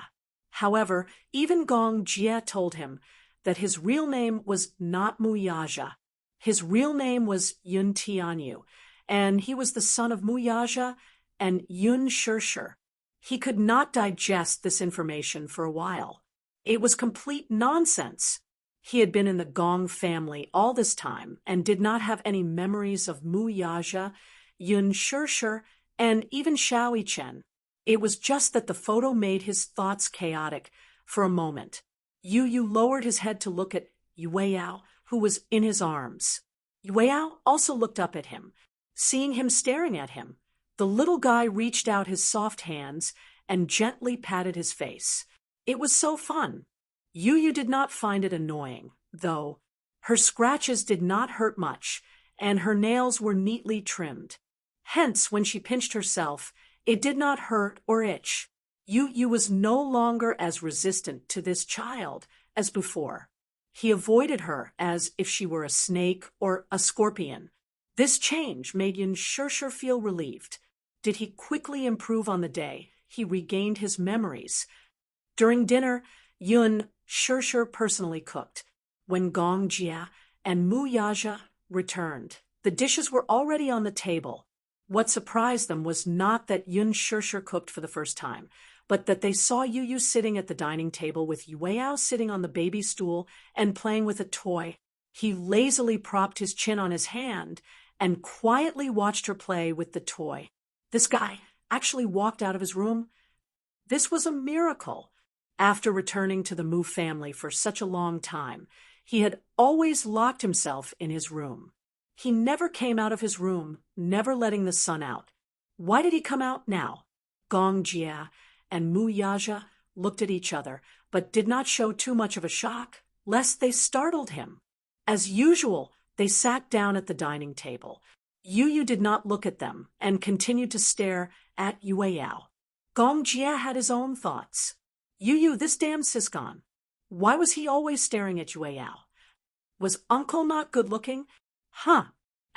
However, even Gong Jie told him that his real name was not Mu Yaja. His real name was Yun Tianyu, and he was the son of Mu Yaja and Yun sure. He could not digest this information for a while. It was complete nonsense. He had been in the Gong family all this time and did not have any memories of Mu Yaja, Yun sure, and even Xiao Yichen. It was just that the photo made his thoughts chaotic for a moment. Yu lowered his head to look at Yueyao, who was in his arms. Yueyao also looked up at him. Seeing him staring at him, the little guy reached out his soft hands and gently patted his face. It was so fun. Yu did not find it annoying, though. Her scratches did not hurt much, and her nails were neatly trimmed. Hence, when she pinched herself, it did not hurt or itch. Yu was no longer as resistant to this child as before. He avoided her as if she were a snake or a scorpion. This change made Yun sure feel relieved. Did he quickly improve on the day he regained his memories? During dinner, Yun sure personally cooked. When Gong Jie and Mu Yaja returned, the dishes were already on the table. What surprised them was not that Yun sure cooked for the first time, but that they saw Yu sitting at the dining table with Yueyao sitting on the baby stool and playing with a toy. He lazily propped his chin on his hand and quietly watched her play with the toy. This guy actually walked out of his room. This was a miracle. After returning to the Mu family for such a long time, he had always locked himself in his room. He never came out of his room, never letting the sun out. Why did he come out now? Gong Jie and Mu Yaja looked at each other, but did not show too much of a shock, lest they startled him. As usual, they sat down at the dining table. Yu did not look at them and continued to stare at Yueyao. Gong Jie had his own thoughts. Yu, this damn siscon. Why was he always staring at Yueyao? Was uncle not good-looking?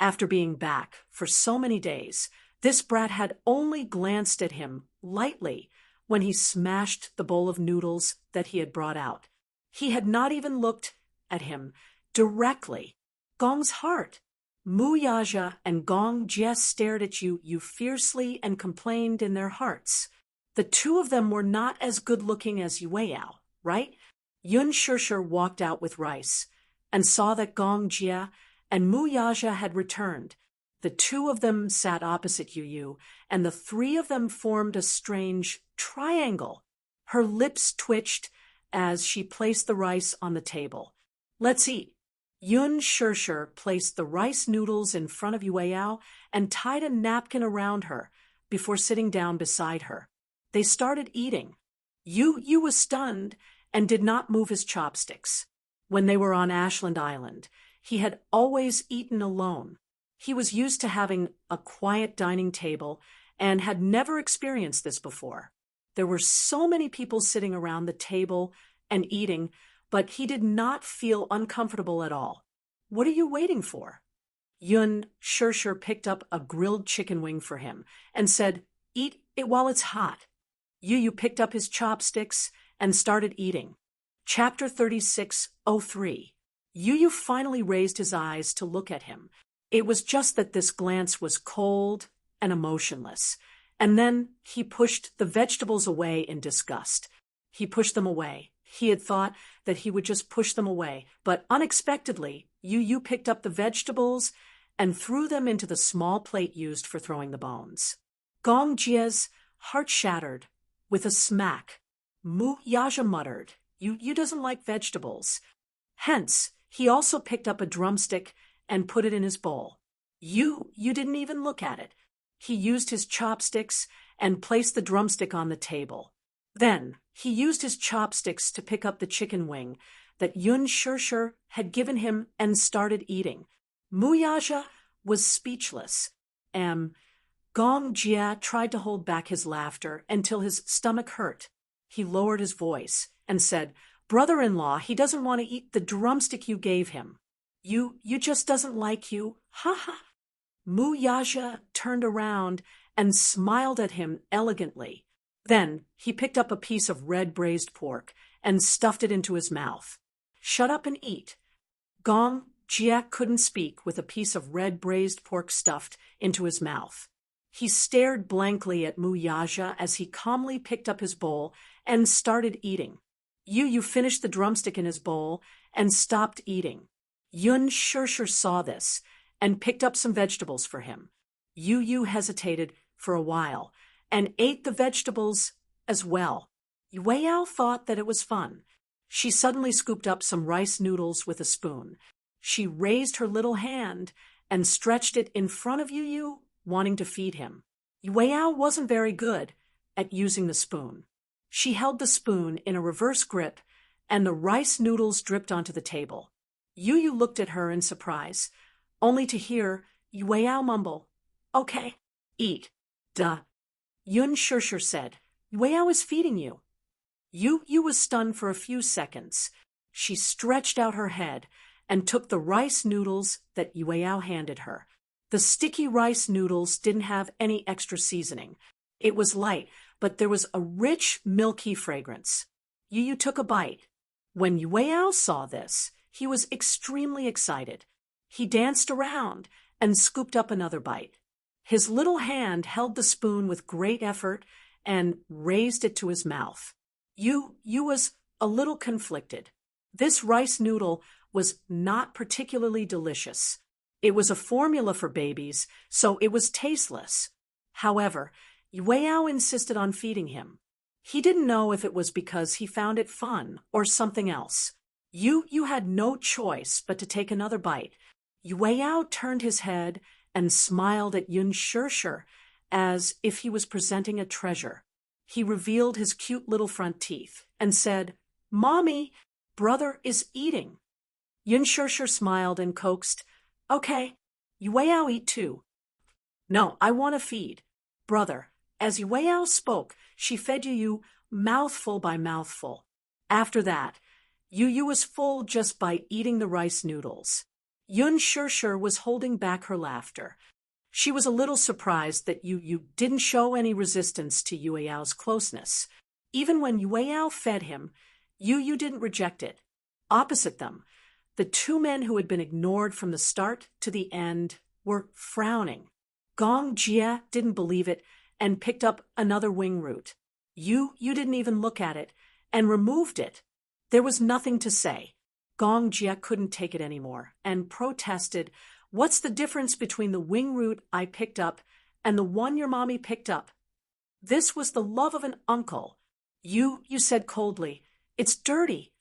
After being back for so many days, this brat had only glanced at him lightly when he smashed the bowl of noodles that he had brought out. He had not even looked at him directly. Gong's heart. Mu Yaja and Gong Jie stared at Yu fiercely and complained in their hearts. The two of them were not as good-looking as Yueyao, right? Yun sure walked out with rice and saw that Gong Jie and Mu Yaja had returned. The two of them sat opposite Yu, and the three of them formed a strange triangle. Her lips twitched as she placed the rice on the table. "Let's eat." Yun Shirshir placed the rice noodles in front of Yueyao and tied a napkin around her before sitting down beside her. They started eating. Yu was stunned and did not move his chopsticks. When they were on Ashland Island, he had always eaten alone. He was used to having a quiet dining table and had never experienced this before. There were so many people sitting around the table and eating, but he did not feel uncomfortable at all. "What are you waiting for?" Yun Shirshir picked up a grilled chicken wing for him and said, "Eat it while it's hot." Yu picked up his chopsticks and started eating. Chapter 36:03. Yu finally raised his eyes to look at him. It was just that this glance was cold and emotionless. And then he pushed the vegetables away in disgust. He pushed them away. He had thought that he would just push them away, but unexpectedly, Yu picked up the vegetables and threw them into the small plate used for throwing the bones. Gong Jie's heart shattered with a smack. Mu Yaja muttered, You doesn't like vegetables." Hence, he also picked up a drumstick and put it in his bowl. You didn't even look at it. He used his chopsticks and placed the drumstick on the table. Then, he used his chopsticks to pick up the chicken wing that Yun Shirshir had given him and started eating. Mu Yaja was speechless. Gong Jia tried to hold back his laughter until his stomach hurt. He lowered his voice and said, "Brother-in-law, he doesn't want to eat the drumstick you gave him. You just doesn't like you. Ha ha." Mu Yaja turned around and smiled at him elegantly. Then he picked up a piece of red braised pork and stuffed it into his mouth. "Shut up and eat." Gong Jia couldn't speak with a piece of red braised pork stuffed into his mouth. He stared blankly at Mu Yaja as he calmly picked up his bowl and started eating. Yu finished the drumstick in his bowl and stopped eating. Yun Shirshir saw this and picked up some vegetables for him. Yu hesitated for a while and ate the vegetables as well. Yueyao thought that it was fun. She suddenly scooped up some rice noodles with a spoon. She raised her little hand and stretched it in front of Yu, wanting to feed him. Yueyao wasn't very good at using the spoon. She held the spoon in a reverse grip, and the rice noodles dripped onto the table. Yu looked at her in surprise, only to hear Yueyao mumble, "Okay, eat." "Duh." Yun Shirshir said, "Yueyao is feeding you." Yu was stunned for a few seconds. She stretched out her head and took the rice noodles that Yueyao handed her. The sticky rice noodles didn't have any extra seasoning. It was light, but there was a rich, milky fragrance. Yu took a bite. When Yueyao saw this, he was extremely excited. He danced around and scooped up another bite. His little hand held the spoon with great effort and raised it to his mouth. Yu was a little conflicted. This rice noodle was not particularly delicious. It was a formula for babies, so it was tasteless. However, Yueyao insisted on feeding him. He didn't know if it was because he found it fun or something else. Yu had no choice but to take another bite. Yueyao turned his head and smiled at Yun Shirshir as if he was presenting a treasure. He revealed his cute little front teeth and said, "Mommy, brother is eating." Yun Shirshir smiled and coaxed, "Okay, Yueyao eat too." "No, I want to feed." "Brother." As Yueyao spoke, she fed Yu mouthful by mouthful. After that, Yu was full just by eating the rice noodles. Yun Shirshir was holding back her laughter. She was a little surprised that Yu didn't show any resistance to Yueyao's closeness. Even when Yueyao fed him, Yu didn't reject it. Opposite them, the two men who had been ignored from the start to the end were frowning. Gong Jia didn't believe it and picked up another wing root. Yu didn't even look at it and removed it. There was nothing to say. Gong Jia couldn't take it anymore and protested, "What's the difference between the wing root I picked up and the one your mommy picked up? This was the love of an uncle. You said coldly, it's dirty.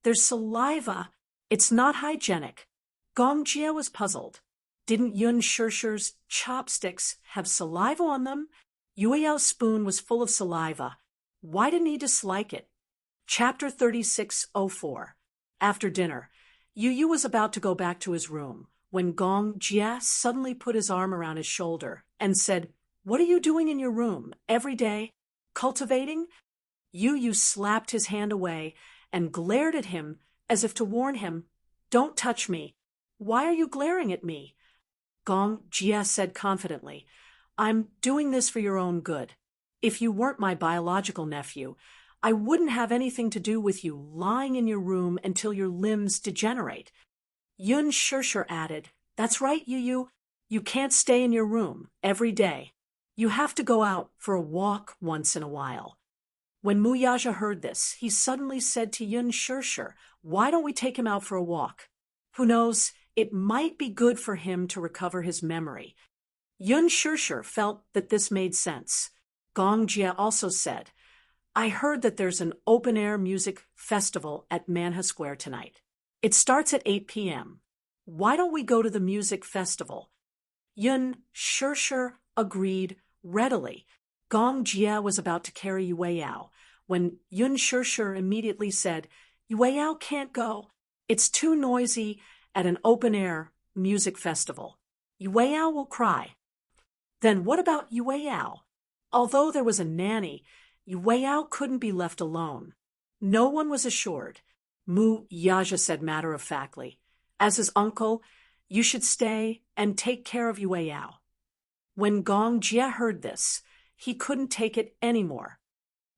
There's saliva. It's not hygienic." Gong Jia was puzzled. Didn't Yun Shirshi's chopsticks have saliva on them? Yue Yao's spoon was full of saliva. Why didn't he dislike it? Chapter 3604. After dinner, Yu was about to go back to his room when Gong Jia suddenly put his arm around his shoulder and said, "What are you doing in your room every day? Cultivating?" Yu slapped his hand away and glared at him as if to warn him, "Don't touch me. Why are you glaring at me?" Gong Jia said confidently, "I'm doing this for your own good. If you weren't my biological nephew, I wouldn't have anything to do with you lying in your room until your limbs degenerate." Yun Shirshir added, "That's right, Yu. You can't stay in your room every day. You have to go out for a walk once in a while." When Mu Yaja heard this, he suddenly said to Yun Shirshir, "Why don't we take him out for a walk? Who knows, it might be good for him to recover his memory." Yun Shirshir felt that this made sense. Gong Jia also said, "I heard that there's an open-air music festival at Manha Square tonight. It starts at 8 p.m. Why don't we go to the music festival?" Yun Shirshir agreed readily. Gong Jia was about to carry Yue Yao when Yun Shirshir immediately said, "Yue Yao can't go. It's too noisy at an open-air music festival. Yue Yao will cry." Then what about Yue Yao? Although there was a nanny, Yue Yao couldn't be left alone. No one was assured. Mu Yaja said matter-of-factly, "As his uncle, you should stay and take care of Yue Yao." When Gong Jia heard this, he couldn't take it anymore.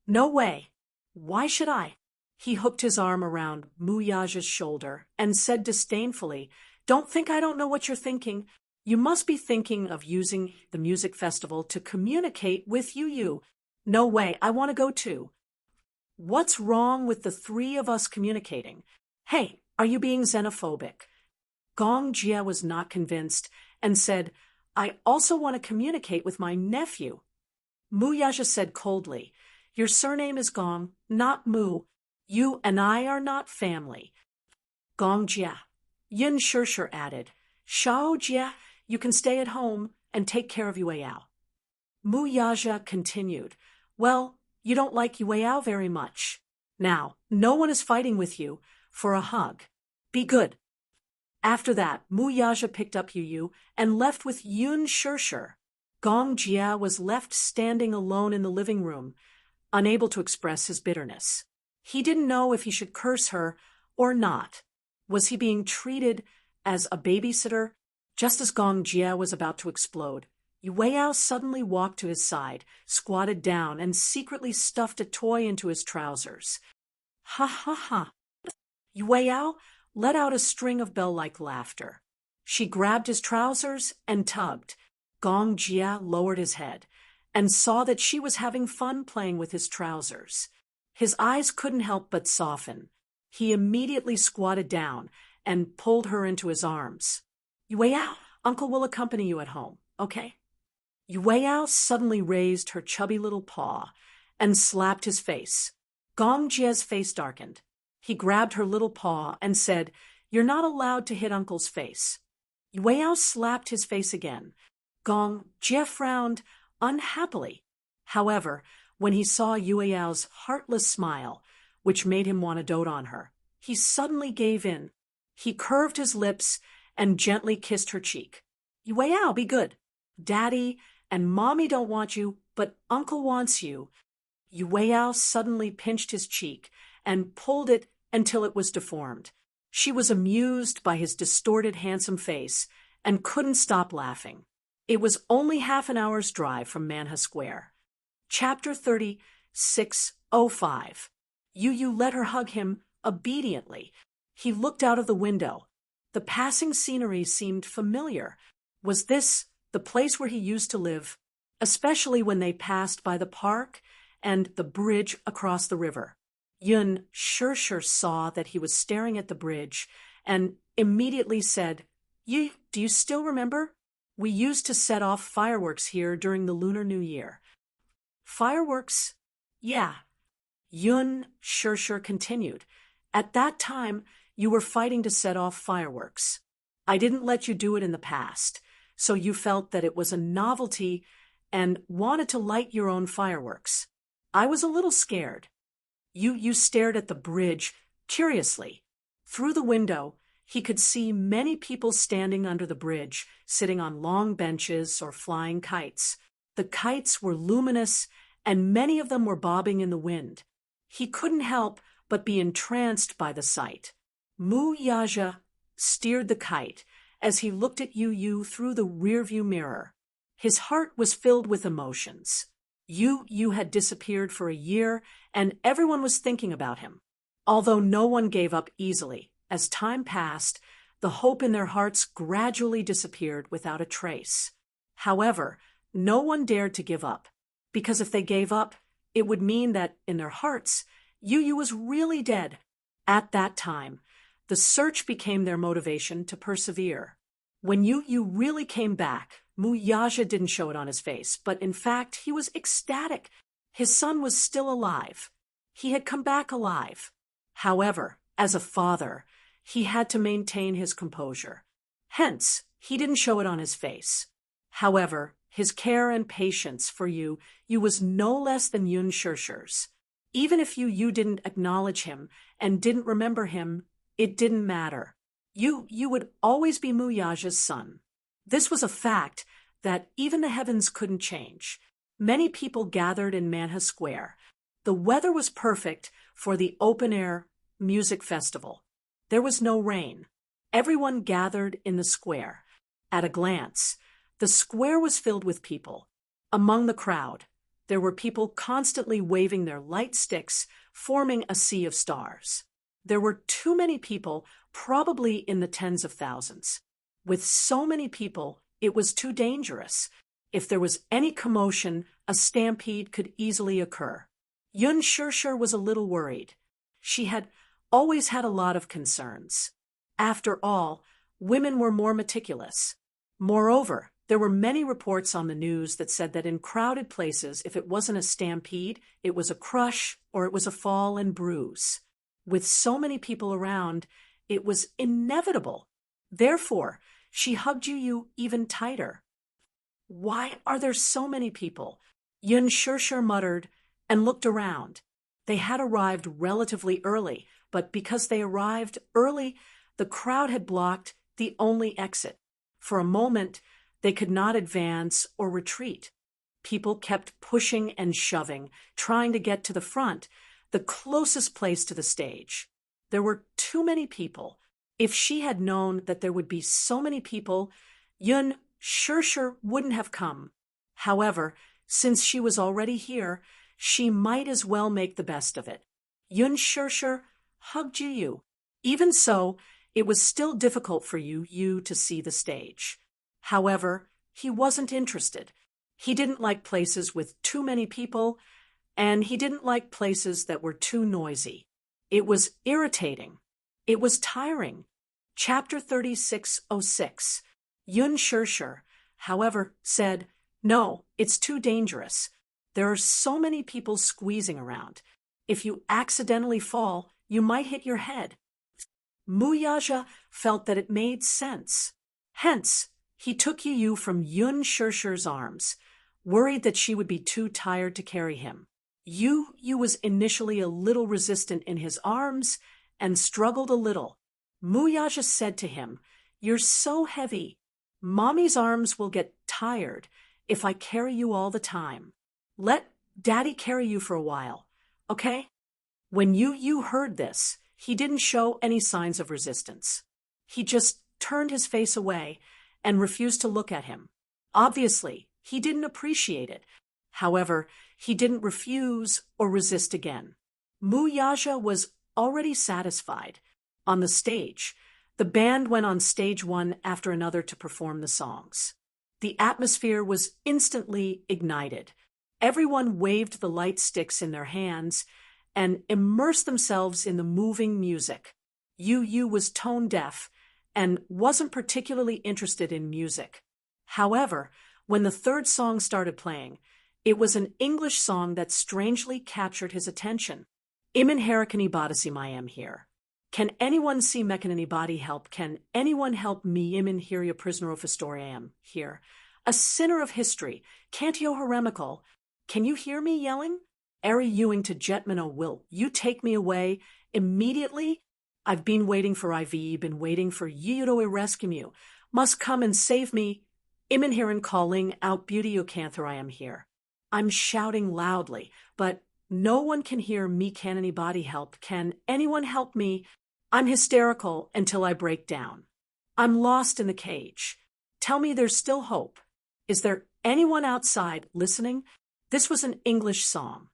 "No way. Why should I?" He hooked his arm around Mu Yaja's shoulder and said disdainfully, "Don't think I don't know what you're thinking. You must be thinking of using the music festival to communicate with Yu. No way, I want to go too. What's wrong with the three of us communicating? Hey, are you being xenophobic?" Gong Jia was not convinced and said, "I also want to communicate with my nephew." Mu Yaja said coldly, "Your surname is Gong, not Mu. You and I are not family." Gong Jia. Yun Shirshir added, "Shao Jia, you can stay at home and take care of Yue Yao." Mu Yaja continued, "Well, you don't like Yue Yao very much. Now, no one is fighting with you for a hug. Be good." After that, Mu Yaja picked up Yu and left with Yun Shirshir. Gong Jia was left standing alone in the living room, unable to express his bitterness. He didn't know if he should curse her or not. Was he being treated as a babysitter? Just as Gong Jia was about to explode, Yue Yao suddenly walked to his side, squatted down, and secretly stuffed a toy into his trousers. "Ha ha ha." Yue Yao let out a string of bell-like laughter. She grabbed his trousers and tugged. Gong Jia lowered his head and saw that she was having fun playing with his trousers. His eyes couldn't help but soften. He immediately squatted down and pulled her into his arms. "Yue Yao, Uncle will accompany you at home, okay?" Yue Yao suddenly raised her chubby little paw and slapped his face. Gong Jia's face darkened. He grabbed her little paw and said, "You're not allowed to hit Uncle's face." Yue Yao slapped his face again. Gong Jia frowned unhappily. However, when he saw Yue Yao's heartless smile, which made him want to dote on her, he suddenly gave in. He curved his lips and gently kissed her cheek. "Yue Yao, be good. Daddy and Mommy don't want you, but Uncle wants you." Yue Yao suddenly pinched his cheek and pulled it until it was deformed. She was amused by his distorted, handsome face and couldn't stop laughing. It was only half an hour's drive from Manha Square. Chapter 3605. Yu let her hug him obediently. He looked out of the window. The passing scenery seemed familiar. Was this the place where he used to live, especially when they passed by the park and the bridge across the river? Yun sure saw that he was staring at the bridge and immediately said, Do you still remember? We used to set off fireworks here during the Lunar New Year. Fireworks? Yeah. Yun sure continued. At that time, you were fighting to set off fireworks. I didn't let you do it in the past, so you felt that it was a novelty and wanted to light your own fireworks. I was a little scared. You stared at the bridge curiously. Through the window, he could see many people standing under the bridge, sitting on long benches or flying kites. The kites were luminous, and many of them were bobbing in the wind. He couldn't help but be entranced by the sight. Mu Yaja steered the kite as he looked at Yu through the rearview mirror. His heart was filled with emotions. Yu had disappeared for a year, and everyone was thinking about him. Although no one gave up easily, as time passed, the hope in their hearts gradually disappeared without a trace. However, no one dared to give up, because if they gave up, it would mean that, in their hearts, Yu was really dead. At that time, the search became their motivation to persevere. When Yu really came back, Mu Yaja didn't show it on his face, but in fact, he was ecstatic. His son was still alive. He had come back alive. However, as a father, he had to maintain his composure. Hence, he didn't show it on his face. However, his care and patience for Yu was no less than Yun Shursher's. Even if Yu didn't acknowledge him and didn't remember him, it didn't matter. Yu would always be Mu Yaja's son. This was a fact that even the heavens couldn't change. Many people gathered in Manha Square. The weather was perfect for the open-air music festival. There was no rain. Everyone gathered in the square. At a glance, the square was filled with people. Among the crowd, there were people constantly waving their light sticks, forming a sea of stars. There were too many people, probably in the tens of thousands. With so many people, it was too dangerous. If there was any commotion, a stampede could easily occur. Yun Shursher was a little worried. She had always had a lot of concerns. After all, women were more meticulous. Moreover, there were many reports on the news that said that in crowded places, if it wasn't a stampede, it was a crush or it was a fall and bruise. With so many people around, it was inevitable. Therefore, she hugged Yu even tighter. Why are there so many people? Yun Shursher muttered and looked around. They had arrived relatively early, but because they arrived early, the crowd had blocked the only exit. For a moment, they could not advance or retreat. People kept pushing and shoving, trying to get to the front, the closest place to the stage. There were too many people. If she had known that there would be so many people, Yun Shursher wouldn't have come. However, since she was already here, she might as well make the best of it. Yun Shursher hugged Yu. Even so, it was still difficult for Yu to see the stage. However, he wasn't interested. He didn't like places with too many people, and he didn't like places that were too noisy. It was irritating. It was tiring. Chapter 3606. Yun Shursher, however, said, "No, it's too dangerous. There are so many people squeezing around. If you accidentally fall, you might hit your head." Mu Yaja felt that it made sense. Hence, he took Yu from Yun Shursher's arms, worried that she would be too tired to carry him. Yu was initially a little resistant in his arms and struggled a little. Mu Yaja said to him, "You're so heavy. Mommy's arms will get tired if I carry you all the time. Let Daddy carry you for a while, okay?" When Yu heard this, he didn't show any signs of resistance. He just turned his face away and refused to look at him. Obviously, he didn't appreciate it. However, he didn't refuse or resist again. Mu Yaja was already satisfied. On the stage, the band went on stage one after another to perform the songs. The atmosphere was instantly ignited. Everyone waved the light sticks in their hands, and immerse themselves in the moving music. Yu was tone deaf and wasn't particularly interested in music. However, when the third song started playing, it was an English song that strangely captured his attention. Imin harakani badasi mayam here. Can anyone see mekanani body help? Can anyone help me? Imin hiria prisoner of historiam here. A sinner of history. Can't you heremical? Can you hear me yelling? Eri Ewing to Jetmano, will you take me away immediately? I've been waiting for IV, been waiting for you to rescue you. Must come and save me. Imin here calling out beauty Ocanther, I am here. I'm shouting loudly, but no one can hear me. Can anybody help? Can anyone help me? I'm hysterical until I break down. I'm lost in the cage. Tell me there's still hope. Is there anyone outside listening? This was an English song.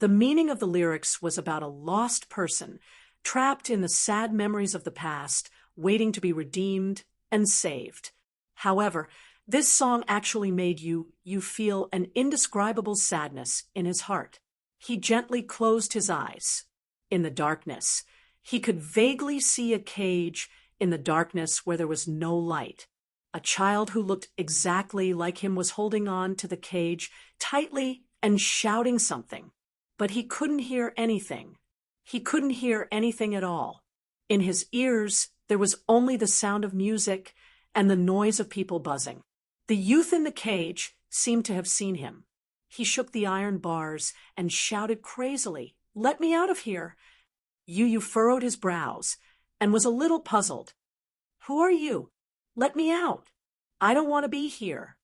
The meaning of the lyrics was about a lost person, trapped in the sad memories of the past, waiting to be redeemed and saved. However, this song actually made you feel an indescribable sadness in his heart. He gently closed his eyes. In the darkness, he could vaguely see a cage in the darkness where there was no light. A child who looked exactly like him was holding on to the cage tightly and shouting something. But he couldn't hear anything. He couldn't hear anything at all. In his ears, there was only the sound of music and the noise of people buzzing. The youth in the cage seemed to have seen him. He shook the iron bars and shouted crazily, "Let me out of here!" Yu furrowed his brows and was a little puzzled. "Who are you? Let me out. I don't want to be here."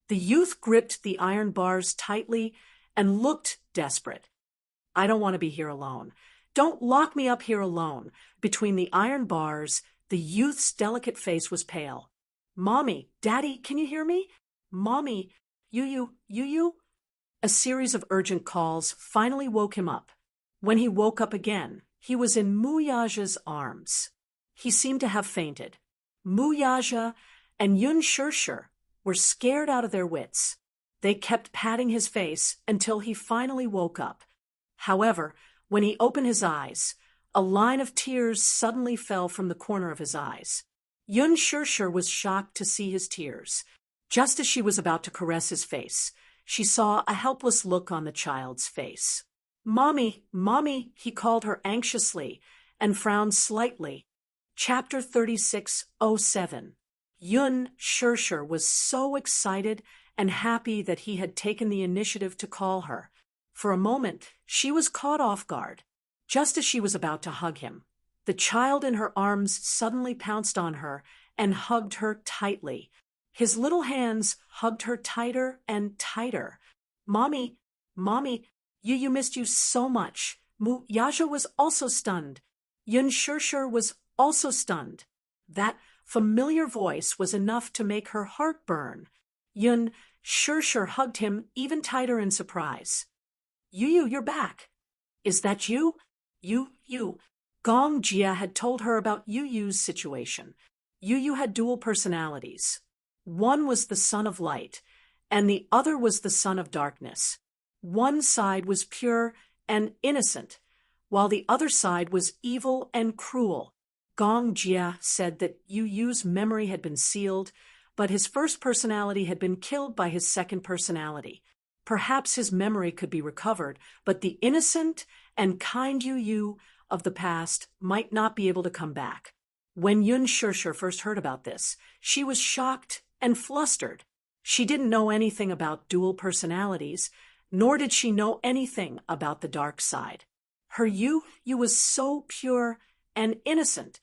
The youth gripped the iron bars tightly and looked desperate. "I don't want to be here alone. Don't lock me up here alone." Between the iron bars, the youth's delicate face was pale. "Mommy, Daddy, can you hear me? Mommy, Yu." A series of urgent calls finally woke him up. When he woke up again, he was in Muyaja's arms. He seemed to have fainted. Muyaja and Yun Shirshir were scared out of their wits. They kept patting his face until he finally woke up. However, when he opened his eyes, a line of tears suddenly fell from the corner of his eyes. Yun Shirshir was shocked to see his tears. Just as she was about to caress his face, she saw a helpless look on the child's face. "Mommy, Mommy," he called her anxiously and frowned slightly. Chapter 36:07. Yun Shirshir was so excited and happy that he had taken the initiative to call her. For a moment, she was caught off guard. Just as she was about to hug him, the child in her arms suddenly pounced on her and hugged her tightly. His little hands hugged her tighter and tighter. "Mommy, Mommy, you missed you so much." Yaja was also stunned. Yun Shirshir was also stunned. That familiar voice was enough to make her heart burn. Yun Shirshir hugged him even tighter in surprise. You're back. Is that you? You. Gong Jia had told her about Yu's situation. Yu had dual personalities. One was the son of light, and the other was the son of darkness. One side was pure and innocent, while the other side was evil and cruel. Gong Jia said that Yu's memory had been sealed, but his first personality had been killed by his second personality. Perhaps his memory could be recovered, but the innocent and kind Yu of the past might not be able to come back. When Yun Shirshir first heard about this, she was shocked and flustered. She didn't know anything about dual personalities, nor did she know anything about the dark side. Her Yu was so pure and innocent.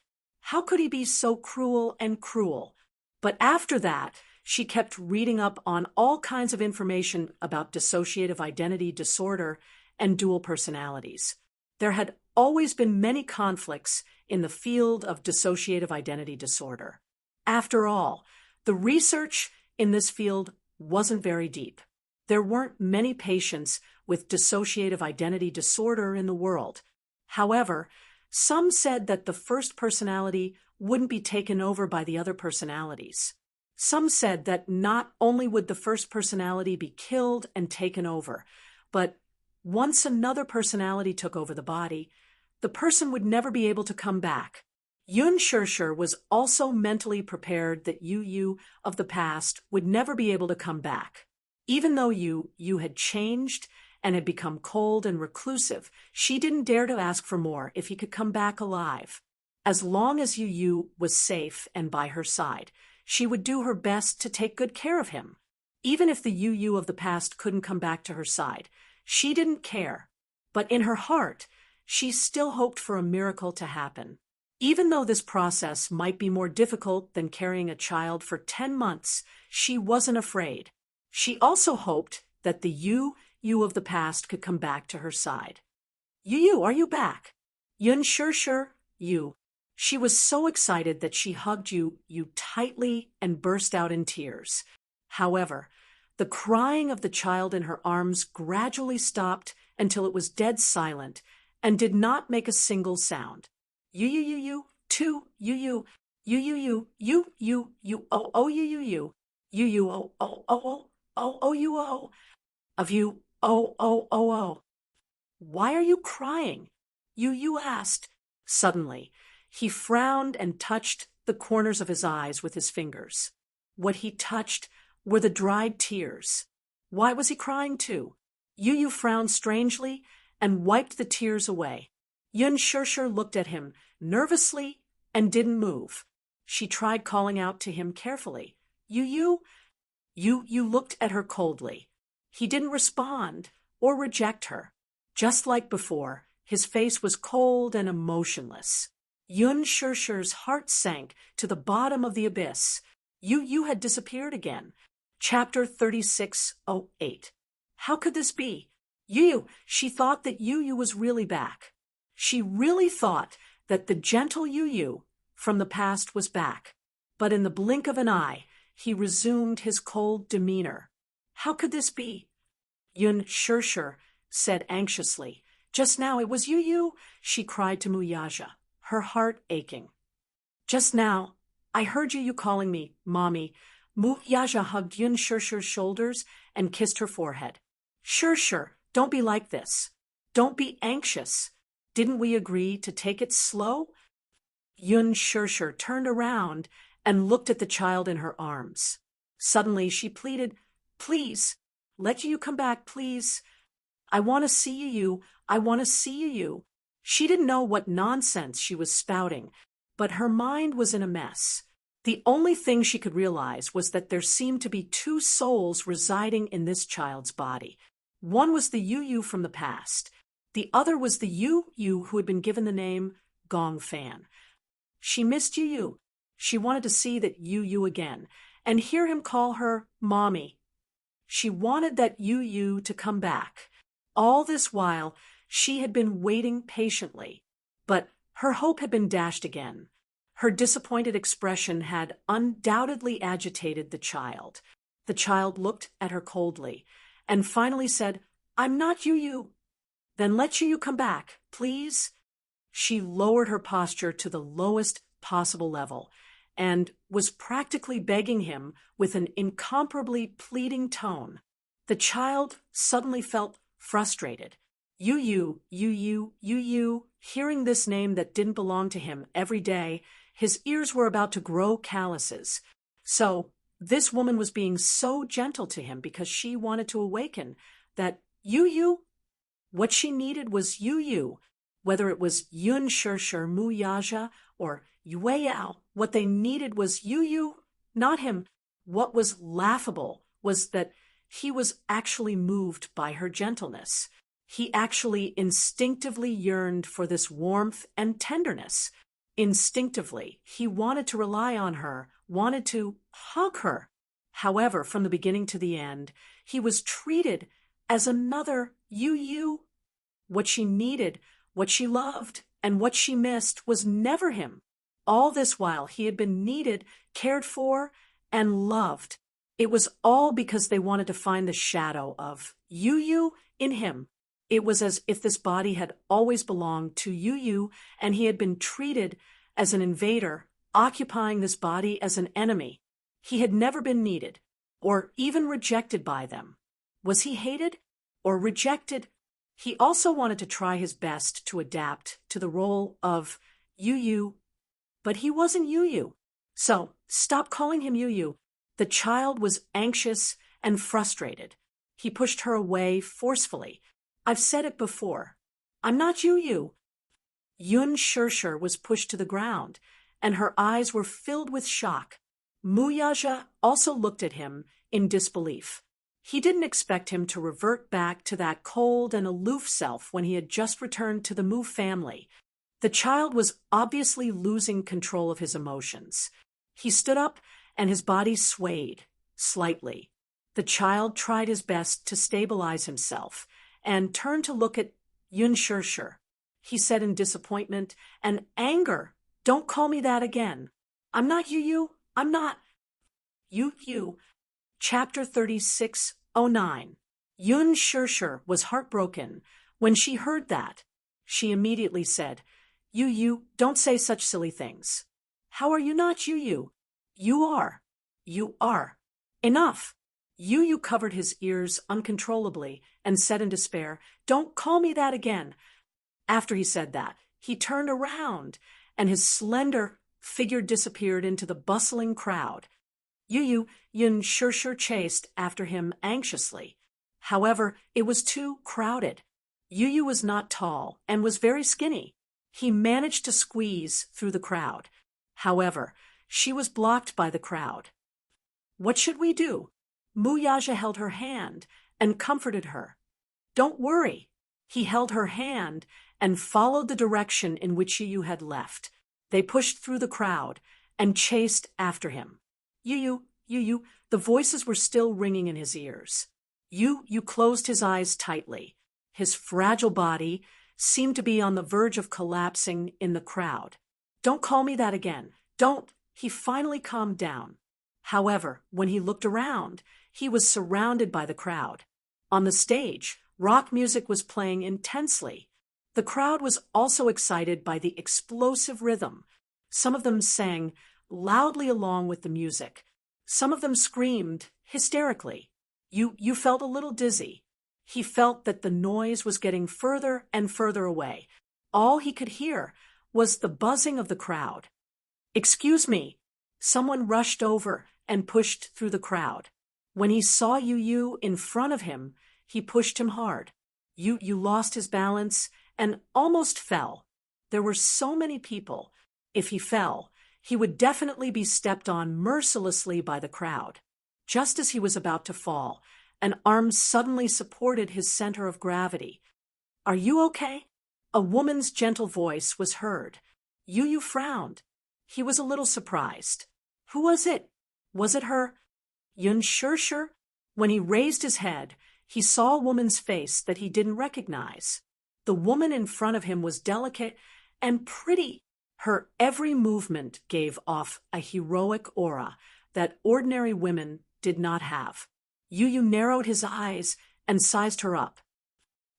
How could he be so cruel and cruel? But after that, she kept reading up on all kinds of information about dissociative identity disorder and dual personalities. There had always been many conflicts in the field of dissociative identity disorder. After all, the research in this field wasn't very deep. There weren't many patients with dissociative identity disorder in the world. However, some said that the first personality wouldn't be taken over by the other personalities. Some said that not only would the first personality be killed and taken over, but Once another personality took over the body, the person would never be able to come back. Yun Shirshir was also mentally prepared that Yu of the past would never be able to come back. Even though Yu had changed and had become cold and reclusive, she didn't dare to ask for more if he could come back alive. As long as Yu was safe and by her side, she would do her best to take good care of him. Even if the Yu of the past couldn't come back to her side, she didn't care. But in her heart, she still hoped for a miracle to happen. Even though this process might be more difficult than carrying a child for 10 months, she wasn't afraid. She also hoped that the Yu of the past could come back to her side. Yu, are you back? Yun Shirshir, Yu. She was so excited that she hugged Yu tightly and burst out in tears. However, the crying of the child in her arms gradually stopped until it was dead silent and did not make a single sound. Yu, two, Yu, oh, Yu, oh, you, oh, of you, oh. Why are you crying? Yu asked. Suddenly, he frowned and touched the corners of his eyes with his fingers. What he touched were the dried tears. Why was he crying too? Yu frowned strangely and wiped the tears away. Yun Shirshir looked at him nervously and didn't move. She tried calling out to him carefully. Yu looked at her coldly. He didn't respond or reject her. Just like before, his face was cold and emotionless. Yun Shirshir's heart sank to the bottom of the abyss. Yu had disappeared again. Chapter 3608. How could this be? She thought that Yu was really back. She really thought that the gentle Yu from the past was back. But in the blink of an eye, he resumed his cold demeanor. How could this be? Yun Shirshir said anxiously. Just now it was Yu, she cried to Muyaja, her heart aching. Just now, I heard Yu calling me, Mommy. Muyaja hugged Yun Shirshir's shoulders and kissed her forehead. Shirshir, don't be like this. Don't be anxious. Didn't we agree to take it slow? Yun Shirshir turned around and looked at the child in her arms. Suddenly she pleaded, Please, let Yu come back, please. I want to see you. I want to see you. She didn't know what nonsense she was spouting, but her mind was in a mess. The only thing she could realize was that there seemed to be two souls residing in this child's body. One was the Yu from the past. The other was the Yu who had been given the name Gong Fan. She missed Yu. She wanted to see that Yu again and hear him call her Mommy. She wanted that Yu to come back. All this while, she had been waiting patiently, but her hope had been dashed again. Her disappointed expression had undoubtedly agitated the child. The child looked at her coldly and finally said, I'm not Yu. Then let Yu come back, please. She lowered her posture to the lowest possible level and was practically begging him with an incomparably pleading tone. The child suddenly felt frustrated. Yu, hearing this name that didn't belong to him every day, his ears were about to grow calluses. So, this woman was being so gentle to him because she wanted to awaken that Yu, what she needed was Yu. Whether it was Yun Shirshir, Muyaja, or Yueyao, what they needed was Yu, not him. What was laughable was that he was actually moved by her gentleness. He actually instinctively yearned for this warmth and tenderness. Instinctively, he wanted to rely on her, wanted to hug her. However, from the beginning to the end, he was treated as another Yu. What she needed, what she loved, and what she missed was never him. All this while, he had been needed, cared for, and loved. It was all because they wanted to find the shadow of Yu in him. It was as if this body had always belonged to Yu, and he had been treated as an invader, occupying this body as an enemy. He had never been needed, or even rejected by them. Was he hated or rejected? He also wanted to try his best to adapt to the role of Yu, but he wasn't Yu. So, stop calling him Yu. The child was anxious and frustrated. He pushed her away forcefully. I've said it before. I'm not Yu. Yun Shirshir was pushed to the ground, and her eyes were filled with shock. Muyaja also looked at him in disbelief. He didn't expect him to revert back to that cold and aloof self when he had just returned to the Mu family. The child was obviously losing control of his emotions. He stood up, and his body swayed, slightly. The child tried his best to stabilize himself, and turned to look at Yun Shirshir. He said in disappointment and anger, "Don't call me that again. I'm not Yu. I'm not Yu. Chapter 3609. Yun Shirshir was heartbroken when she heard that. She immediately said, Yu, don't say such silly things. How are you not Yu? You are. You are. Enough. Yu covered his ears uncontrollably and said in despair, "Don't call me that again." After he said that, he turned around, and his slender figure disappeared into the bustling crowd. Yun Shirshir chased after him anxiously. However, it was too crowded. Yu was not tall and was very skinny. He managed to squeeze through the crowd. However, she was blocked by the crowd. What should we do? Muyaja held her hand and comforted her. Don't worry. He held her hand and followed the direction in which Yu had left. They pushed through the crowd and chased after him. Yu, the voices were still ringing in his ears. Yu closed his eyes tightly. His fragile body seemed to be on the verge of collapsing in the crowd. Don't call me that again. Don't. He finally calmed down. However, when he looked around, he was surrounded by the crowd. On the stage, rock music was playing intensely. The crowd was also excited by the explosive rhythm. Some of them sang loudly along with the music. Some of them screamed hysterically. You felt a little dizzy. He felt that the noise was getting further and further away. All he could hear was the buzzing of the crowd. Excuse me. Someone rushed over and pushed through the crowd. When he saw Yu in front of him, he pushed him hard. Yu lost his balance and almost fell. There were so many people. If he fell, he would definitely be stepped on mercilessly by the crowd. Just as he was about to fall, an arm suddenly supported his center of gravity. Are you okay? A woman's gentle voice was heard. Yu frowned. He was a little surprised. Who was it? Was it her? Yun Shirshir? When he raised his head, he saw a woman's face that he didn't recognize. The woman in front of him was delicate and pretty. Her every movement gave off a heroic aura that ordinary women did not have. Yu narrowed his eyes and sized her up.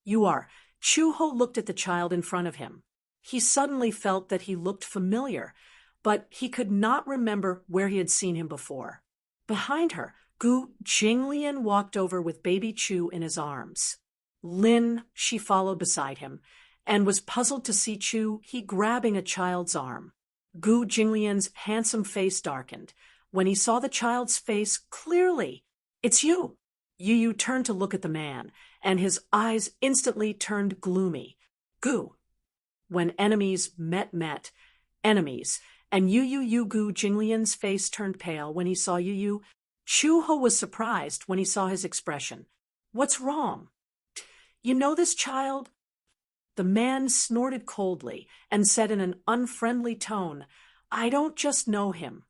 You are. Chuho looked at the child in front of him. He suddenly felt that he looked familiar, but he could not remember where he had seen him before. Behind her, Gu Jinglian walked over with baby Chu in his arms. Lin, she followed beside him, and was puzzled to see Chu grabbing a child's arm. Gu Jinglian's handsome face darkened. When he saw the child's face clearly, "It's you." Yu turned to look at the man, and his eyes instantly turned gloomy. Gu. When enemies met, enemies, and Yu Gu Jinglian's face turned pale when he saw Yu. Chuho was surprised when he saw his expression. What's wrong? You know this child? The man snorted coldly and said in an unfriendly tone, I don't just know him.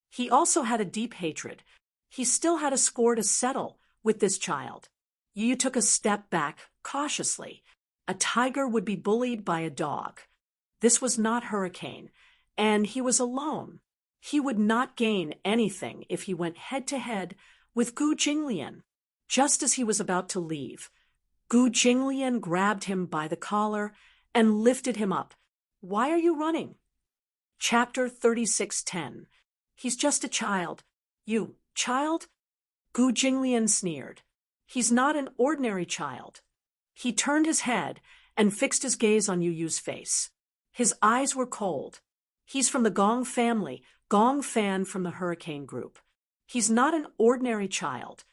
He also had a deep hatred. He still had a score to settle with this child. Yu took a step back cautiously. A tiger would be bullied by a dog. This was not Hurricane, and he was alone. He would not gain anything if he went head-to-head with Gu Jinglian. Just as he was about to leave, Gu Jinglian grabbed him by the collar and lifted him up. Why are you running? Chapter 3610. He's just a child. You, child? Gu Jinglian sneered. He's not an ordinary child. He turned his head and fixed his gaze on Yu Yu's face. His eyes were cold. He's from the Gong family, Gong Fan from the Hurricane Group. He's not an ordinary child.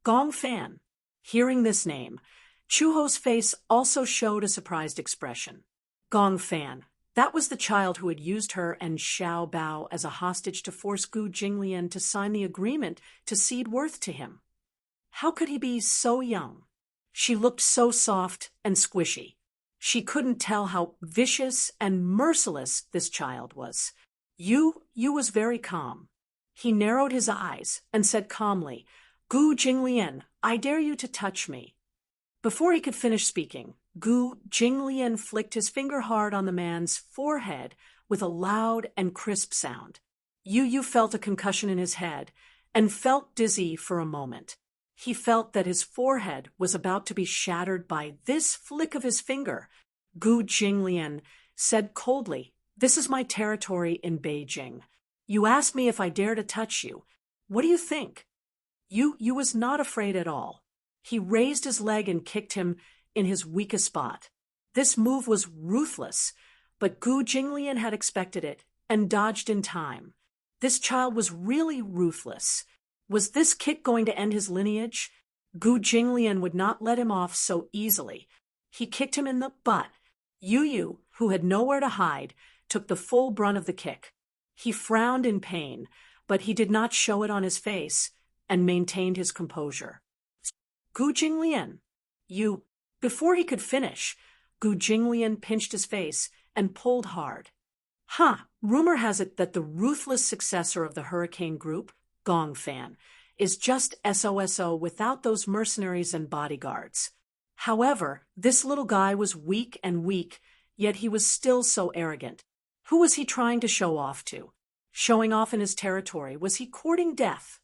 Gong Fan. Hearing this name, Chuho's face also showed a surprised expression. Gong Fan. That was the child who had used her and Xiao Bao as a hostage to force Gu Jinglian to sign the agreement to cede Worth to him. How could he be so young? She looked so soft and squishy. She couldn't tell how vicious and merciless this child was. Yu was very calm. He narrowed his eyes and said calmly, "Gu Jinglian, I dare you to touch me." Before he could finish speaking, Gu Jinglian flicked his finger hard on the man's forehead with a loud and crisp sound. Yu felt a concussion in his head and felt dizzy for a moment. He felt that his forehead was about to be shattered by this flick of his finger. Gu Jinglian said coldly, "This is my territory in Beijing. You asked me if I dare to touch you. What do you think?" Yu was not afraid at all. He raised his leg and kicked him in his weakest spot. This move was ruthless, but Gu Jinglian had expected it and dodged in time. This child was really ruthless. Was this kick going to end his lineage? Gu Jinglian would not let him off so easily. He kicked him in the butt. Yu, who had nowhere to hide, took the full brunt of the kick. He frowned in pain, but he did not show it on his face and maintained his composure. "Gu Jinglian, you..." Before he could finish, Gu Jinglian pinched his face and pulled hard. Rumor has it that the ruthless successor of the Hurricane Group, Gong Fan, is just SOSO without those mercenaries and bodyguards. However, this little guy was weak, yet he was still so arrogant. Who was he trying to show off to? Showing off in his territory? Was he courting death?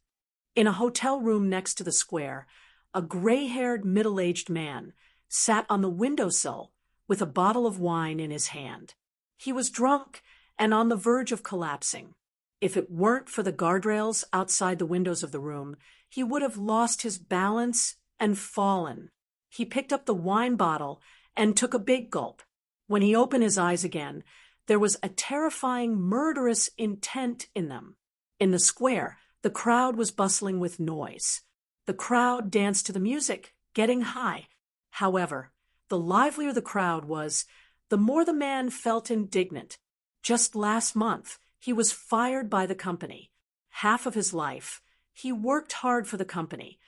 In a hotel room next to the square, a gray-haired, middle-aged man sat on the windowsill with a bottle of wine in his hand. He was drunk and on the verge of collapsing. If it weren't for the guardrails outside the windows of the room, he would have lost his balance and fallen. He picked up the wine bottle and took a big gulp. When he opened his eyes again, there was a terrifying, murderous intent in them. In the square, the crowd was bustling with noise. The crowd danced to the music, getting high. However, the livelier the crowd was, the more the man felt indignant. Just last month, he was fired by the company. Half of his life, he worked hard for the company,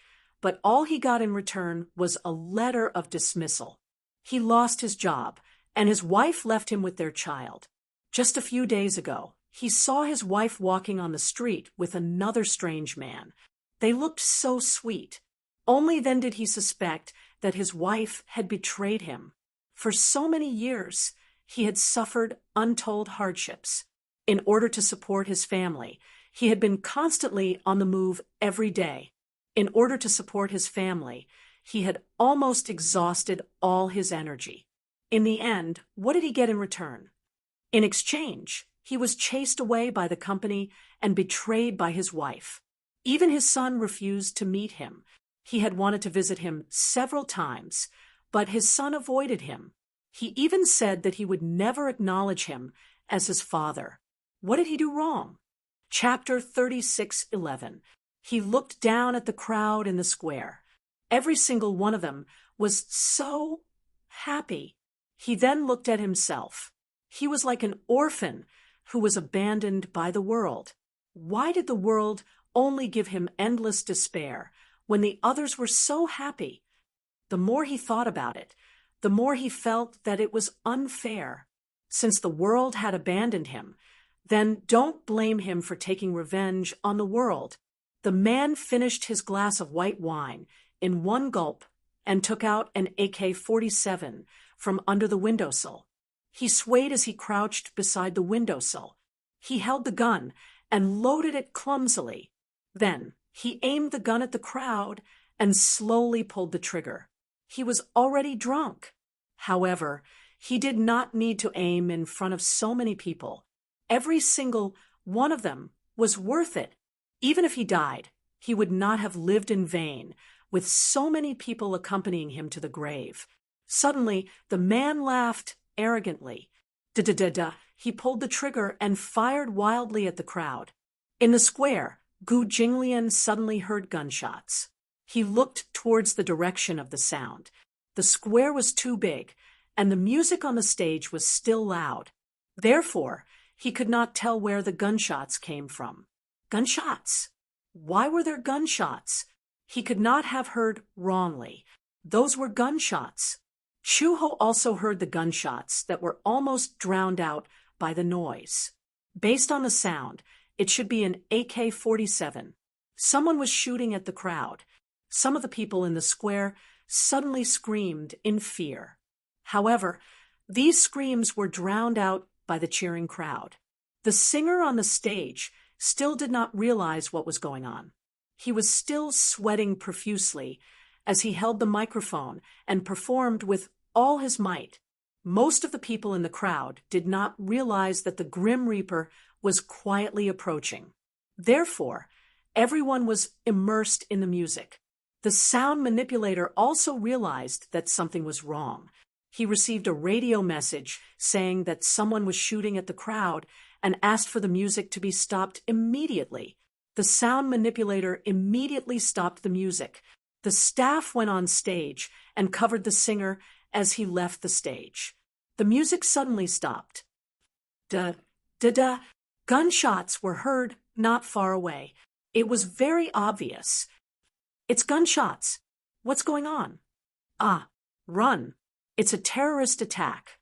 but all he got in return was a letter of dismissal. He lost his job, and his wife left him with their child. Just a few days ago, he saw his wife walking on the street with another strange man. They looked so sweet. Only then did he suspect that his wife had betrayed him. For so many years, he had suffered untold hardships. In order to support his family, he had been constantly on the move every day. In order to support his family, he had almost exhausted all his energy. In the end, what did he get in return? In exchange, he was chased away by the company and betrayed by his wife. Even his son refused to meet him. He had wanted to visit him several times, but his son avoided him. He even said that he would never acknowledge him as his father. What did he do wrong? Chapter 36:11. He looked down at the crowd in the square. Every single one of them was so happy. He then looked at himself. He was like an orphan who was abandoned by the world. Why did the world only give him endless despair when the others were so happy? The more he thought about it, the more he felt that it was unfair. Since the world had abandoned him, then don't blame him for taking revenge on the world. The man finished his glass of white wine in one gulp and took out an AK-47 from under the windowsill. He swayed as he crouched beside the windowsill. He held the gun and loaded it clumsily. Then he aimed the gun at the crowd and slowly pulled the trigger. He was already drunk. However, he did not need to aim in front of so many people. Every single one of them was worth it. Even if he died, he would not have lived in vain, with so many people accompanying him to the grave. Suddenly, the man laughed arrogantly. Da-da-da-da, he pulled the trigger and fired wildly at the crowd. In the square, Gu Jinglian suddenly heard gunshots. He looked towards the direction of the sound. The square was too big, and the music on the stage was still loud. Therefore, he could not tell where the gunshots came from. Gunshots! Why were there gunshots? He could not have heard wrongly. Those were gunshots. Chuho also heard the gunshots that were almost drowned out by the noise. Based on the sound, it should be an AK-47. Someone was shooting at the crowd. Some of the people in the square suddenly screamed in fear. However, these screams were drowned out by the cheering crowd. The singer on the stage still did not realize what was going on. He was still sweating profusely as he held the microphone and performed with all his might. Most of the people in the crowd did not realize that the Grim Reaper was quietly approaching. Therefore, everyone was immersed in the music. The sound manipulator also realized that something was wrong. He received a radio message saying that someone was shooting at the crowd and asked for the music to be stopped immediately. The sound manipulator immediately stopped the music. The staff went on stage and covered the singer as he left the stage. The music suddenly stopped. Da-da-da. Gunshots were heard not far away. It was very obvious. It's gunshots. What's going on? Ah, run. It's a terrorist attack.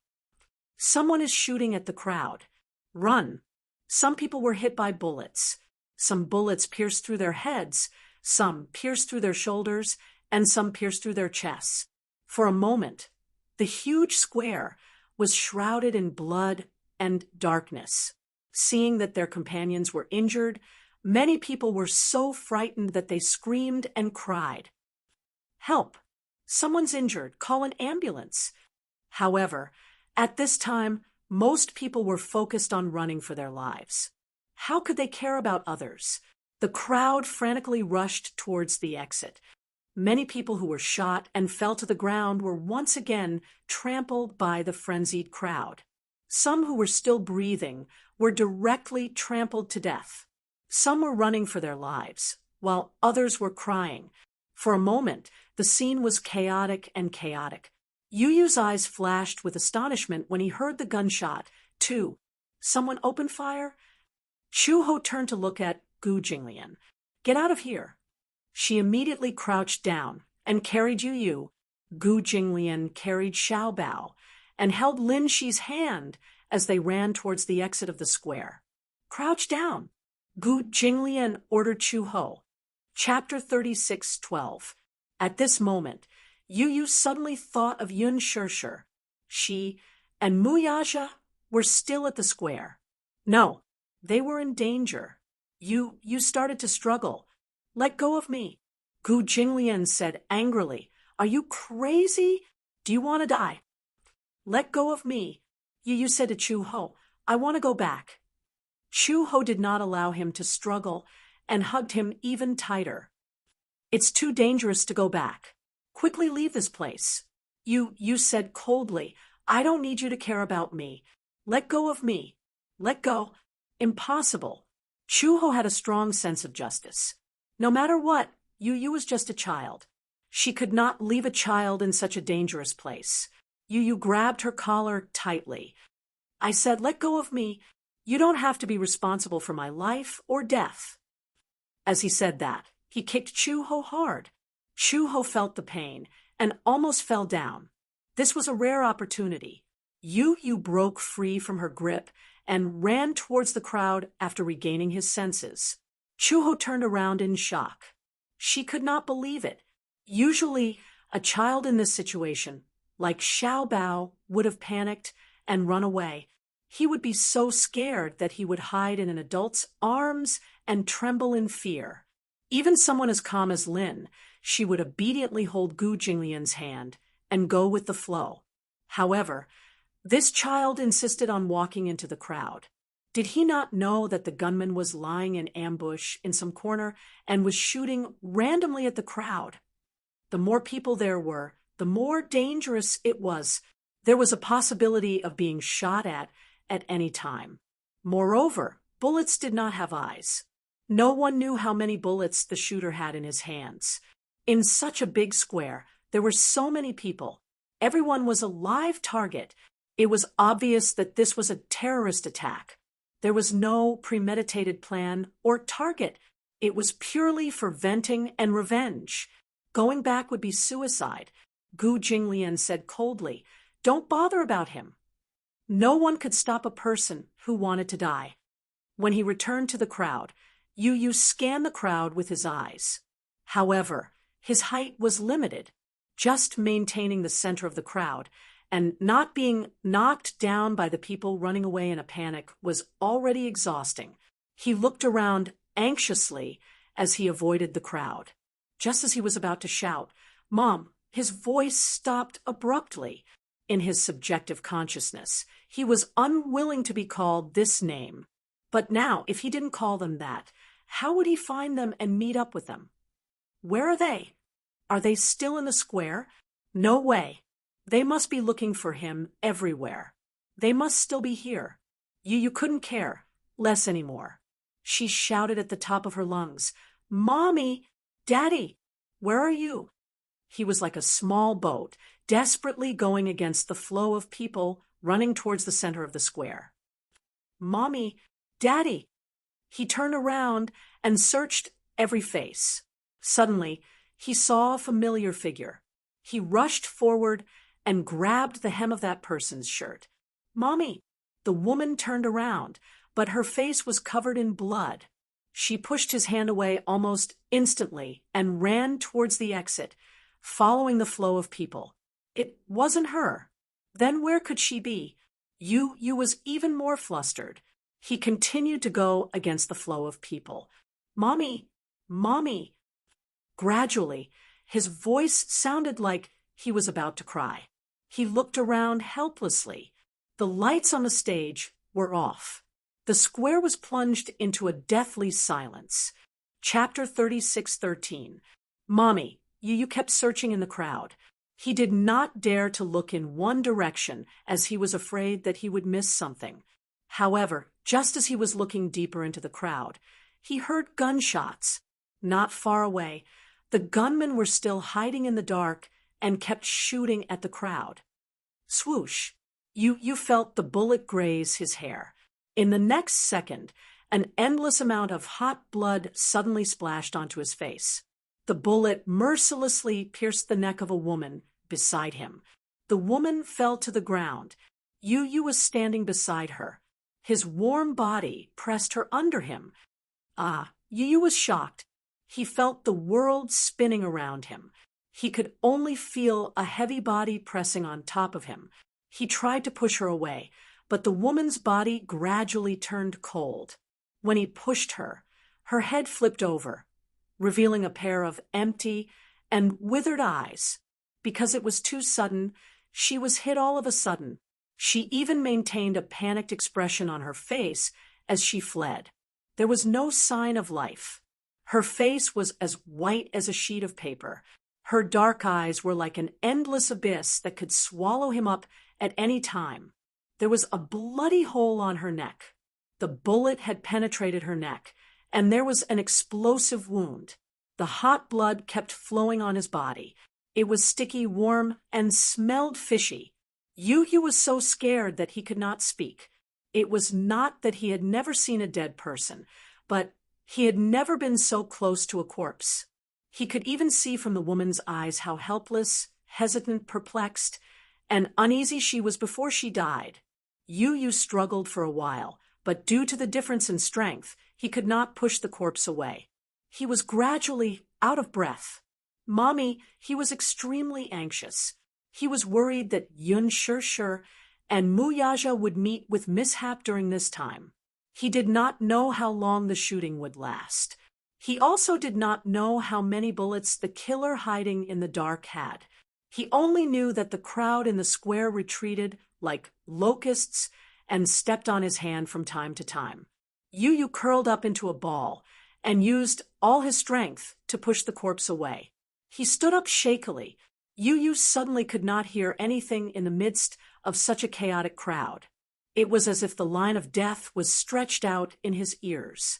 Someone is shooting at the crowd. Run. Some people were hit by bullets. Some bullets pierced through their heads, some pierced through their shoulders, and some pierced through their chests. For a moment, the huge square was shrouded in blood and darkness. Seeing that their companions were injured, many people were so frightened that they screamed and cried. Help! Someone's injured. Call an ambulance. However, at this time, most people were focused on running for their lives. How could they care about others? The crowd frantically rushed towards the exit. Many people who were shot and fell to the ground were once again trampled by the frenzied crowd. Some who were still breathing were directly trampled to death. Some were running for their lives, while others were crying. For a moment, the scene was chaotic and chaotic. Yu Yu's eyes flashed with astonishment when he heard the gunshot. Too. Someone opened fire? Chuho turned to look at Gu Jinglian. Get out of here. She immediately crouched down and carried Yu Yu. Gu Jinglian carried Xiao Bao and held Lin Shi's hand as they ran towards the exit of the square. Crouch down. Gu Jinglian ordered Chuho. Chapter 36:12. At this moment, Yu Yu suddenly thought of Yun Shirshir. She and Muyaja were still at the square. No, they were in danger. You started to struggle. Let go of me. Gu Jinglian said angrily, Are you crazy? Do you want to die? Let go of me. Yu said to Chuho, I want to go back. Chuho did not allow him to struggle and hugged him even tighter. It's too dangerous to go back. Quickly leave this place. You said coldly, I don't need you to care about me. Let go of me. Let go. Impossible. Chuho had a strong sense of justice. No matter what, Yu was just a child. She could not leave a child in such a dangerous place. Yu grabbed her collar tightly. I said, let go of me. You don't have to be responsible for my life or death. As he said that, he kicked Chuho hard. Chuho felt the pain and almost fell down. This was a rare opportunity. Yu broke free from her grip and ran towards the crowd after regaining his senses. Chuho turned around in shock. She could not believe it. Usually, a child in this situation, like Xiao Bao, would have panicked and run away. He would be so scared that he would hide in an adult's arms and tremble in fear. Even someone as calm as Lin, she would obediently hold Gu Jinglian's hand and go with the flow. However, this child insisted on walking into the crowd. Did he not know that the gunman was lying in ambush in some corner and was shooting randomly at the crowd? The more people there were, the more dangerous it was. There was a possibility of being shot at any time. Moreover, bullets did not have eyes. No one knew how many bullets the shooter had in his hands. In such a big square, there were so many people. Everyone was a live target. It was obvious that this was a terrorist attack. There was no premeditated plan or target. It was purely for venting and revenge. Going back would be suicide. Gu Jinglian said coldly, "Don't bother about him." No one could stop a person who wanted to die. When he returned to the crowd, Yu scanned the crowd with his eyes. However, his height was limited. Just maintaining the center of the crowd and not being knocked down by the people running away in a panic was already exhausting. He looked around anxiously as he avoided the crowd. Just as he was about to shout, "Mom," his voice stopped abruptly. In his subjective consciousness, he was unwilling to be called this name. But now, if he didn't call them that, how would he find them and meet up with them? Where are they? Are they still in the square? No way. They must be looking for him everywhere. They must still be here. You couldn't care less anymore. She shouted at the top of her lungs, "Mommy! Daddy! Where are you?" He was like a small boat, desperately going against the flow of people running towards the center of the square. "Mommy! Daddy!" He turned around and searched every face. Suddenly, he saw a familiar figure. He rushed forward and grabbed the hem of that person's shirt. "Mommy!" The woman turned around, but her face was covered in blood. She pushed his hand away almost instantly and ran towards the exit, following the flow of people. It wasn't her. Then where could she be? Yu was even more flustered. He continued to go against the flow of people. "Mommy! Mommy!" Gradually, his voice sounded like he was about to cry. He looked around helplessly. The lights on the stage were off. The square was plunged into a deathly silence. Chapter 36:13. "Mommy," Yu kept searching in the crowd. He did not dare to look in one direction as he was afraid that he would miss something. However, just as he was looking deeper into the crowd, he heard gunshots. Not far away, the gunmen were still hiding in the dark and kept shooting at the crowd. Swoosh! You felt the bullet graze his hair. In the next second, an endless amount of hot blood suddenly splashed onto his face. The bullet mercilessly pierced the neck of a woman beside him. The woman fell to the ground. Yu was standing beside her. His warm body pressed her under him. Yu was shocked. He felt the world spinning around him. He could only feel a heavy body pressing on top of him. He tried to push her away, but the woman's body gradually turned cold. When he pushed her, her head flipped over, revealing a pair of empty and withered eyes. Because it was too sudden, she was hit all of a sudden. She even maintained a panicked expression on her face as she fled. There was no sign of life. Her face was as white as a sheet of paper. Her dark eyes were like an endless abyss that could swallow him up at any time. There was a bloody hole on her neck. The bullet had penetrated her neck, and there was an explosive wound. The hot blood kept flowing on his body. It was sticky, warm, and smelled fishy. Yu was so scared that he could not speak. It was not that he had never seen a dead person, but he had never been so close to a corpse. He could even see from the woman's eyes how helpless, hesitant, perplexed, and uneasy she was before she died. Yu struggled for a while, but due to the difference in strength, he could not push the corpse away. He was gradually out of breath. "Mommy," he was extremely anxious. He was worried that Yun Shir and Mu Yaja would meet with mishap during this time. He did not know how long the shooting would last. He also did not know how many bullets the killer hiding in the dark had. He only knew that the crowd in the square retreated like locusts and stepped on his hand from time to time. Yu curled up into a ball and used all his strength to push the corpse away. He stood up shakily. Yu suddenly could not hear anything in the midst of such a chaotic crowd. It was as if the line of death was stretched out in his ears.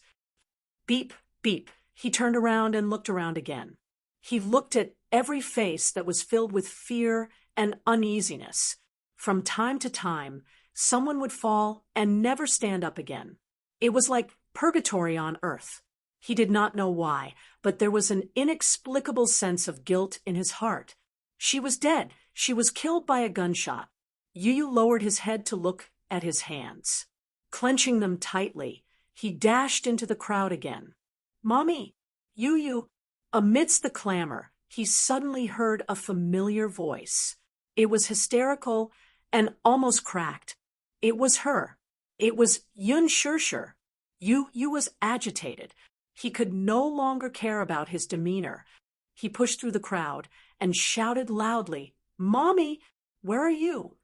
Beep, beep. He turned around and looked around again. He looked at every face that was filled with fear and uneasiness. From time to time, someone would fall and never stand up again. It was like purgatory on earth. He did not know why, but there was an inexplicable sense of guilt in his heart. She was dead. She was killed by a gunshot. Yu lowered his head to look at his hands. Clenching them tightly, he dashed into the crowd again. Mommy! Yu! Amidst the clamor, he suddenly heard a familiar voice. It was hysterical and almost cracked. It was her. It was Yun Shirshir. Yu was agitated. He could no longer care about his demeanor. He pushed through the crowd and shouted loudly, Mommy, where are you?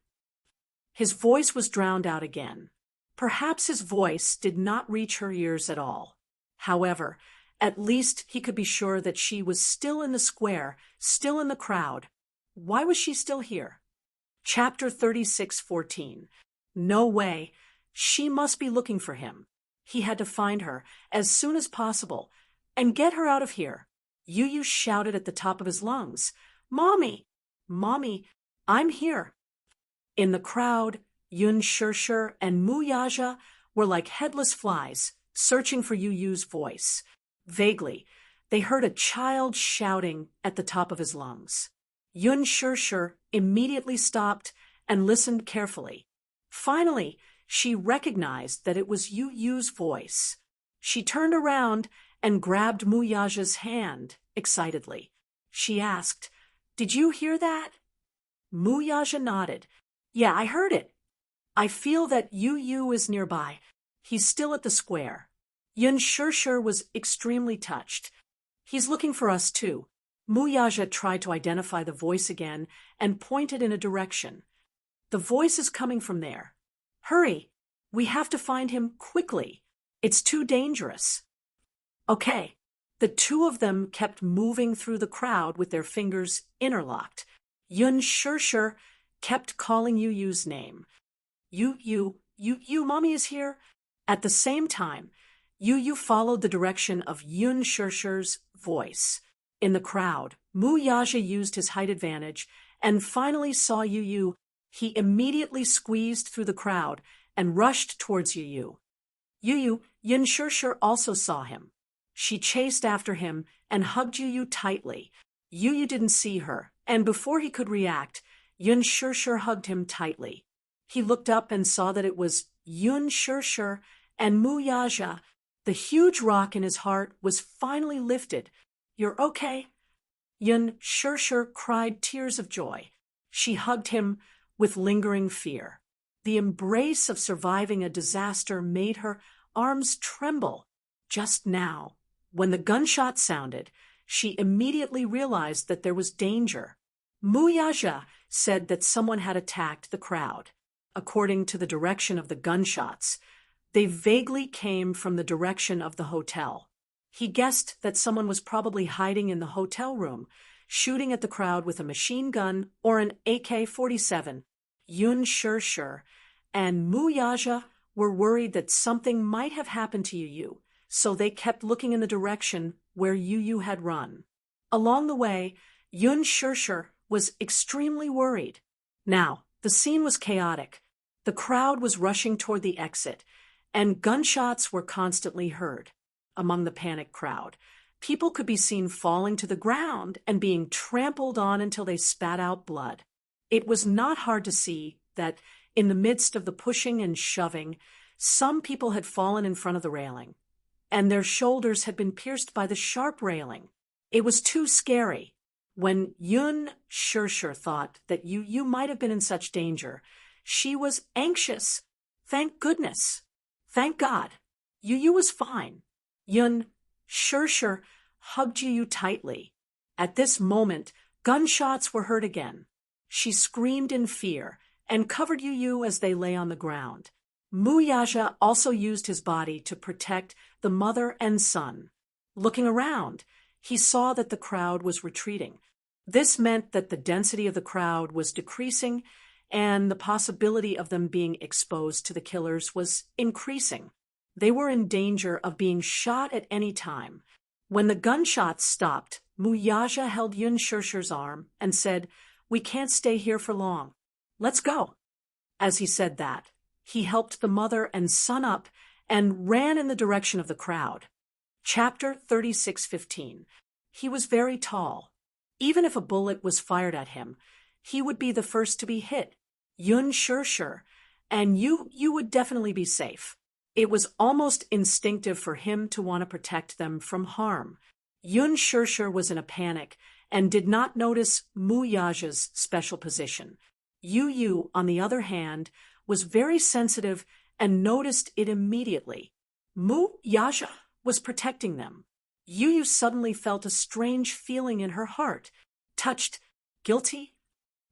His voice was drowned out again. Perhaps his voice did not reach her ears at all. However, at least he could be sure that she was still in the square, still in the crowd. Why was she still here? Chapter 36:14. No way. She must be looking for him. He had to find her as soon as possible and get her out of here. Yu shouted at the top of his lungs, Mommy! Mommy, I'm here. In the crowd, Yun Shirshir and Muyaja were like headless flies, searching for Yu's voice. Vaguely, they heard a child shouting at the top of his lungs. Yun Shirshir immediately stopped and listened carefully. Finally, she recognized that it was Yu's voice. She turned around and grabbed Muyaja's hand excitedly. She asked, Did you hear that? Muyaja nodded. Yeah, I heard it. I feel that Yu is nearby. He's still at the square. Yun Shirshir was extremely touched. He's looking for us too. Muyaja tried to identify the voice again and pointed in a direction. The voice is coming from there. Hurry! We have to find him quickly. It's too dangerous. Okay. The two of them kept moving through the crowd with their fingers interlocked. Yun Shirshir kept calling Yu's name. Yu, Mommy is here. At the same time, Yu followed the direction of Yun Shirshir's voice. In the crowd, Muyaja used his height advantage and finally saw Yu. He immediately squeezed through the crowd and rushed towards Yu. Yun Shirshir also saw him. She chased after him and hugged Yu tightly. Yu didn't see her, and before he could react, Yun Shirshir hugged him tightly. He looked up and saw that it was Yun Shirshir and Muyaja. The huge rock in his heart was finally lifted. You're okay? Yun Shirshir cried tears of joy. She hugged him with lingering fear. The embrace of surviving a disaster made her arms tremble. Just now, when the gunshot sounded, she immediately realized that there was danger. Muyaja said that someone had attacked the crowd. According to the direction of the gunshots, they vaguely came from the direction of the hotel. He guessed that someone was probably hiding in the hotel room, shooting at the crowd with a machine gun or an AK-47. Yun Shirshir and Muyaja were worried that something might have happened to Yu, so they kept looking in the direction where Yu had run. Along the way, Yun Shirshir was extremely worried. Now, the scene was chaotic. The crowd was rushing toward the exit, and gunshots were constantly heard. Among the panicked crowd, people could be seen falling to the ground and being trampled on until they spat out blood. It was not hard to see that, in the midst of the pushing and shoving, some people had fallen in front of the railing, and their shoulders had been pierced by the sharp railing. It was too scary. When Yun Shirshir thought that Yu might have been in such danger, she was anxious. Thank goodness. Thank God. Yu was fine. Yun Shirshir hugged Yu tightly. At this moment, gunshots were heard again. She screamed in fear and covered Yu as they lay on the ground. Muyaja also used his body to protect the mother and son. Looking around, he saw that the crowd was retreating. This meant that the density of the crowd was decreasing and the possibility of them being exposed to the killers was increasing. They were in danger of being shot at any time. When the gunshots stopped, Muyaja held Yun Shirshi's arm and said, "We can't stay here for long. Let's go." As he said that, he helped the mother and son up and ran in the direction of the crowd. Chapter 36:15. He was very tall. Even if a bullet was fired at him, he would be the first to be hit. Yun Shirshir, and you would definitely be safe. It was almost instinctive for him to want to protect them from harm. Yun Shirshir was in a panic and did not notice Muyaja's special position. Yu, on the other hand, was very sensitive and noticed it immediately. Muyaja was protecting them. Yu suddenly felt a strange feeling in her heart. Touched, guilty,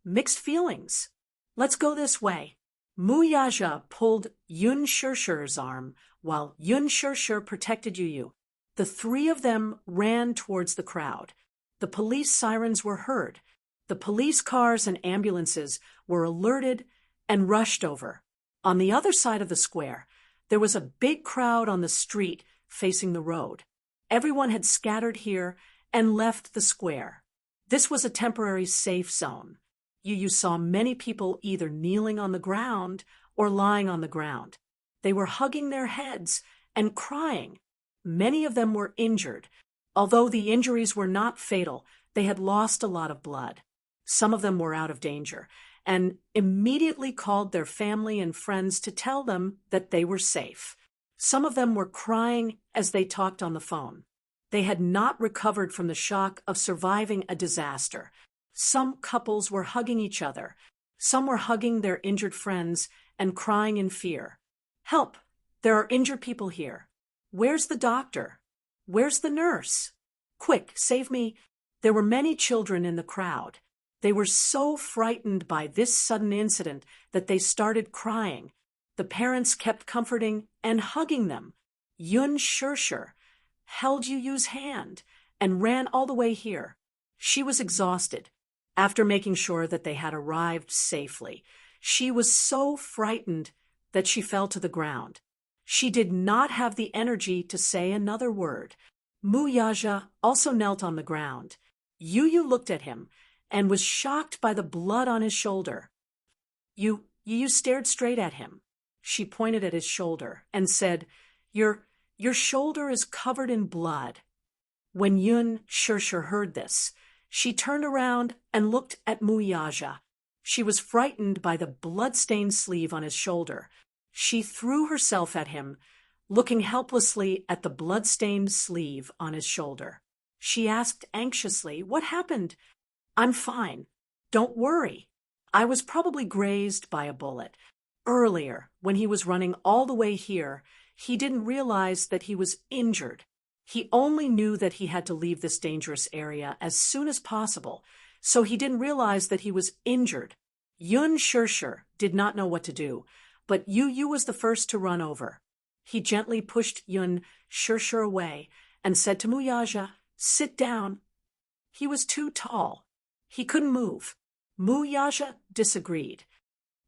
mixed feelings. "Let's go this way." Muyaja pulled Yun Shirshir's arm while Yun Shirshir protected Yu. The three of them ran towards the crowd. The police sirens were heard. The police cars and ambulances were alerted and rushed over. On the other side of the square, there was a big crowd on the street facing the road. Everyone had scattered here and left the square. This was a temporary safe zone. You saw many people either kneeling on the ground or lying on the ground. They were hugging their heads and crying. Many of them were injured. Although the injuries were not fatal, they had lost a lot of blood. Some of them were out of danger and immediately called their family and friends to tell them that they were safe. Some of them were crying as they talked on the phone. They had not recovered from the shock of surviving a disaster. Some couples were hugging each other. Some were hugging their injured friends and crying in fear. "Help! There are injured people here. Where's the doctor? Where's the nurse? Quick, save me!" There were many children in the crowd. They were so frightened by this sudden incident that they started crying. The parents kept comforting and hugging them. Yun Shirshir held Yu's hand and ran all the way here. She was exhausted. After making sure that they had arrived safely, she was so frightened that she fell to the ground. She did not have the energy to say another word. Muyaja also knelt on the ground. Yu looked at him and was shocked by the blood on his shoulder. Yu stared straight at him. She pointed at his shoulder and said, Your shoulder is covered in blood." When Yun Shirshir heard this, she turned around and looked at Muyaja. She was frightened by the blood-stained sleeve on his shoulder. She threw herself at him, looking helplessly at the blood-stained sleeve on his shoulder. She asked anxiously, "What happened?" "I'm fine. Don't worry. I was probably grazed by a bullet. Earlier, when he was running all the way here, he didn't realize that he was injured. He only knew that he had to leave this dangerous area as soon as possible, so he didn't realize that he was injured." Yun Shirshir did not know what to do, but Yu was the first to run over. He gently pushed Yun Shirshir away and said to Muyaja, "Sit down." He was too tall. He couldn't move. Muyaja disagreed.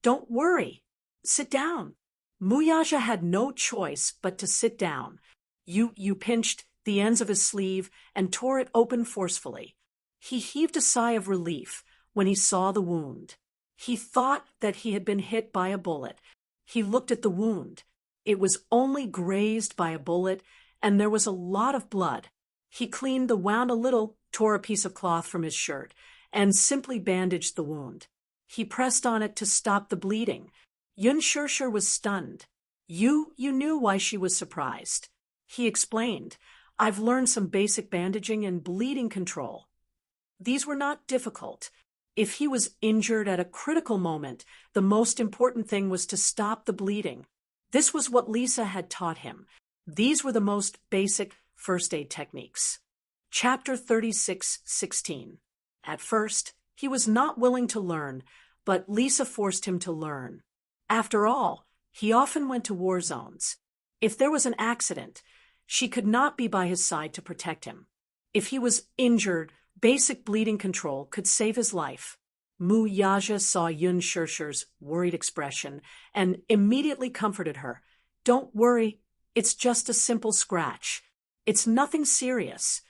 "Don't worry. Sit down." Muyaja had no choice but to sit down. Yu pinched the ends of his sleeve and tore it open forcefully. He heaved a sigh of relief when he saw the wound. He thought that he had been hit by a bullet. He looked at the wound. It was only grazed by a bullet, and there was a lot of blood. He cleaned the wound a little, tore a piece of cloth from his shirt, and simply bandaged the wound. He pressed on it to stop the bleeding. Yun Shirshir was stunned. You knew why she was surprised. He explained, "I've learned some basic bandaging and bleeding control." These were not difficult. If he was injured at a critical moment, the most important thing was to stop the bleeding. This was what Lisa had taught him. These were the most basic first aid techniques. Chapter 36:16. At first, he was not willing to learn, but Lisa forced him to learn. After all, he often went to war zones. If there was an accident, she could not be by his side to protect him. If he was injured, Basic bleeding control could save his life. Mu Yaja saw Yun Shirshir's worried expression and immediately comforted her. Don't worry, it's just a simple scratch. It's nothing serious.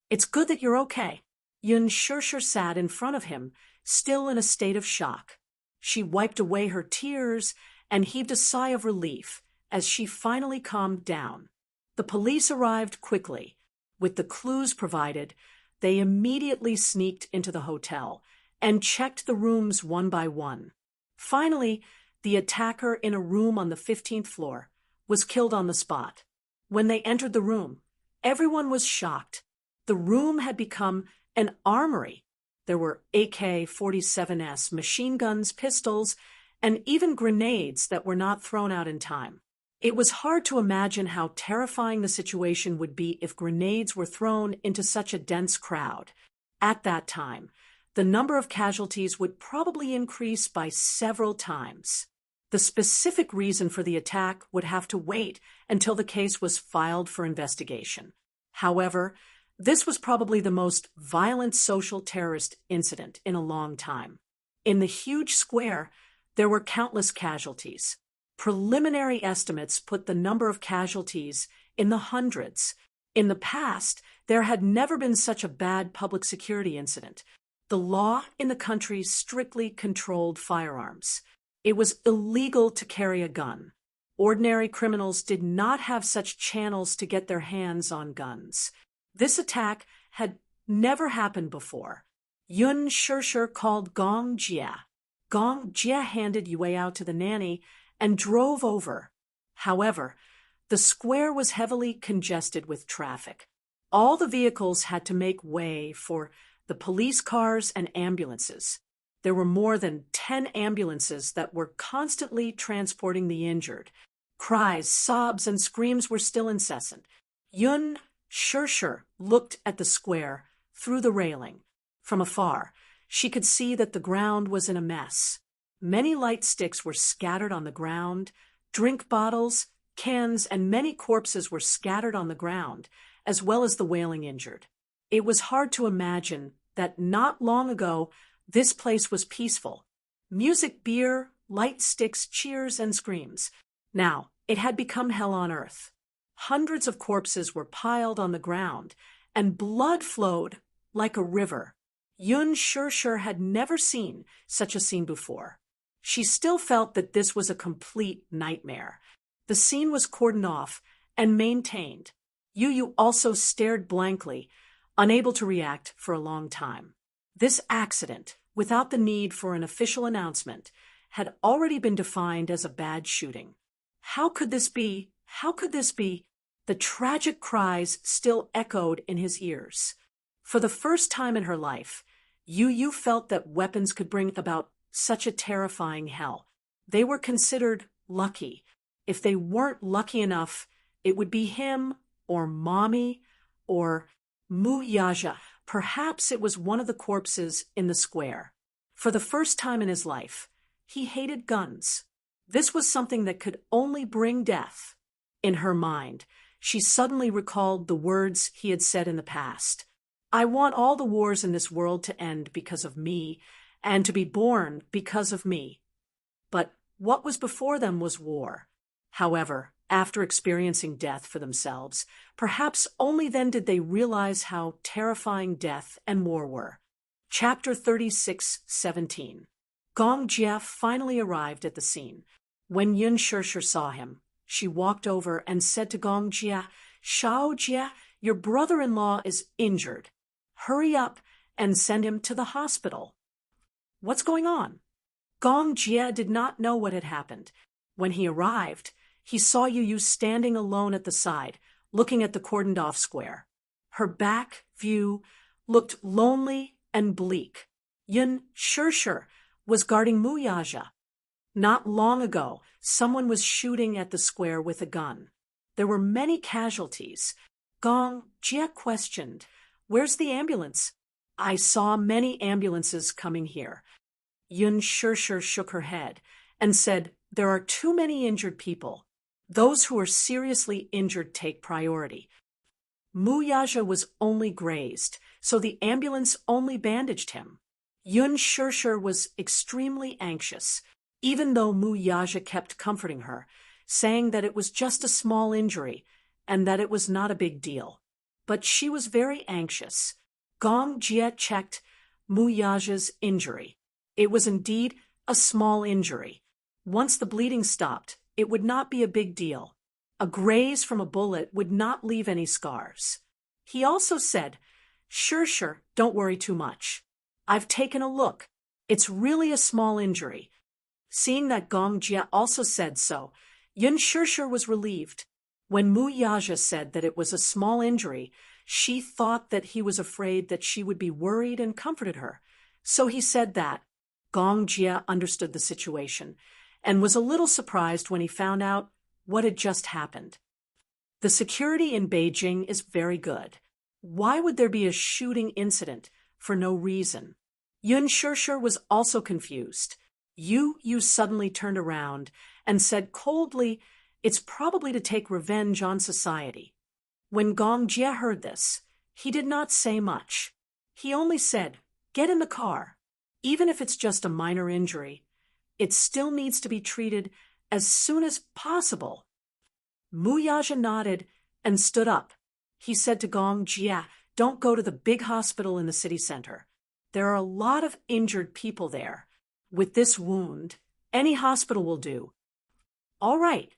It's good that you're okay. Yun Shirshir sat in front of him, still in a state of shock. She wiped away her tears and heaved a sigh of relief as she finally calmed down. The police arrived quickly. With the clues provided, they immediately sneaked into the hotel and checked the rooms one by one. Finally, the attacker in a room on the 15th floor was killed on the spot. When they entered the room, everyone was shocked. The room had become an armory. There were AK-47S machine guns, pistols, and even grenades that were not thrown out in time. It was hard to imagine how terrifying the situation would be if grenades were thrown into such a dense crowd. At that time, the number of casualties would probably increase by several times. The specific reason for the attack would have to wait until the case was filed for investigation. However, this was probably the most violent social terrorist incident in a long time. In the huge square, there were countless casualties. Preliminary estimates put the number of casualties in the hundreds. In the past, there had never been such a bad public security incident. The law in the country strictly controlled firearms. It was illegal to carry a gun. Ordinary criminals did not have such channels to get their hands on guns. This attack had never happened before. Yun Shirshir called Gong Jia. Gong Jia handed Yue out to the nanny and drove over. However, the square was heavily congested with traffic. All the vehicles had to make way for the police cars and ambulances. There were more than 10 ambulances that were constantly transporting the injured. Cries, sobs, and screams were still incessant. Yun Shirshir looked at the square through the railing. From afar, she could see that the ground was in a mess. Many light sticks were scattered on the ground. Drink bottles, cans, and many corpses were scattered on the ground, as well as the wailing injured. It was hard to imagine that not long ago this place was peaceful. Music, beer, light sticks, cheers, and screams. Now, it had become hell on earth. Hundreds of corpses were piled on the ground, and blood flowed like a river. Yun Shirshir had never seen such a scene before. She still felt that this was a complete nightmare. The scene was cordoned off and maintained. Yu also stared blankly, unable to react for a long time. This accident, without the need for an official announcement, had already been defined as a bad shooting. How could this be? How could this be? The tragic cries still echoed in his ears. For the first time in her life, Yu felt that weapons could bring about such a terrifying hell. They were considered lucky. If they weren't lucky enough, it would be him or Mommy or Mu Yaja. Perhaps it was one of the corpses in the square. For the first time in his life, he hated guns. This was something that could only bring death. In her mind, she suddenly recalled the words he had said in the past. I want all the wars in this world to end because of me, and to be born because of me. But what was before them was war. However, after experiencing death for themselves, perhaps only then did they realize how terrifying death and war were. Chapter 36:17. Gong Jia finally arrived at the scene. When Yun Shirshir saw him, she walked over and said to Gong Jia, Shao Jia, your brother-in-law is injured. Hurry up and send him to the hospital. What's going on? Gong Jia did not know what had happened. When he arrived, he saw Yu standing alone at the side, looking at the cordoned-off square. Her back view looked lonely and bleak. Yun Shirshir was guarding Mu Yaja. Not long ago, someone was shooting at the square with a gun. There were many casualties. Gong Jia questioned, Where's the ambulance? I saw many ambulances coming here. Yun Shirshir shook her head and said, There are too many injured people. Those who are seriously injured take priority. Mu Yaja was only grazed, so the ambulance only bandaged him. Yun Shirshir was extremely anxious, even though Mu Yaja kept comforting her, saying that it was just a small injury and that it was not a big deal. But she was very anxious. Gong Jie checked Mu Yaja's injury. It was indeed a small injury. Once the bleeding stopped, it would not be a big deal. A graze from a bullet would not leave any scars. He also said, "Sure, don't worry too much. I've taken a look. It's really a small injury." Seeing that Gong Jie also said so, Yun Shirshir was relieved. When Mu Yaja said that it was a small injury, she thought that he was afraid that she would be worried and comforted her. So he said that. Gong Jie understood the situation and was a little surprised when he found out what had just happened. The security in Beijing is very good. Why would there be a shooting incident for no reason? Yun Shirshir was also confused. Yu suddenly turned around and said coldly, "It's probably to take revenge on society." When Gong Jie heard this, he did not say much. He only said, "Get in the car. Even if it's just a minor injury, it still needs to be treated as soon as possible." Mu Yaja nodded and stood up. He said to Gong Jie, "Don't go to the big hospital in the city center. There are a lot of injured people there. With this wound, any hospital will do." All right.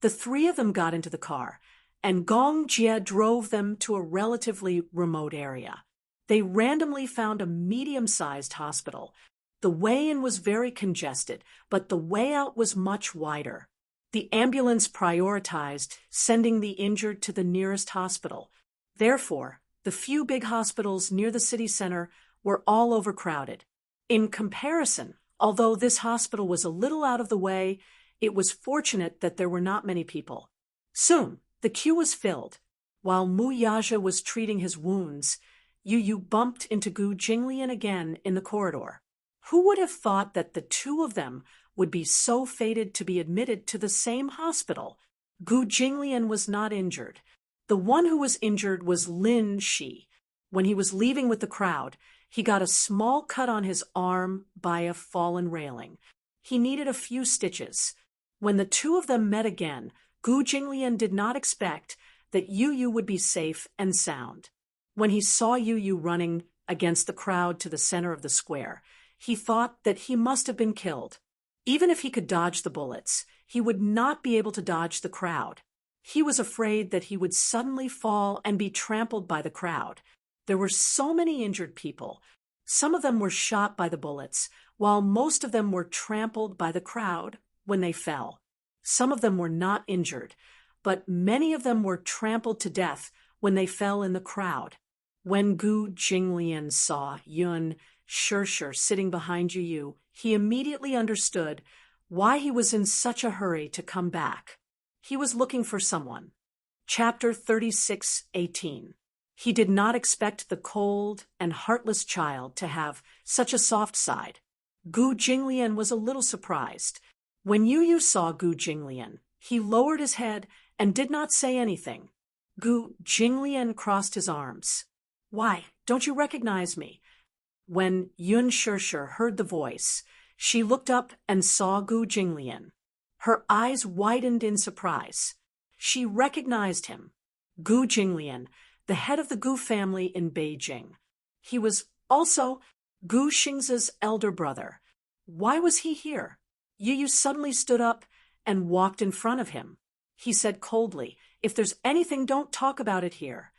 The three of them got into the car, and Gong Jie drove them to a relatively remote area. They randomly found a medium-sized hospital. The way in was very congested, but the way out was much wider. The ambulance prioritized sending the injured to the nearest hospital. Therefore, the few big hospitals near the city center were all overcrowded. In comparison, although this hospital was a little out of the way, it was fortunate that there were not many people. Soon, the queue was filled. While Mu Yaja was treating his wounds, Yu bumped into Gu Jinglian again in the corridor. Who would have thought that the two of them would be so fated to be admitted to the same hospital? Gu Jinglian was not injured. The one who was injured was Lin Shi. When he was leaving with the crowd, he got a small cut on his arm by a fallen railing. He needed a few stitches. When the two of them met again, Gu Jinglian did not expect that Yu would be safe and sound. When he saw Yu running against the crowd to the center of the square, he thought that he must have been killed. Even if he could dodge the bullets, he would not be able to dodge the crowd. He was afraid that he would suddenly fall and be trampled by the crowd. There were so many injured people. Some of them were shot by the bullets, while most of them were trampled by the crowd when they fell. Some of them were not injured, but many of them were trampled to death when they fell in the crowd. When Gu Jinglian saw Yun Shirshir sitting behind Yu, he immediately understood why he was in such a hurry to come back. He was looking for someone. Chapter 36:18. He did not expect the cold and heartless child to have such a soft side. Gu Jinglian was a little surprised. When Yu saw Gu Jinglian, he lowered his head and did not say anything. Gu Jinglian crossed his arms. "Why, don't you recognize me?" When Yun Shirshir heard the voice, she looked up and saw Gu Jinglian. Her eyes widened in surprise. She recognized him. Gu Jinglian, the head of the Gu family in Beijing. He was also Gu Xingzi's elder brother. Why was he here? Yu suddenly stood up and walked in front of him. He said coldly, "If there's anything, don't talk about it here."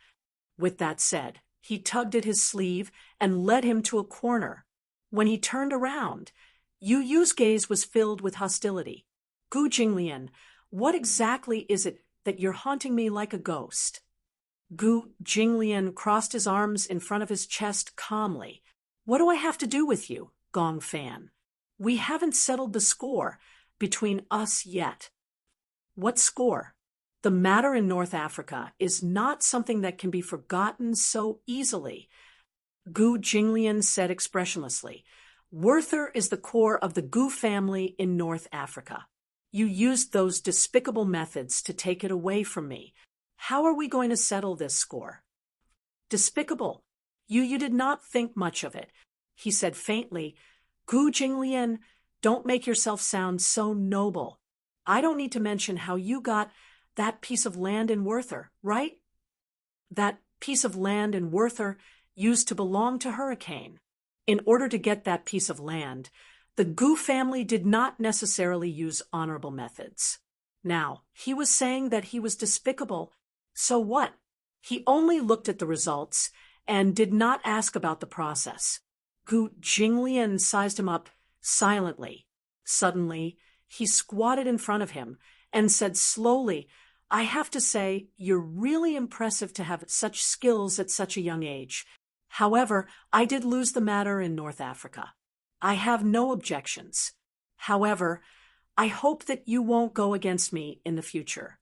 With that said, he tugged at his sleeve and led him to a corner. When he turned around, Yu's gaze was filled with hostility. "Gu Jinglian, what exactly is it that you're haunting me like a ghost?" Gu Jinglian crossed his arms in front of his chest calmly. "What do I have to do with you, Gong Fan? We haven't settled the score between us yet." "What score?" "The matter in North Africa is not something that can be forgotten so easily," Gu Jinglian said expressionlessly. "Werther is the core of the Gu family in North Africa. You used those despicable methods to take it away from me. How are we going to settle this score? Despicable. You did not think much of it, he said faintly. Gu Jinglian, don't make yourself sound so noble. I don't need to mention how you got that piece of land in Werther, right? That piece of land in Werther used to belong to Hurricane. In order to get that piece of land, the Gu family did not necessarily use honorable methods. Now, he was saying that he was despicable. So what? He only looked at the results and did not ask about the process. Gu Jinglian sized him up silently. Suddenly, he squatted in front of him and said slowly, I have to say, you're really impressive to have such skills at such a young age. However, I did lose the matter in North Africa. I have no objections. However, I hope that you won't go against me in the future.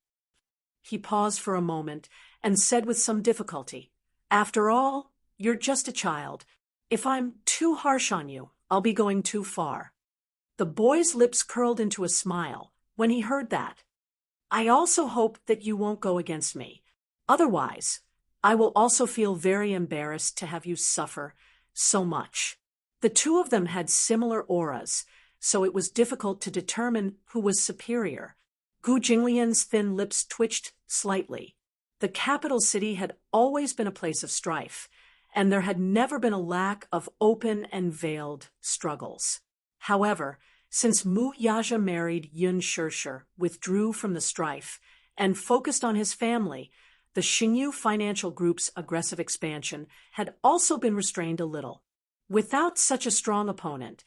He paused for a moment and said with some difficulty, After all, you're just a child. If I'm too harsh on you, I'll be going too far. The boy's lips curled into a smile when he heard that. I also hope that you won't go against me. Otherwise, I will also feel very embarrassed to have you suffer so much. The two of them had similar auras, so it was difficult to determine who was superior. Gu Jinglian's thin lips twitched slightly. The capital city had always been a place of strife, and there had never been a lack of open and veiled struggles. However, since Mu Yaja married Yun Shirshir, withdrew from the strife, and focused on his family, the Xingyu Financial Group's aggressive expansion had also been restrained a little. Without such a strong opponent,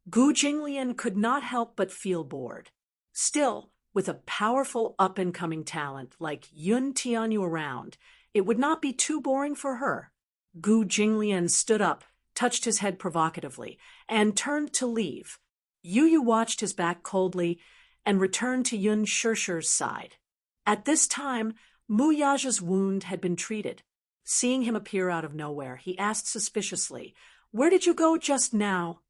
Gu Jinglian could not help but feel bored. Still, with a powerful up-and-coming talent like Yun Tianyu around, it would not be too boring for her. Gu Jinglian stood up, touched his head provocatively, and turned to leave. Yu watched his back coldly and returned to Yun Shirshir's side. At this time, Mu Yaja's wound had been treated. Seeing him appear out of nowhere, he asked suspiciously, Where did you go just now?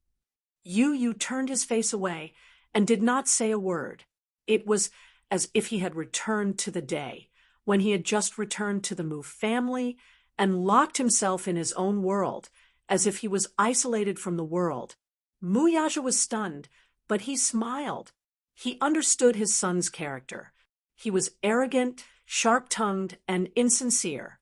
Yu turned his face away and did not say a word. It was as if he had returned to the day when he had just returned to the Mu family and locked himself in his own world, as if he was isolated from the world. Mu Yaja was stunned, but he smiled. He understood his son's character. He was arrogant, sharp-tongued, and insincere.